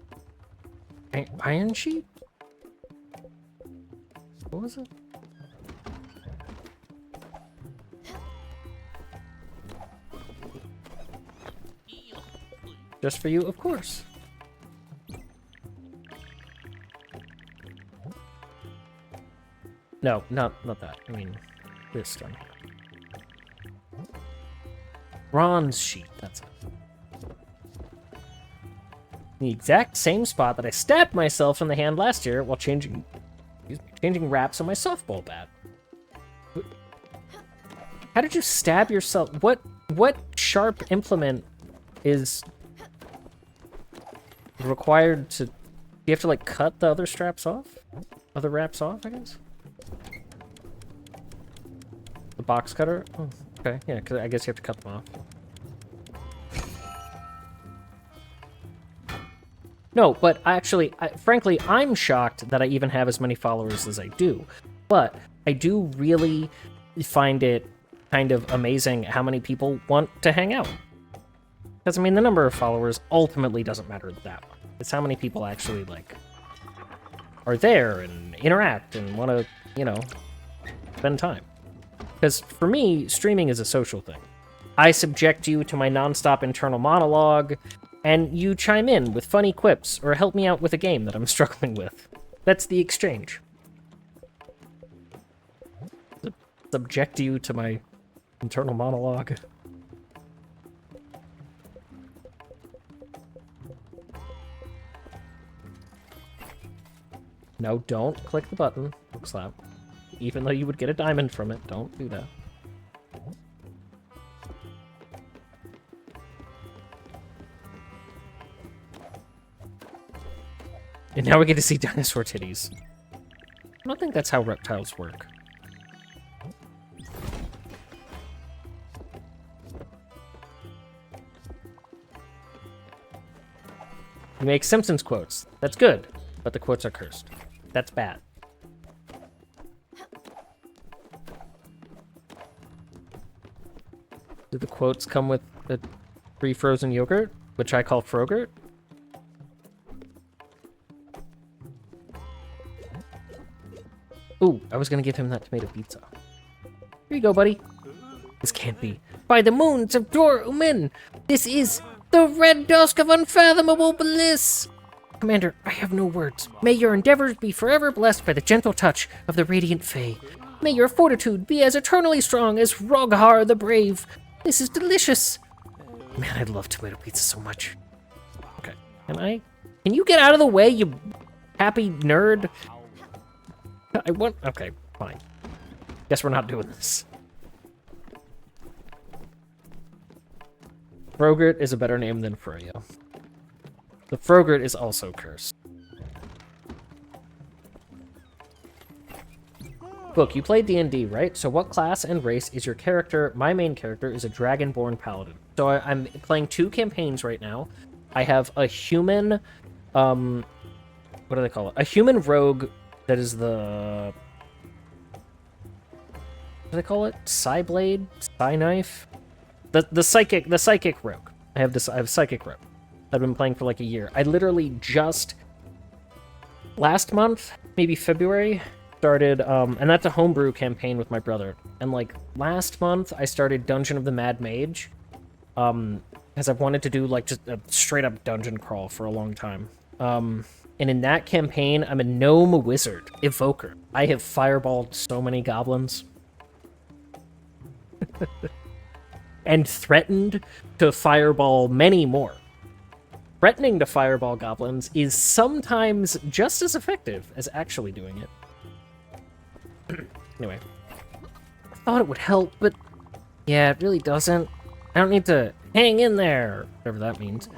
Iron sheet? What was it? Just for you, of course. No, not that. I mean, this one. Bronze sheet, that's it. The exact same spot that I stabbed myself in the hand last year while changing wraps on my softball bat. How did you stab yourself? What sharp implement is required to... Do you have to, like, cut the other straps off? Other wraps off, I guess? The box cutter? Oh, okay, yeah, because I guess you have to cut them off. No, but actually, frankly, I'm shocked that I even have as many followers as I do. But I do really find it kind of amazing how many people want to hang out. Because, I mean, the number of followers ultimately doesn't matter that much. It's how many people actually, like, are there and interact and want to, you know, spend time. Because for me, streaming is a social thing. I subject you to my nonstop internal monologue, and you chime in with funny quips or help me out with a game that I'm struggling with. That's the exchange. Subject you to my internal monologue. No, don't click the button, Bookslap. Even though you would get a diamond from it, don't do that. And now we get to see dinosaur titties. I don't think that's how reptiles work. You make Simpsons quotes. That's good, but the quotes are cursed. That's bad. Do the quotes come with the free frozen yogurt, which I call Frogurt? Ooh, I was gonna give him that tomato pizza. Here you go, buddy. This can't be. By the moons of Dor-Umin, this is the red dusk of unfathomable bliss. Commander, I have no words. May your endeavors be forever blessed by the gentle touch of the radiant Fae. May your fortitude be as eternally strong as Roghar the Brave. This is delicious. Man, I love tomato pizza so much. Okay, can you get out of the way, you happy nerd? Okay, fine. Guess we're not doing this. Frogurt is a better name than Freya. The Frogurt is also cursed. Book, you played D&D, right? So what class and race is your character? My main character is a Dragonborn Paladin. So I'm playing 2 campaigns right now. I have a human, what do they call it? A human rogue that is the... What do they call it? Psyblade? Psyknife? The psychic rogue. I have psychic rogue. I've been playing for like a year. I literally just last month, maybe February, started and that's a homebrew campaign with my brother. And like last month I started Dungeon of the Mad Mage. Because I've wanted to do like just a straight up dungeon crawl for a long time. And in that campaign, I'm a gnome wizard, evoker. I have fireballed so many goblins. And threatened to fireball many more. Threatening to fireball goblins is sometimes just as effective as actually doing it. Anyway. I thought it would help, but yeah, it really doesn't. I don't need to hang in there, whatever that means.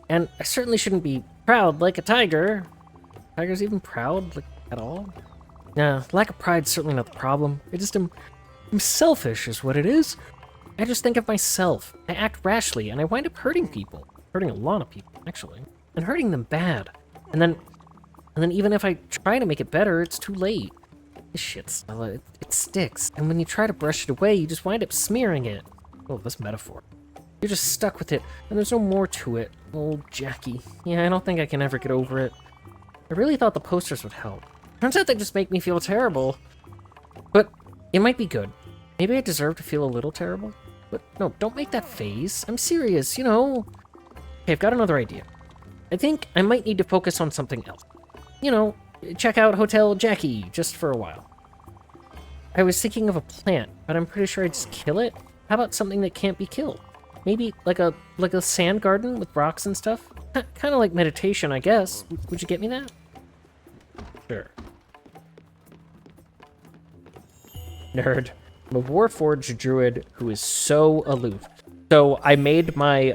And I certainly shouldn't be proud like a tiger. Tigers even proud, like, at all? Nah, lack of pride's certainly not the problem. I'm selfish is what it is. I just think of myself. I act rashly, and I wind up hurting people. Hurting a lot of people, actually. And hurting them bad. And then even if I try to make it better, it's too late. This shit, it sticks. And when you try to brush it away, you just wind up smearing it. Oh, this metaphor. You're just stuck with it, and there's no more to it. Old Jackie. Yeah, I don't think I can ever get over it. I really thought the posters would help. Turns out they just make me feel terrible. But it might be good. Maybe I deserve to feel a little terrible. But no, don't make that face. I'm serious, you know. Okay, I've got another idea. I think I might need to focus on something else. You know, check out Hotel Jackie, just for a while. I was thinking of a plant, but I'm pretty sure I'd just kill it. How about something that can't be killed? Maybe like a sand garden with rocks and stuff? Kind of like meditation, I guess. Would you get me that? Sure. Nerd. I'm a Warforged druid who is so aloof. So I made my,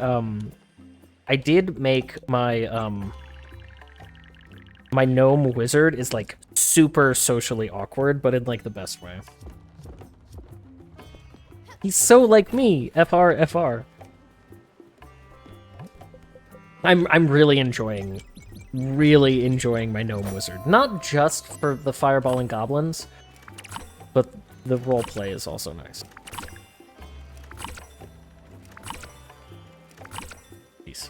I did make my, my gnome wizard is like super socially awkward, but in like the best way. He's so like me, FR. I'm really enjoying my gnome wizard. Not just for the fireballing goblins, but the roleplay is also nice. Jeez.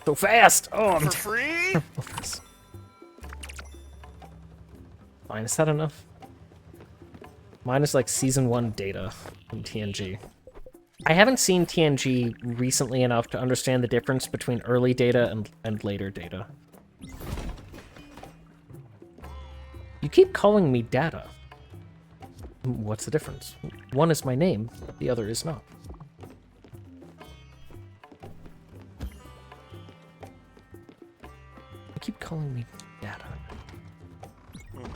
So fast! Oh, I'm For free? Fine, is that enough? Mine is like Season 1 data in TNG. I haven't seen TNG recently enough to understand the difference between early data and later data. You keep calling me data. What's the difference? One is my name, the other is not. You keep calling me data.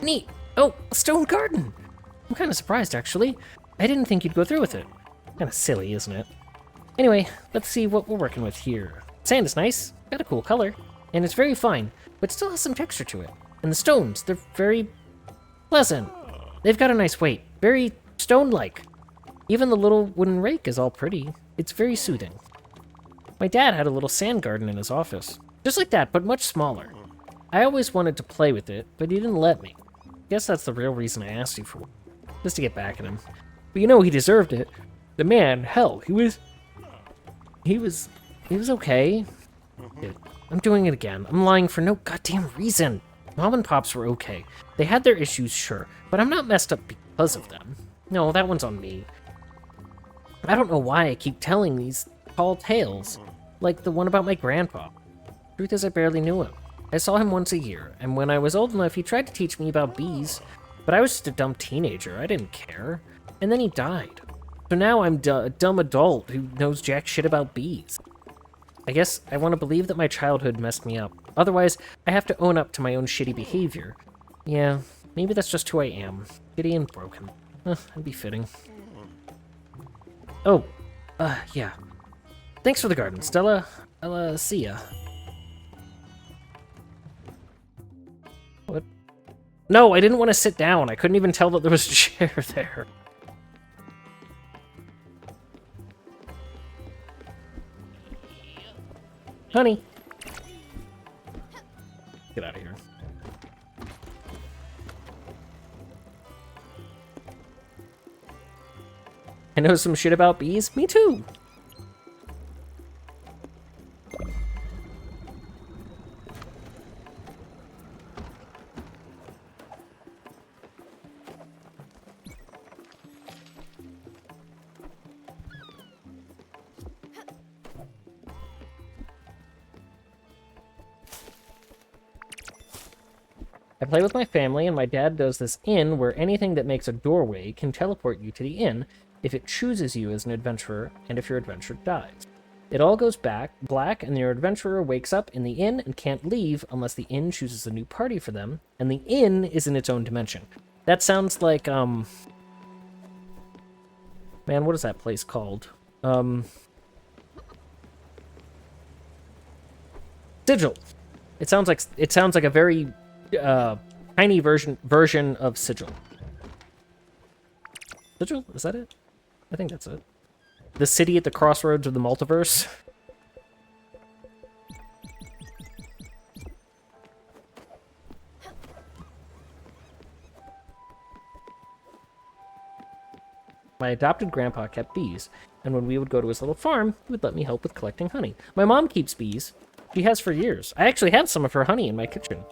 Neat! Oh, a stone garden! I'm kind of surprised, actually. I didn't think you'd go through with it. Kind of silly, isn't it? Anyway, let's see what we're working with here. Sand is nice, got a cool color, and it's very fine. but still has some texture to it. And the stones, they're very pleasant. They've got a nice weight, very stone-like. Even the little wooden rake is all pretty. It's very soothing. My dad had a little sand garden in his office. Just like that, but much smaller. I always wanted to play with it, but he didn't let me. Guess that's the real reason I asked you for one. Just to get back at him. But you know, he deserved it. The man, hell, he was okay. I'm doing it again. I'm lying for no goddamn reason. Mom and Pops were okay. They had their issues, sure, but I'm not messed up because of them. No, that one's on me. I don't know why I keep telling these tall tales, like the one about my grandpa. Truth is, I barely knew him. I saw him once a year, and when I was old enough, he tried to teach me about bees, but I was just a dumb teenager. I didn't care. And then he died. So now I'm a dumb adult who knows jack shit about bees. I guess I want to believe that my childhood messed me up. Otherwise, I have to own up to my own shitty behavior. Yeah, maybe that's just who I am. Shitty and broken. That'd be fitting. Oh, yeah. Thanks for the garden, Stella. I'll, see ya. What? No, I didn't want to sit down. I couldn't even tell that there was a chair there. Honey. Get out of here. I know some shit about bees. Me too. I play with my family, and my dad does this inn where anything that makes a doorway can teleport you to the inn if it chooses you as an adventurer and if your adventure dies. It all goes black, and your adventurer wakes up in the inn and can't leave unless the inn chooses a new party for them, and the inn is in its own dimension. That sounds like, man, what is that place called? Sigil. It sounds like a very tiny version of Sigil. Sigil? Is that it? I think that's it. The city at the crossroads of the multiverse. My adopted grandpa kept bees, and when we would go to his little farm, he would let me help with collecting honey. My mom keeps bees. She has for years. I actually have some of her honey in my kitchen.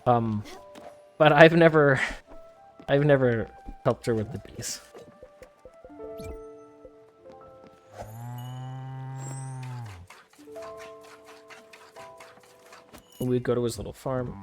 But I've never helped her with the bees. We'd go to his little farm.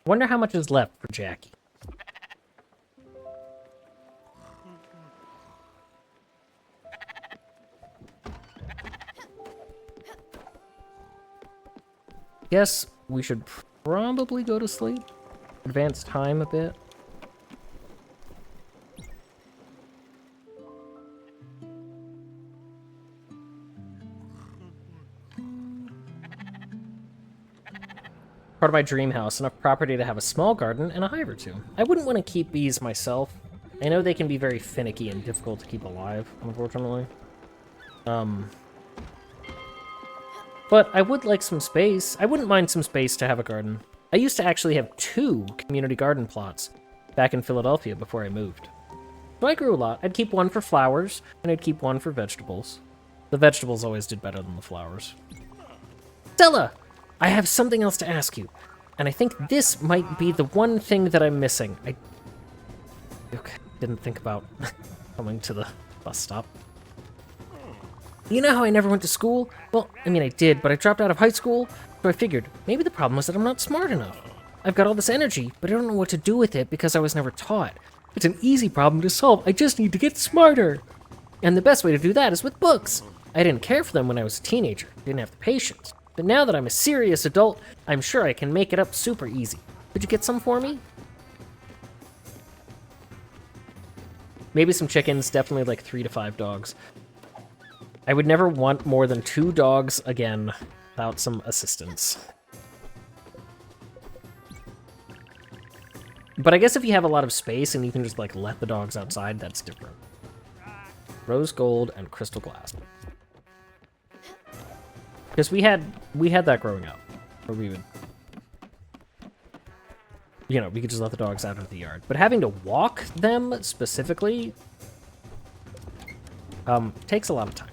Wonder how much is left for Jackie. Guess we should probably go to sleep. Advance time a bit. Part of my dream house, enough property to have a small garden and a hive or two. I wouldn't want to keep bees myself. I know they can be very finicky and difficult to keep alive, unfortunately. But I would like some space. I wouldn't mind some space to have a garden. I used to actually have 2 community garden plots back in Philadelphia before I moved. So I grew a lot. I'd keep one for flowers, and I'd keep one for vegetables. The vegetables always did better than the flowers. Stella! I have something else to ask you, and I think this might be the one thing that I'm missing. I didn't think about coming to the bus stop. You know how I never went to school? Well, I mean, I did, but I dropped out of high school, so I figured maybe the problem was that I'm not smart enough. I've got all this energy, but I don't know what to do with it because I was never taught. It's an easy problem to solve. I just need to get smarter. And the best way to do that is with books. I didn't care for them when I was a teenager. Didn't have the patience. But now that I'm a serious adult, I'm sure I can make it up super easy. Could you get some for me? Maybe some chickens, definitely like 3 to 5 dogs. I would never want more than 2 dogs again without some assistance. But I guess if you have a lot of space and you can just like let the dogs outside, that's different. Rose gold and crystal glass. Because we had that growing up, where we would, you know, we could just let the dogs out into the yard. But having to walk them specifically takes a lot of time,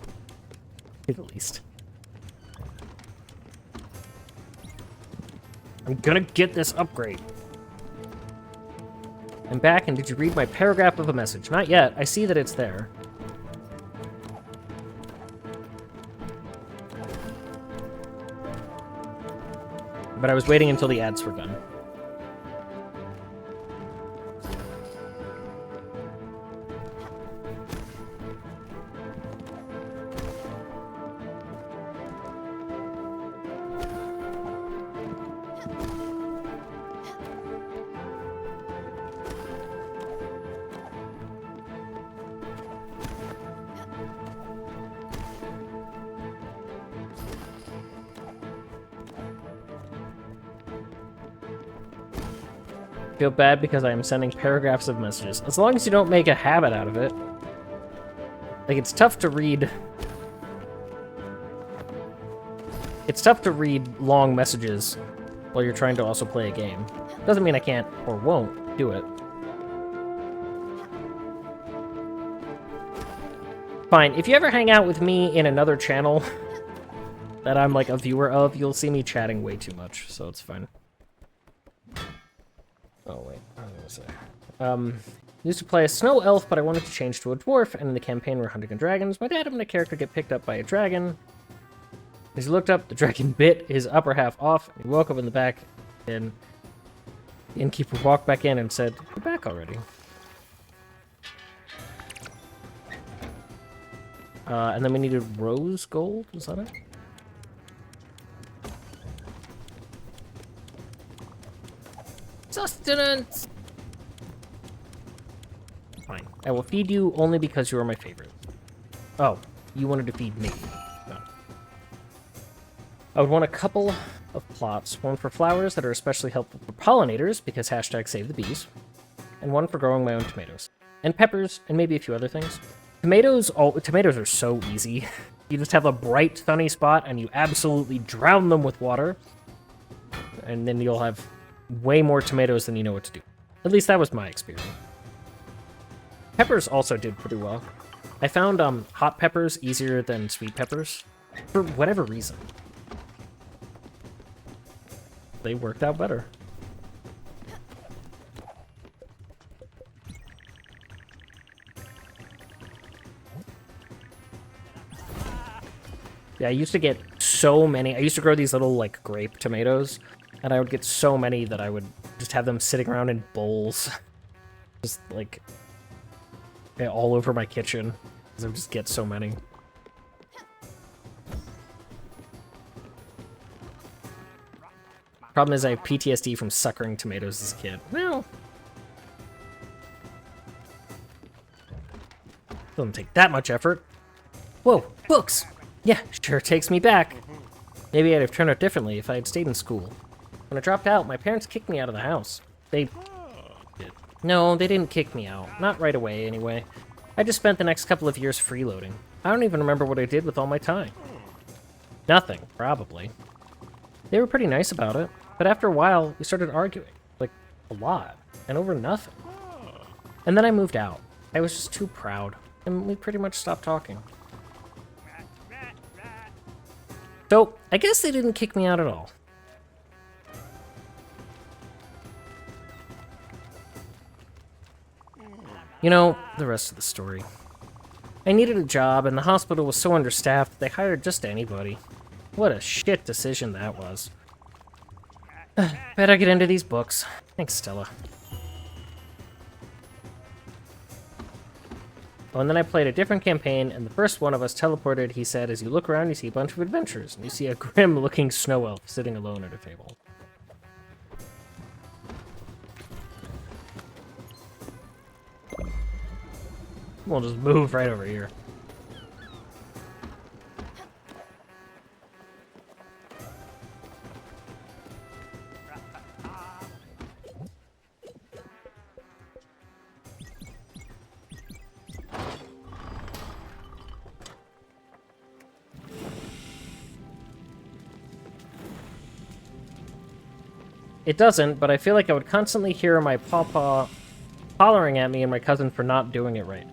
at least. I'm gonna get this upgrade. I'm back, and did you read my paragraph of a message? Not yet. I see that it's there. But I was waiting until the ads were done. Feel bad because I am sending paragraphs of messages. As long as you don't make a habit out of it. Like, it's tough to read. It's tough to read long messages while you're trying to also play a game. Doesn't mean I can't or won't do it. Fine, if you ever hang out with me in another channel that I'm like a viewer of, you'll see me chatting way too much, so it's fine. Oh, wait, I was gonna say. Used to play a snow elf, but I wanted to change to a dwarf, and in the campaign we're hunting dragons. My dad and my character get picked up by a dragon. As he looked up, the dragon bit his upper half off, and he woke up in the back, and the innkeeper walked back in and said, "You're back already." And then we needed rose gold, was that it? Sustenance! Fine. I will feed you only because you are my favorite. Oh, you wanted to feed me. No. I would want a couple of plots. One for flowers that are especially helpful for pollinators, because hashtag save the bees. And one for growing my own tomatoes. And peppers, and maybe a few other things. Tomatoes are so easy. You just have a bright, sunny spot, and you absolutely drown them with water. And then you'll have way more tomatoes than you know what to do. At least that was my experience. Peppers also did pretty well. I found hot peppers easier than sweet peppers, for whatever reason. They worked out better. Yeah, I used to get so many. I used to grow these little, like, grape tomatoes, and I would get so many that I would just have them sitting around in bowls. Just, like, yeah, all over my kitchen, because I would just get so many. Problem is I have PTSD from suckering tomatoes as a kid. Well, doesn't take that much effort. Whoa, books! Yeah, sure takes me back. Maybe I'd have turned out differently if I had stayed in school. When I dropped out, my parents kicked me out of the house. They did. No, they didn't kick me out. Not right away, anyway. I just spent the next couple of years freeloading. I don't even remember what I did with all my time. Nothing, probably. They were pretty nice about it, but after a while, we started arguing. Like, a lot. And over nothing. And then I moved out. I was just too proud, and we pretty much stopped talking. So, I guess they didn't kick me out at all. You know, the rest of the story. I needed a job, and the hospital was so understaffed, they hired just anybody. What a shit decision that was. Better get into these books. Thanks, Stella. Oh, and then I played a different campaign, and the first one of us teleported, he said, as you look around, you see a bunch of adventurers, and you see a grim-looking snow elf sitting alone at a table. We'll just move right over here. It doesn't, but I feel like I would constantly hear my pawpaw hollering at me and my cousin for not doing it right.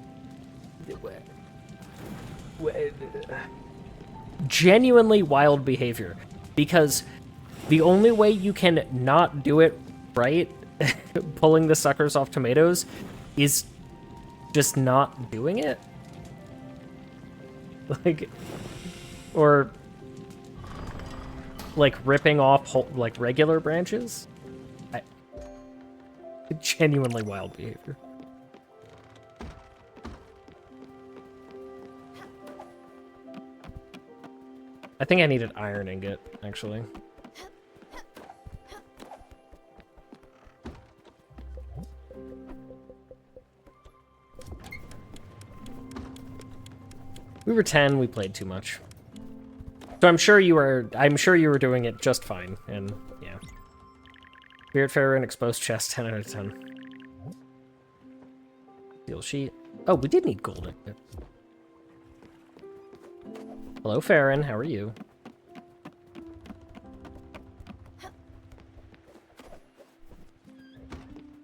Genuinely wild behavior. Because the only way you can not do it right, pulling the suckers off tomatoes, is just not doing it. Like, or like ripping off whole, like regular branches. Genuinely wild behavior. I think I needed iron ingot, actually. We were 10, we played too much. So I'm sure you were doing it just fine, and yeah. Spiritfarer and exposed chest, 10 out of 10. Steel sheet. Oh, we did need gold ingot. Hello, Farron. How are you?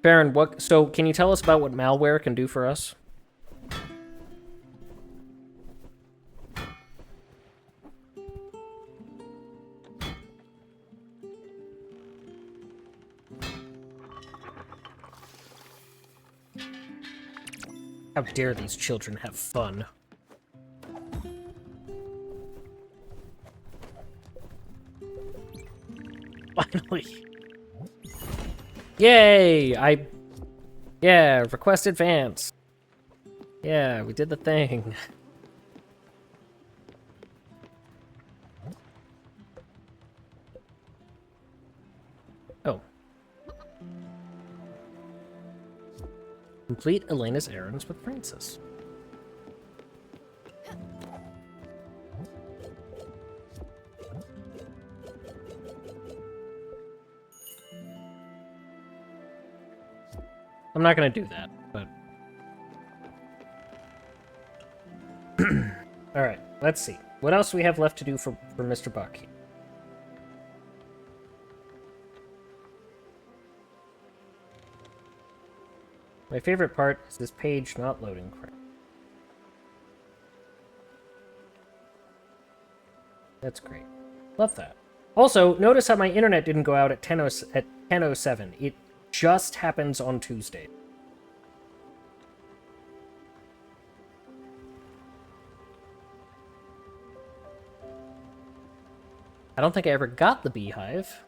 Farron, so can you tell us about what malware can do for us? How dare these children have fun? Finally. Yay! Yeah, request advance. Yeah, we did the thing. Oh. Complete Elena's errands with Francis. I'm not gonna do that, but... Alright, let's see. What else do we have left to do for Mr. Buck? My favorite part is this page not loading crap. That's great. Love that. Also, notice how my internet didn't go out at 10:07. It just happens on Tuesday. I don't think I ever got the beehive.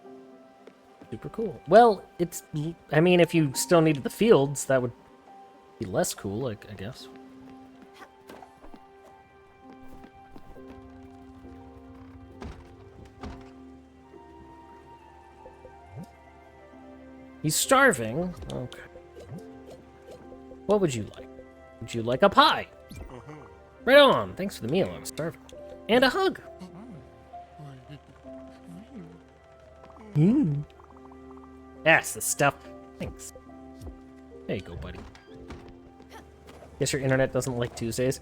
Super cool. Well, it's... I mean, if you still needed the fields, that would be less cool, I guess. He's starving? Okay. What would you like? Would you like a pie? Right on! Thanks for the meal, I'm starving. And a hug! That's the stuff. Thanks. There you go, buddy. Guess your internet doesn't like Tuesdays.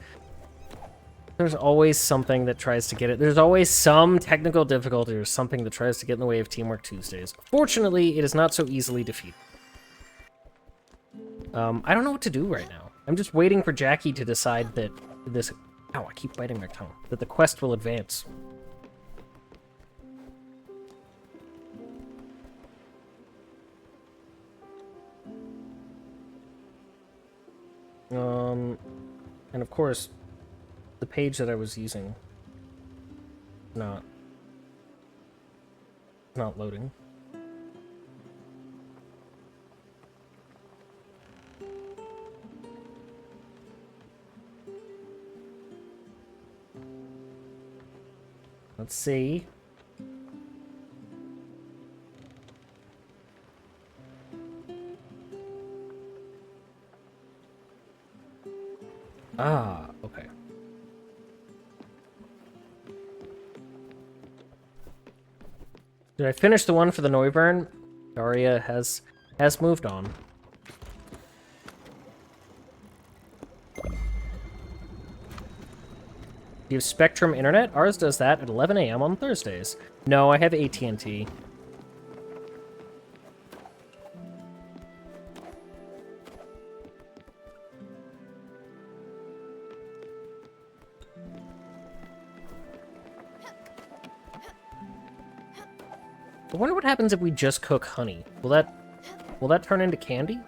There's always something that tries to get it. There's always some technical difficulty or something that tries to get in the way of Teamwork Tuesdays. Fortunately, it is not so easily defeated. I don't know what to do right now. I'm just waiting for Jackie to decide that this... Ow, I keep biting my tongue. That the quest will advance. And of course, the page that I was using, not loading. Let's see. Ah, okay. Did I finish the one for the Neuburn? Daria has moved on. Do you have Spectrum Internet? Ours does that at 11 a.m. on Thursdays. No, I have AT&T. I wonder what happens if we just cook honey. Will that turn into candy?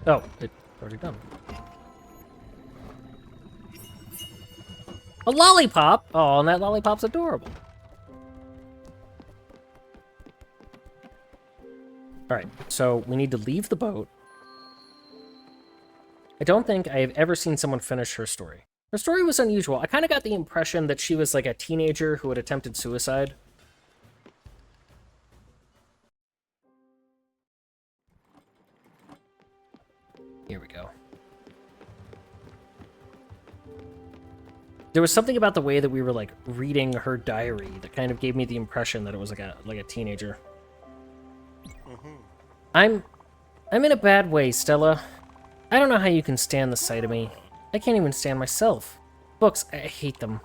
Oh, it's already done. A lollipop? Oh, and that lollipop's adorable. Alright, so we need to leave the boat. I don't think I have ever seen someone finish her story. Her story was unusual. I kind of got the impression that she was like a teenager who had attempted suicide. Here we go. There was something about the way that we were like reading her diary that kind of gave me the impression that it was like a teenager. I'm in a bad way, Stella. I don't know how you can stand the sight of me. I can't even stand myself. Books, I hate them.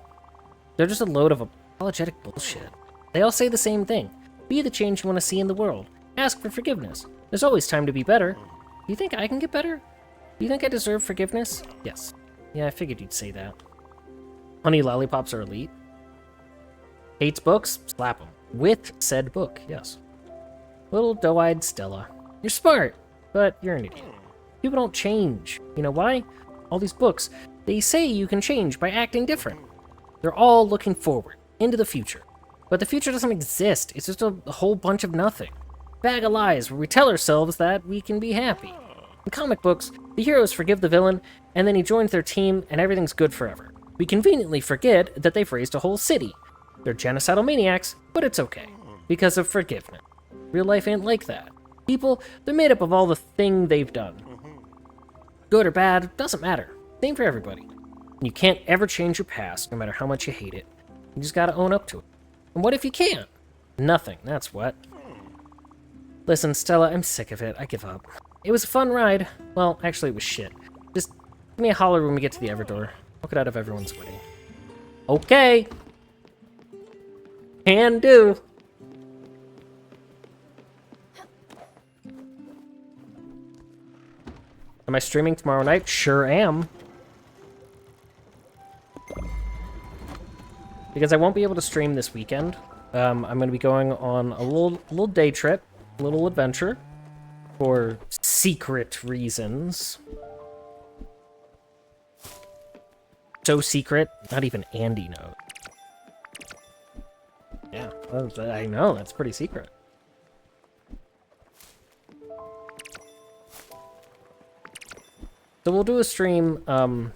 They're just a load of apologetic bullshit. They all say the same thing. Be the change you want to see in the world. Ask for forgiveness. There's always time to be better. Do you think I can get better? Do you think I deserve forgiveness? Yes. Yeah, I figured you'd say that. Honey lollipops are elite. Hates books? Slap them. With said book, yes. Little doe-eyed Stella. You're smart, but you're an idiot. People don't change. You know why? All these books, they say you can change by acting different. They're all looking forward, into the future. But the future doesn't exist. It's just a whole bunch of nothing. Bag of lies where we tell ourselves that we can be happy. In comic books, the heroes forgive the villain, and then he joins their team, and everything's good forever. We conveniently forget that they've raised a whole city. They're genocidal maniacs, but it's okay, because of forgiveness. Real life ain't like that. People, they're made up of all the thing they've done. Good or bad, doesn't matter. Same for everybody. And you can't ever change your past, no matter how much you hate it. You just gotta own up to it. And what if you can't? Nothing, that's what. Listen, Stella, I'm sick of it. I give up. It was a fun ride. Well, actually, it was shit. Just give me a holler when we get to the Everdor. Look it out of everyone's way. Okay! Can do! Am I streaming tomorrow night? Sure am. Because I won't be able to stream this weekend. I'm going to be going on a little day trip, a little adventure, for secret reasons. So secret, not even Andy knows. Yeah, I know, that's pretty secret. So we'll do a stream, to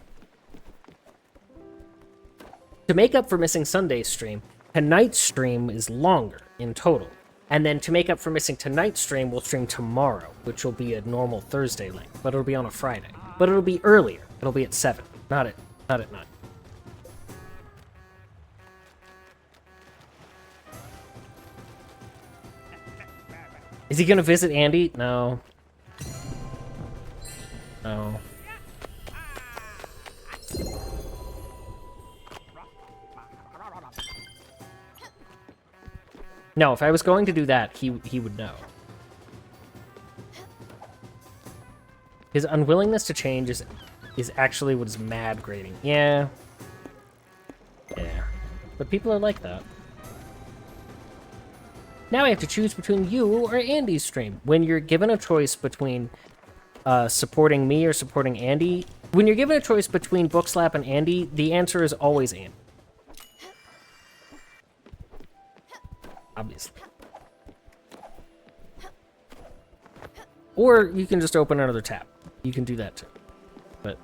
make up for missing Sunday's stream. Tonight's stream is longer in total. And then to make up for missing tonight's stream, we'll stream tomorrow, which will be a normal Thursday length, but it'll be on a Friday. But it'll be earlier. It'll be at 7, not at 9. Is he gonna visit Andy? No. No. No, if I was going to do that, he would know. His unwillingness to change is actually what is mad grating. Yeah. Yeah. But people are like that. Now I have to choose between you or Andy's stream. When you're given a choice between supporting me or supporting Andy, when you're given a choice between Bookslap and Andy, the answer is always Andy. Obviously. Or you can just open another tab. you can do that too. But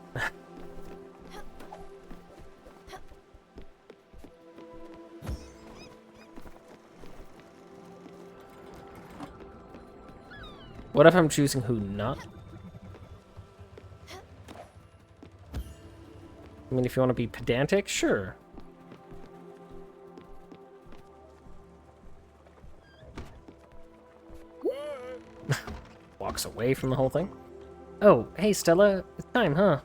what if I'm choosing who not? I mean, if you want to be pedantic, sure. Walks away from the whole thing. Oh, hey Stella, it's time, huh?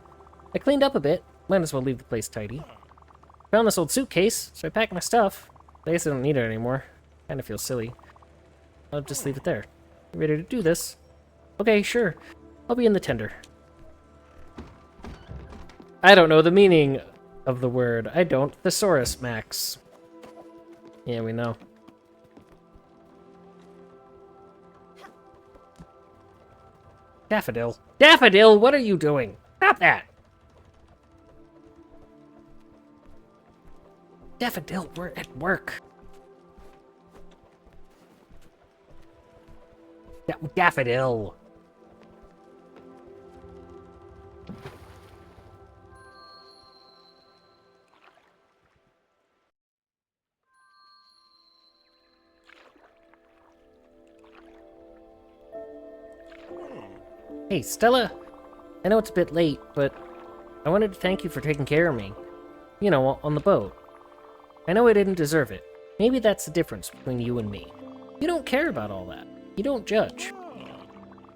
I cleaned up a bit. Might as well leave the place tidy. Found this old suitcase, so I packed my stuff. I guess I don't need it anymore. Kinda feels silly. I'll just leave it there. You ready to do this? Okay, sure. I'll be in the tender. I don't know the meaning of the word. I don't. Thesaurus, Max. Yeah, we know. Daffodil. Daffodil, what are you doing? Stop that! Daffodil, we're at work. Daffodil. Hey, Stella. I know it's a bit late, but I wanted to thank you for taking care of me. You know, on the boat. I know I didn't deserve it. Maybe that's the difference between you and me. You don't care about all that. You don't judge.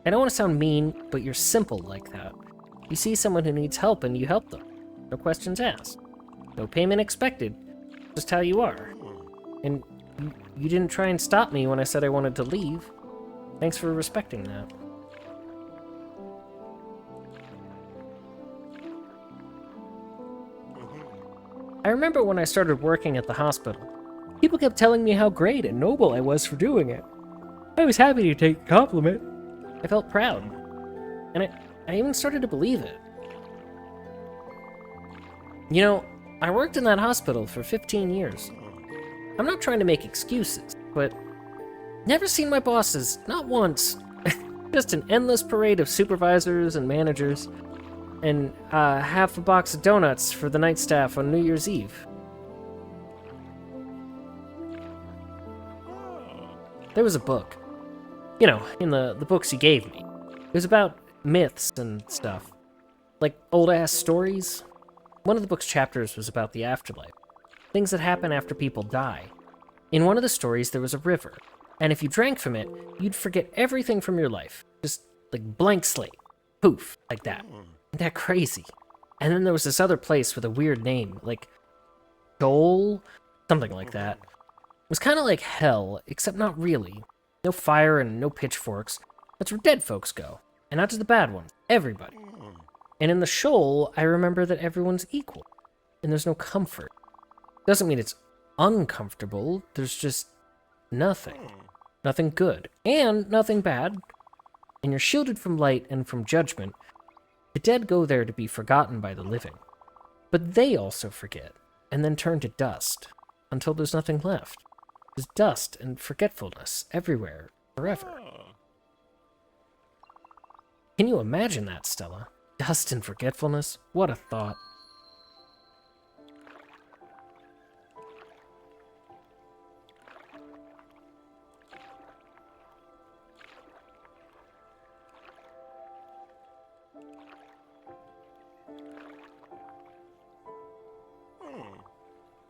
I don't want to sound mean, but you're simple like that. You see someone who needs help and you help them. No questions asked. No payment expected. Just how you are. And you didn't try and stop me when I said I wanted to leave. Thanks for respecting that. I remember when I started working at the hospital. People kept telling me how great and noble I was for doing it. I was happy to take a compliment. I felt proud. And I even started to believe it. You know, I worked in that hospital for 15 years. I'm not trying to make excuses, but never seen my bosses, not once. Just an endless parade of supervisors and managers, and half a box of donuts for the night staff on New Year's Eve. There was a book. You know, in the books you gave me. It was about myths and stuff. Like old-ass stories. One of the book's chapters was about the afterlife. Things that happen after people die. In one of the stories, there was a river. And if you drank from it, you'd forget everything from your life. Just, like, blank slate. Poof, like that. Isn't that crazy? And then there was this other place with a weird name, like Joel, something like that. It was kind of like hell, except not really. No fire and no pitchforks. That's where dead folks go. And not just the bad ones, everybody. And in the shoal, I remember that everyone's equal. And there's no comfort. Doesn't mean it's uncomfortable, there's just nothing. Nothing good. And nothing bad. And you're shielded from light and from judgment. The dead go there to be forgotten by the living. But they also forget, and then turn to dust, until there's nothing left. There's dust and forgetfulness everywhere, forever. Can you imagine that, Stella? Dust and forgetfulness? What a thought.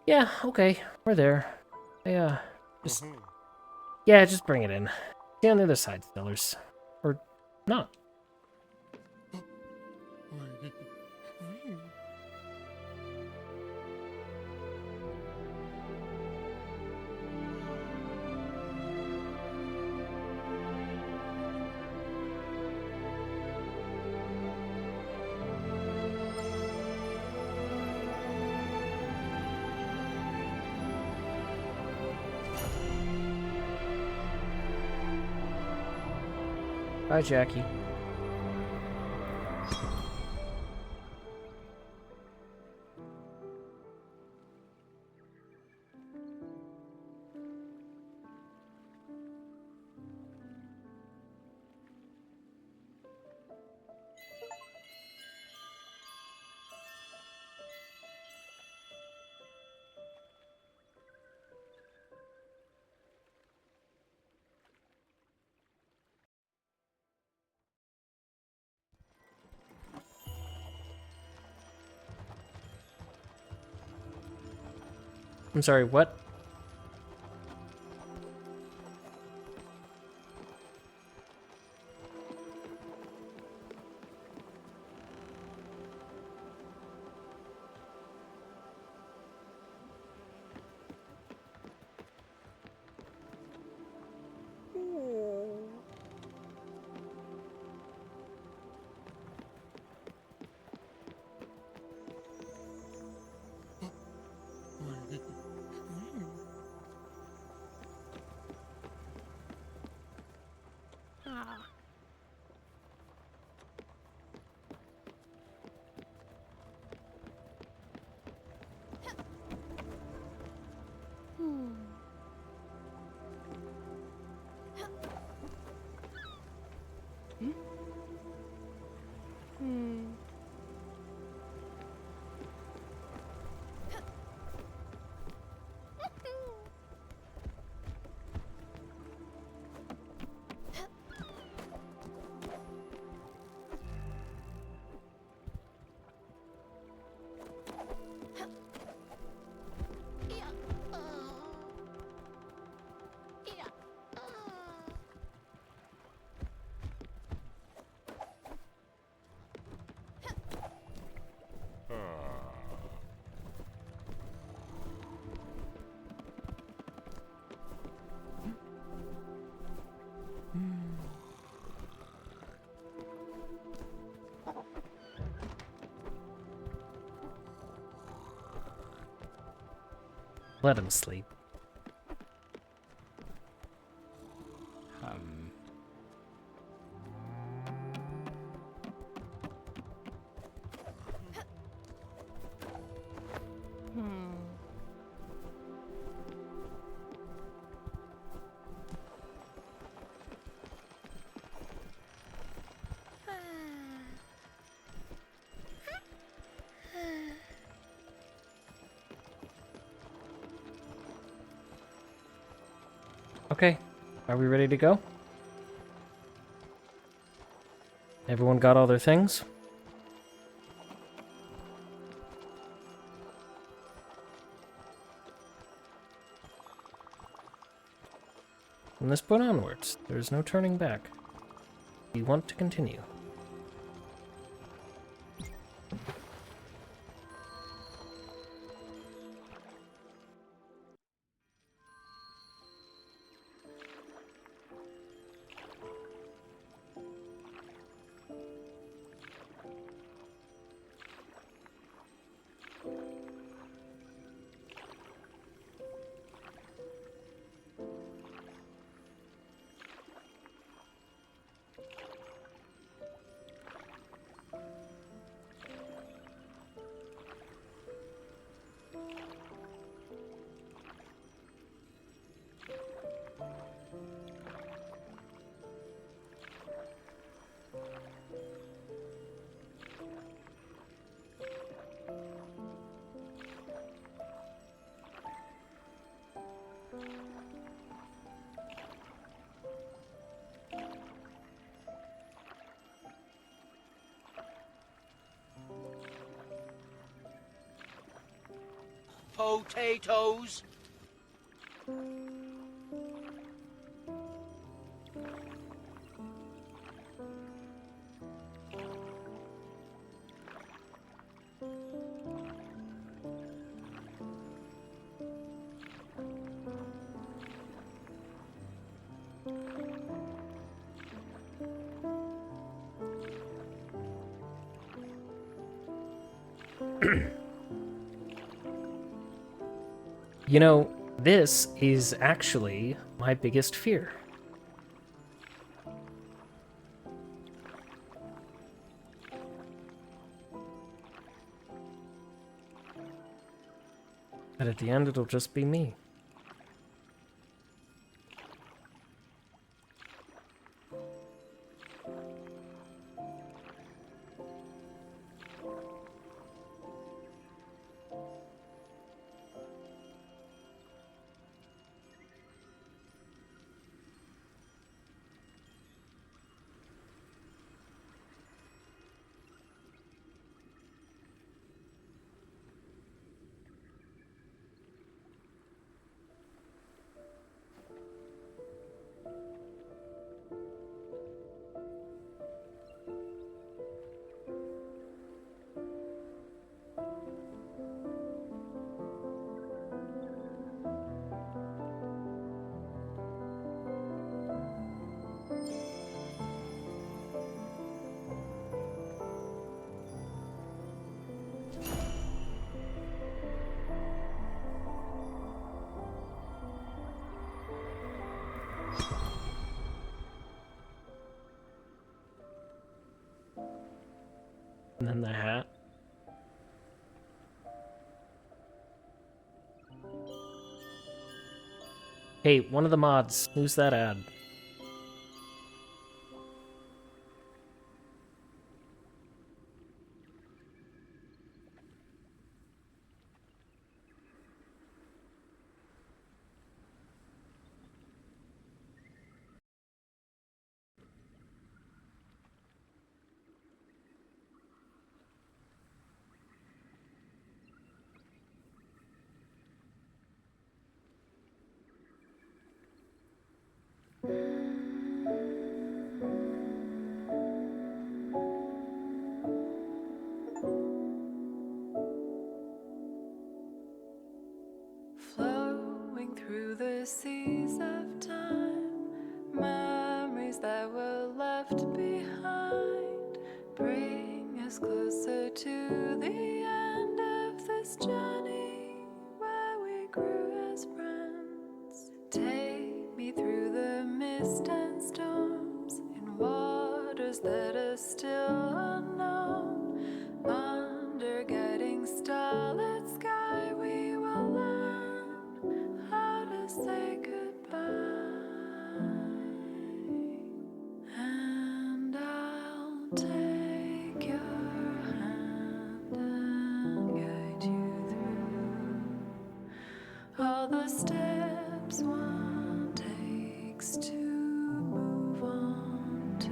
Yeah, okay, we're there. Just bring it in. Stay on the other side, Stellars. Or not. Bye, Jackie. I'm sorry, what? Let him sleep. Okay, are we ready to go? Everyone got all their things? From this point onwards, there is no turning back. We want to continue. Potatoes. You know, this is actually my biggest fear. But at the end, it'll just be me. then the hat. Hey, one of the mods, who's that ad? Flowing through the seas of time, memories that were left behind bring us closer to the end of this journey where we grew as friends. Take me through the mist and storms in waters that are still unknown. Under guiding starlit sky, we will learn how to say goodbye. And I'll take your hand and guide you through all the steps one takes to move on to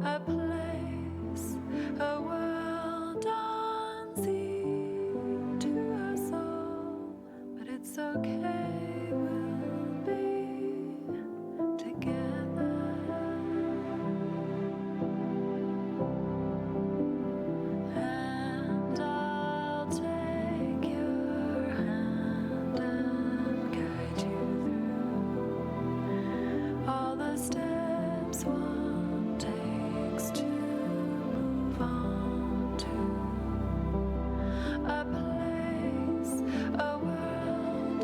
a place, a world unseen to us all. But it's okay, we'll be together. And I'll take your hand and guide you through all the steps one takes to move on to a place, a world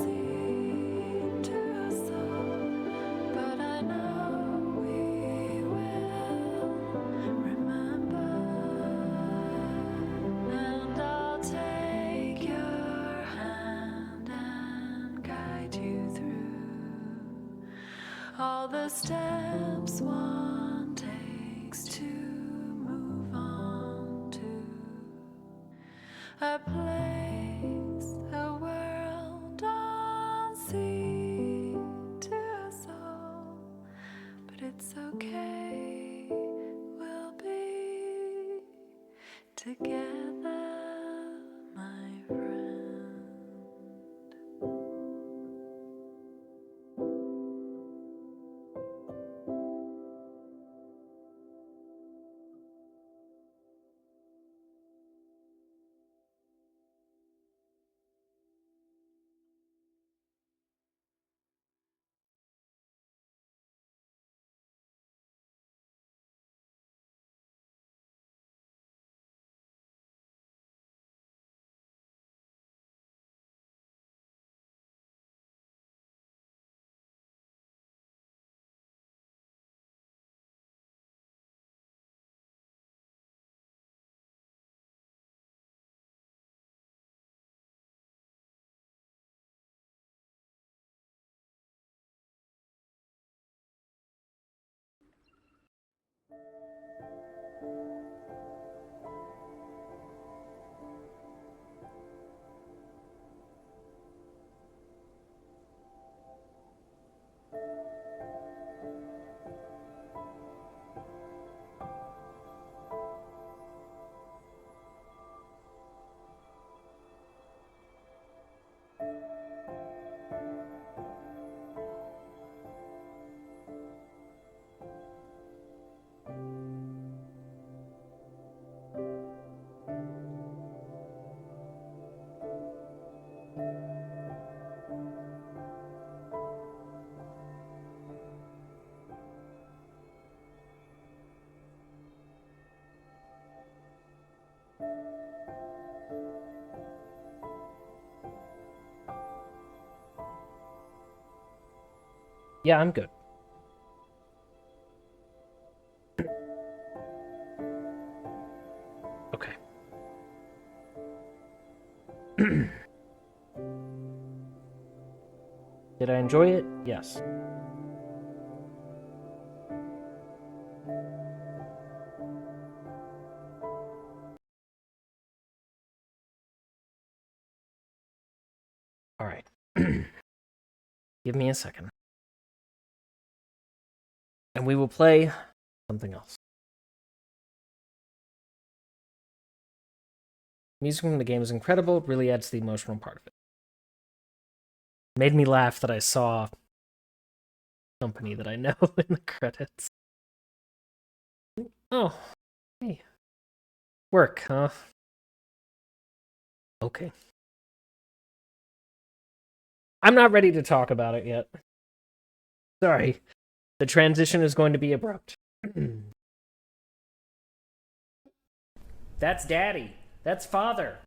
unseen to us all. But I know we will remember. And I'll take your hand and guide you through all the steps one takes to move on to a place, a world unseen to us all. But it's okay, we'll be together, my friend. Yeah, I'm good. Okay. Did I enjoy it? Yes. All right. Give me a second. And we will play something else. Music from the game is incredible. It really adds to the emotional part of it. Made me laugh that I saw a company that I know in the credits. Oh, hey. Work, huh? Okay. I'm not ready to talk about it yet. Sorry. The transition is going to be abrupt. That's Daddy. That's Father.